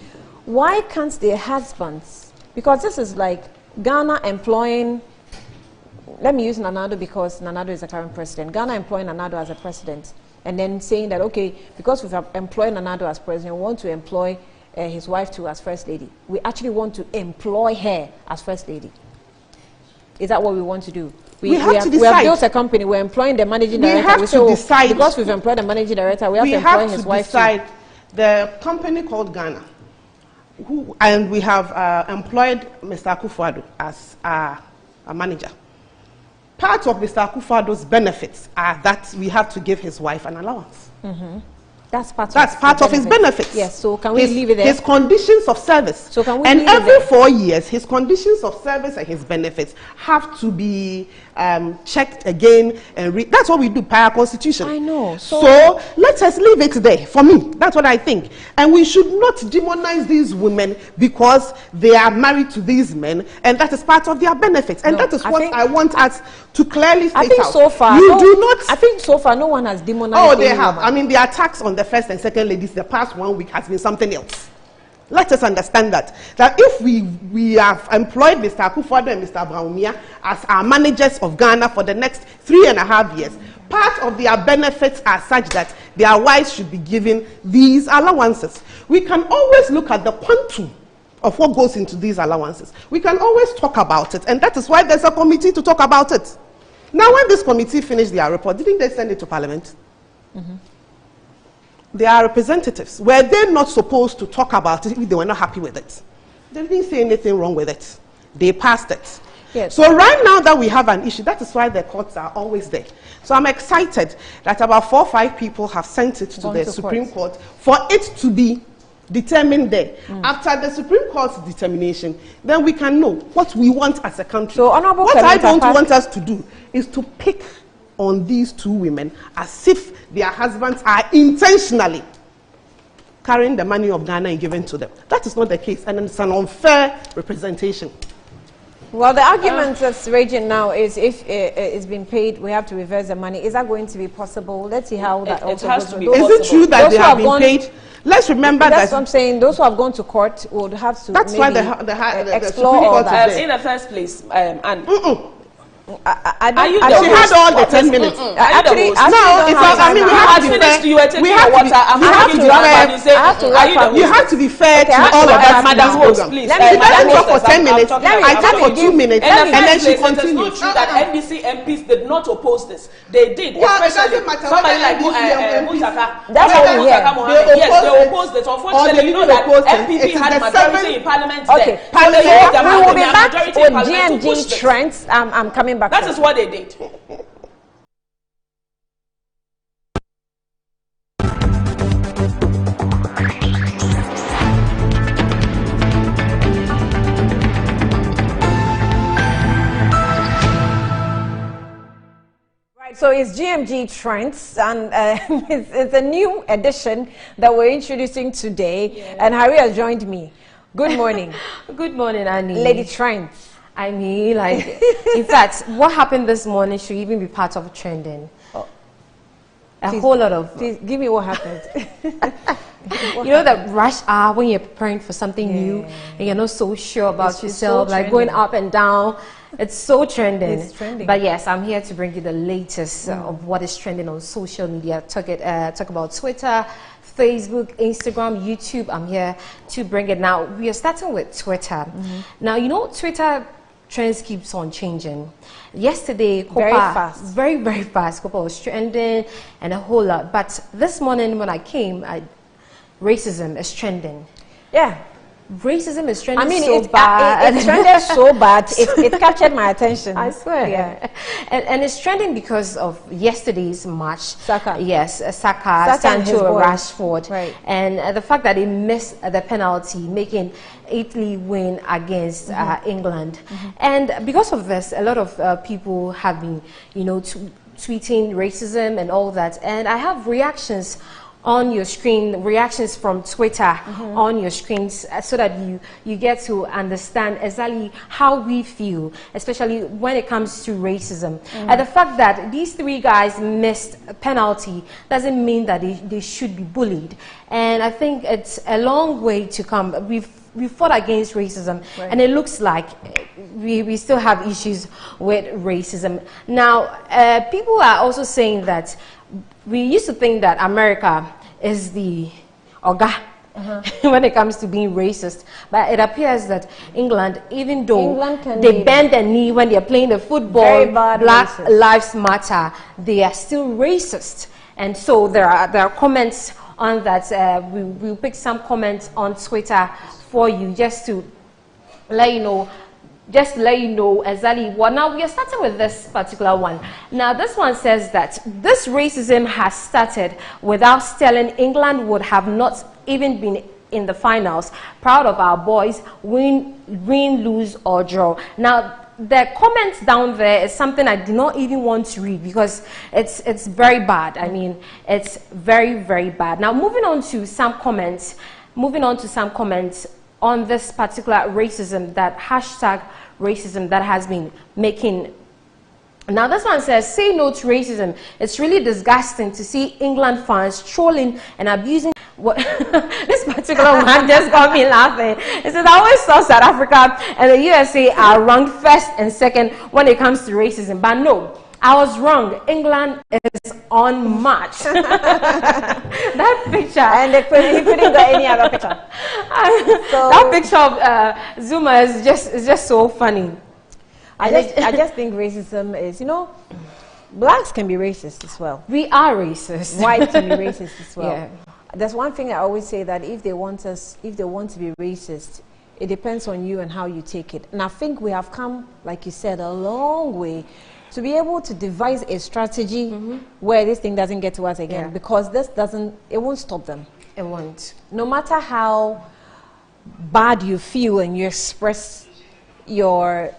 why can't their husbands, because this is like Ghana employing, let me use Nana-Addo because Nana-Addo is the current president, Ghana employing Nana-Addo as a president, and then saying that, okay, because we've employed Nana-Addo as president, we want to employ his wife too as first lady. We actually want to employ her as first lady. Is that what we want to do? We have to decide. We have built a company, we're employing the managing director. We have to decide. Because we've employed the managing director, we have to employ his wife too. The company called Ghana, and we have employed Mr. Akufo-Addo as a manager. Part of Mr. Akufo-Addo's benefits are that we have to give his wife an allowance. Mm-hmm. That's part of his benefits. Yes, so can we leave it there? His conditions of service. So can we and leave every it there? 4 years, his conditions of service and his benefits have to be checked again. That's what we do by our constitution. I know. So let us leave it there. For me, that's what I think. And we should not demonize these women because they are married to these men, and that is part of their benefits. And that is what I want us to clearly state out. I think so far, I think so far no one has demonized. Oh, they have. I mean, the attacks on the first and second ladies the past 1 week has been something else. Let us understand that if we have employed Mr. Akufo-Addo and Mr. Bawumia as our managers of Ghana for the next 3.5 years, part of their benefits are such that their wives should be given these allowances. We can always look at the quantum of what goes into these allowances. We can always talk about it, and that is why there's a committee to talk about it. Now, when this committee finished their report, didn't they send it to Parliament? Mm-hmm. They are representatives. Were they not supposed to talk about it if they were not happy with it? They didn't say anything wrong with it. They passed it. Yes. So right now that we have an issue, that is why the courts are always there. So I'm excited that about 4 or 5 people have sent it to the Supreme Court for it to be determined there. After the Supreme Court's determination, then we can know what we want as a country. So, Honorable what I don't want us to do is to pick on these 2 women as if their husbands are intentionally carrying the money of Ghana and giving to them. That is not the case, and it's an unfair representation. Well, the argument that's raging now is if it's been paid, we have to reverse the money. Is that going to be possible? Let's see how that also has to be. Is it true that they have been paid? let's remember that's that. what I'm saying. Those who have gone to court would have to. That's why the explore all that. In the first place, and. She had all the 10 minutes. Actually, no, it's not. I mean, we have to be fair. You have to be fair to all of that madam's program. She doesn't talk for 10 minutes. I talk for 2 minutes, and then she continues. It's not true that NDC MPs did not oppose this. They did. Especially somebody like Muchaka. That's what we hear. Yes, they opposed it. Unfortunately, you know that MPP had majority in Parliament there. We will be back with GMG trends. I'm coming back. That is what they did. Right, so it's GMG Trends, and it's a new edition that we're introducing today, and Harry has joined me. Good morning. Good morning, Annie. Lady Trends. I mean, like, in fact, what happened this morning should even be part of trending. A whole lot of... Please, give me what happened. You know that rush hour when you're preparing for something new and you're not so sure about yourself, like going up and down. It's so trending. It's trending. But yes, I'm here to bring you the latest of what is trending on social media. Talk about Twitter, Facebook, Instagram, YouTube. I'm here to bring it. Now, we are starting with Twitter. Now, you know, Twitter trends keeps on changing. Yesterday, very fast. Very fast. Copa was trending and a whole lot. But this morning when I came, racism is trending. Yeah. Racism is trending. I mean, so bad. It trended so bad. It captured my attention. I swear. Yeah. And it's trending because of yesterday's match. Saka. Yes, Saka Sancho, Rashford. Right. And the fact that he missed the penalty, making Italy win against England. And because of this, a lot of people have been, you know, tweeting racism and all that. And I have reactions on your screen, reactions from Twitter on your screens, so that you get to understand exactly how we feel, especially when it comes to racism. And the fact that these three guys missed a penalty doesn't mean that they should be bullied. And I think it's a long way to come. We fought against racism, and it looks like we still have issues with racism. Now, people are also saying that we used to think that America is the Oga when it comes to being racist, but it appears that England, even though they bend the knee when they're playing the football, Black Lives Matter, they are still racist. And so there are comments on that. We'll pick some comments on Twitter for you, just to let you know. Just to let you know exactly what. Now we are starting with this particular one. Now this one says that this racism has started without Sterling. England would have not even been in the finals. Proud of our boys. Win, lose or draw. Now the comments down there is something I do not even want to read because it's very bad. I mean, it's very bad. Now moving on to some comments. On this particular racism, that hashtag racism that has been making. Now this one says, say no to racism. It's really disgusting to see England fans trolling and abusing. What this particular one just got me laughing. It says, I always saw South Africa and the USA are ranked first and second when it comes to racism, but no, I was wrong. England is on march. That picture. And he couldn't get any other picture. So that picture of Zuma is just so funny. I just think racism is, you know, blacks can be racist as well. We are racist. Whites can be racist as well. Yeah. There's one thing I always say, that if they want to be racist, it depends on you and how you take it. And I think we have come, like you said, a long way to be able to devise a strategy where this thing doesn't get to us again, because it won't stop them. It won't. No matter how bad you feel and you express your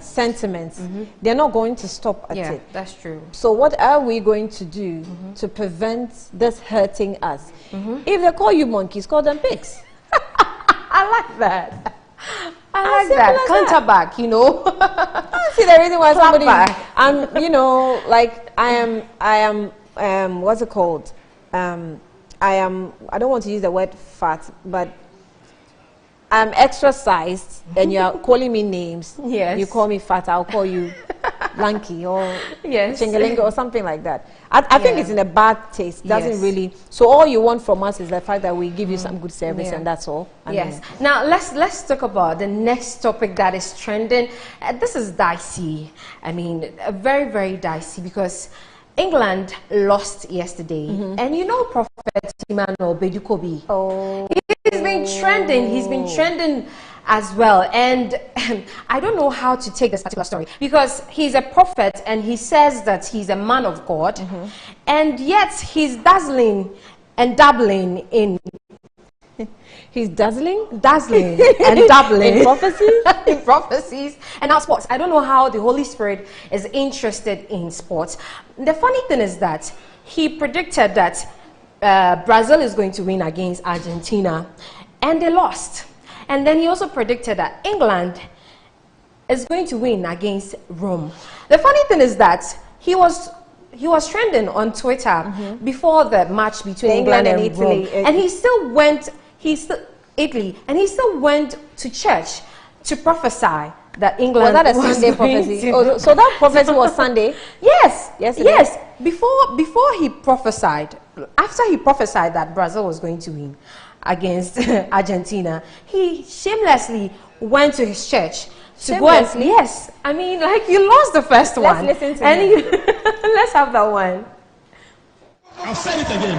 sentiments, they're not going to stop at it. Yeah, that's true. So what are we going to do to prevent this hurting us? If they call you monkeys, call them pigs. I like that. I like that. Counterback, you know. I see the reason why somebody, you know, like I am, what's it called? I'm I don't want to use the word fat, but I'm exercised, and you are calling me names. Yes. You call me fat, I'll call you lanky or yes. chingalinga or something like that. I think it's in a bad taste. Doesn't really. So all you want from us is the fact that we give you some good service, and that's all. Yes. Now let's talk about the next topic that is trending. This is dicey. I mean, very, very dicey, because England lost yesterday, and you know Prophet Emmanuel Bedukobi. Oh, he's been trending. He's been trending as well, and I don't know how to take this particular story, because he's a prophet and he says that he's a man of God, and yet he's dazzling and dabbling in. He's dazzling and dabbling in prophecies, in prophecies, and now sports. I don't know how the Holy Spirit is interested in sports. The funny thing is that he predicted that Brazil is going to win against Argentina, and they lost. And then he also predicted that England is going to win against Rome. The funny thing is that he was trending on Twitter before the match between England and Italy, and he still went to church to prophesy that England was that a Sunday prophecy. Oh, so that prophecy was Sunday? Yes. Yesterday? Yes. Before he prophesied, after he prophesied that Brazil was going to win against Argentina, he shamelessly went to his church to go and, yes, I mean, like, you lost the first one. Let's listen to him. Let's have that one. I'll say it again.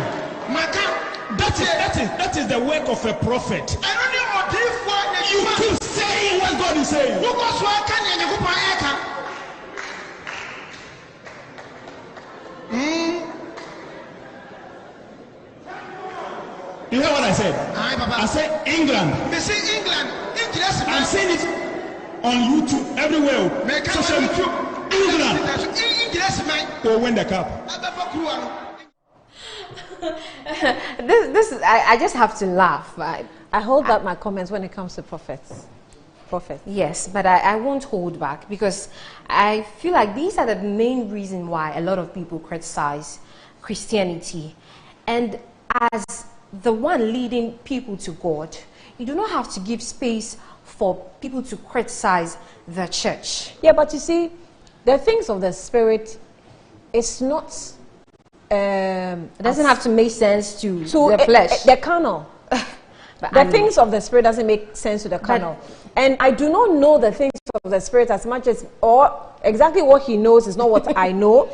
That is the work of a prophet. You keep saying what God is saying. You hear what I said? I said England. I'm saying it on YouTube everywhere. Social media. England will win the cup. This is, I just have to laugh. I hold back my comments when it comes to prophets. Yes, but I won't hold back, because I feel like these are the main reason why a lot of people criticize Christianity. And as the one leading people to God, you do not have to give space for people to criticize the church. Yeah, but you see, the things of the Spirit, it's not... it doesn't have to make sense to the flesh. The carnal. The things of the Spirit doesn't make sense to the carnal. And I do not know the things of the Spirit as much as, or exactly what he knows is not what I know.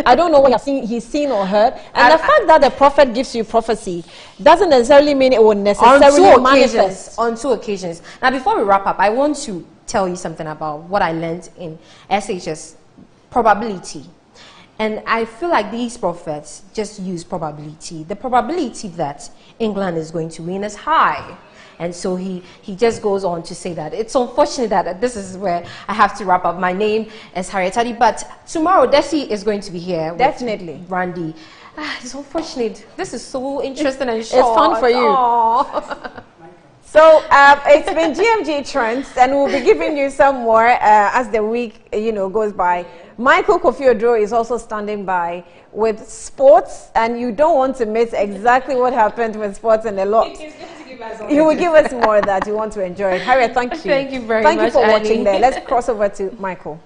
I don't know what he's seen or heard. And the fact that the prophet gives you prophecy doesn't necessarily mean it will necessarily manifest. On two occasions. Now, before we wrap up, I want to tell you something about what I learned in SHS, probability. And I feel like these prophets just use probability. The probability that England is going to win is high. And so he just goes on to say that it's unfortunate that this is where I have to wrap up. My name is Harriet Adi, but tomorrow Desi is going to be here. Definitely. Randy. It's unfortunate. This is so interesting and short. It's fun for you. So it's been GMG Trends, and we'll be giving you some more as the week goes by. Michael Kofi Oduro is also standing by with sports, and you don't want to miss exactly what happened with sports and a lot. He will give us more that you want to enjoy. Harriet, thank you. Thank you very much. Thank you for watching there. Let's cross over to Michael.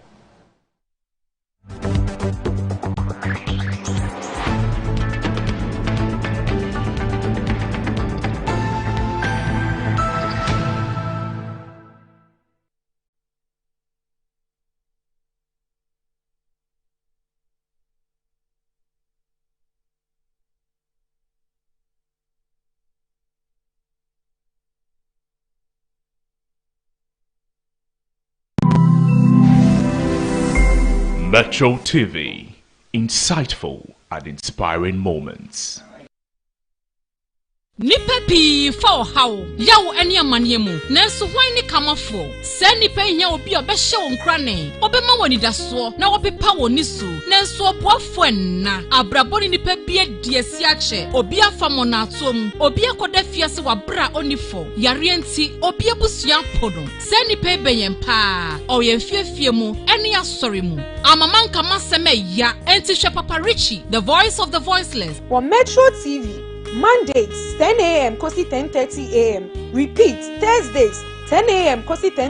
Metro TV, insightful and inspiring moments. Nipa pi fa ohaw yaw ene amane mu nanso hwan ni kamafo se nipa nya obi obehye wo nkrane obema woni daso na opepa woni su nanso oboafo na abraboni nipa bi adiasi ache obi afamo na atom obi akoda fiase wabra onifo yare enti obi abusua podo se nipa beyen pa oyemfiefie mu ene asori mu amamanka maseme ya enti hwe Papa Richie, the voice of the voiceless. For Metro TV, Mondays 10 a.m. kosi 10:30 a.m. Repeat Thursdays 10 a.m. kosi 10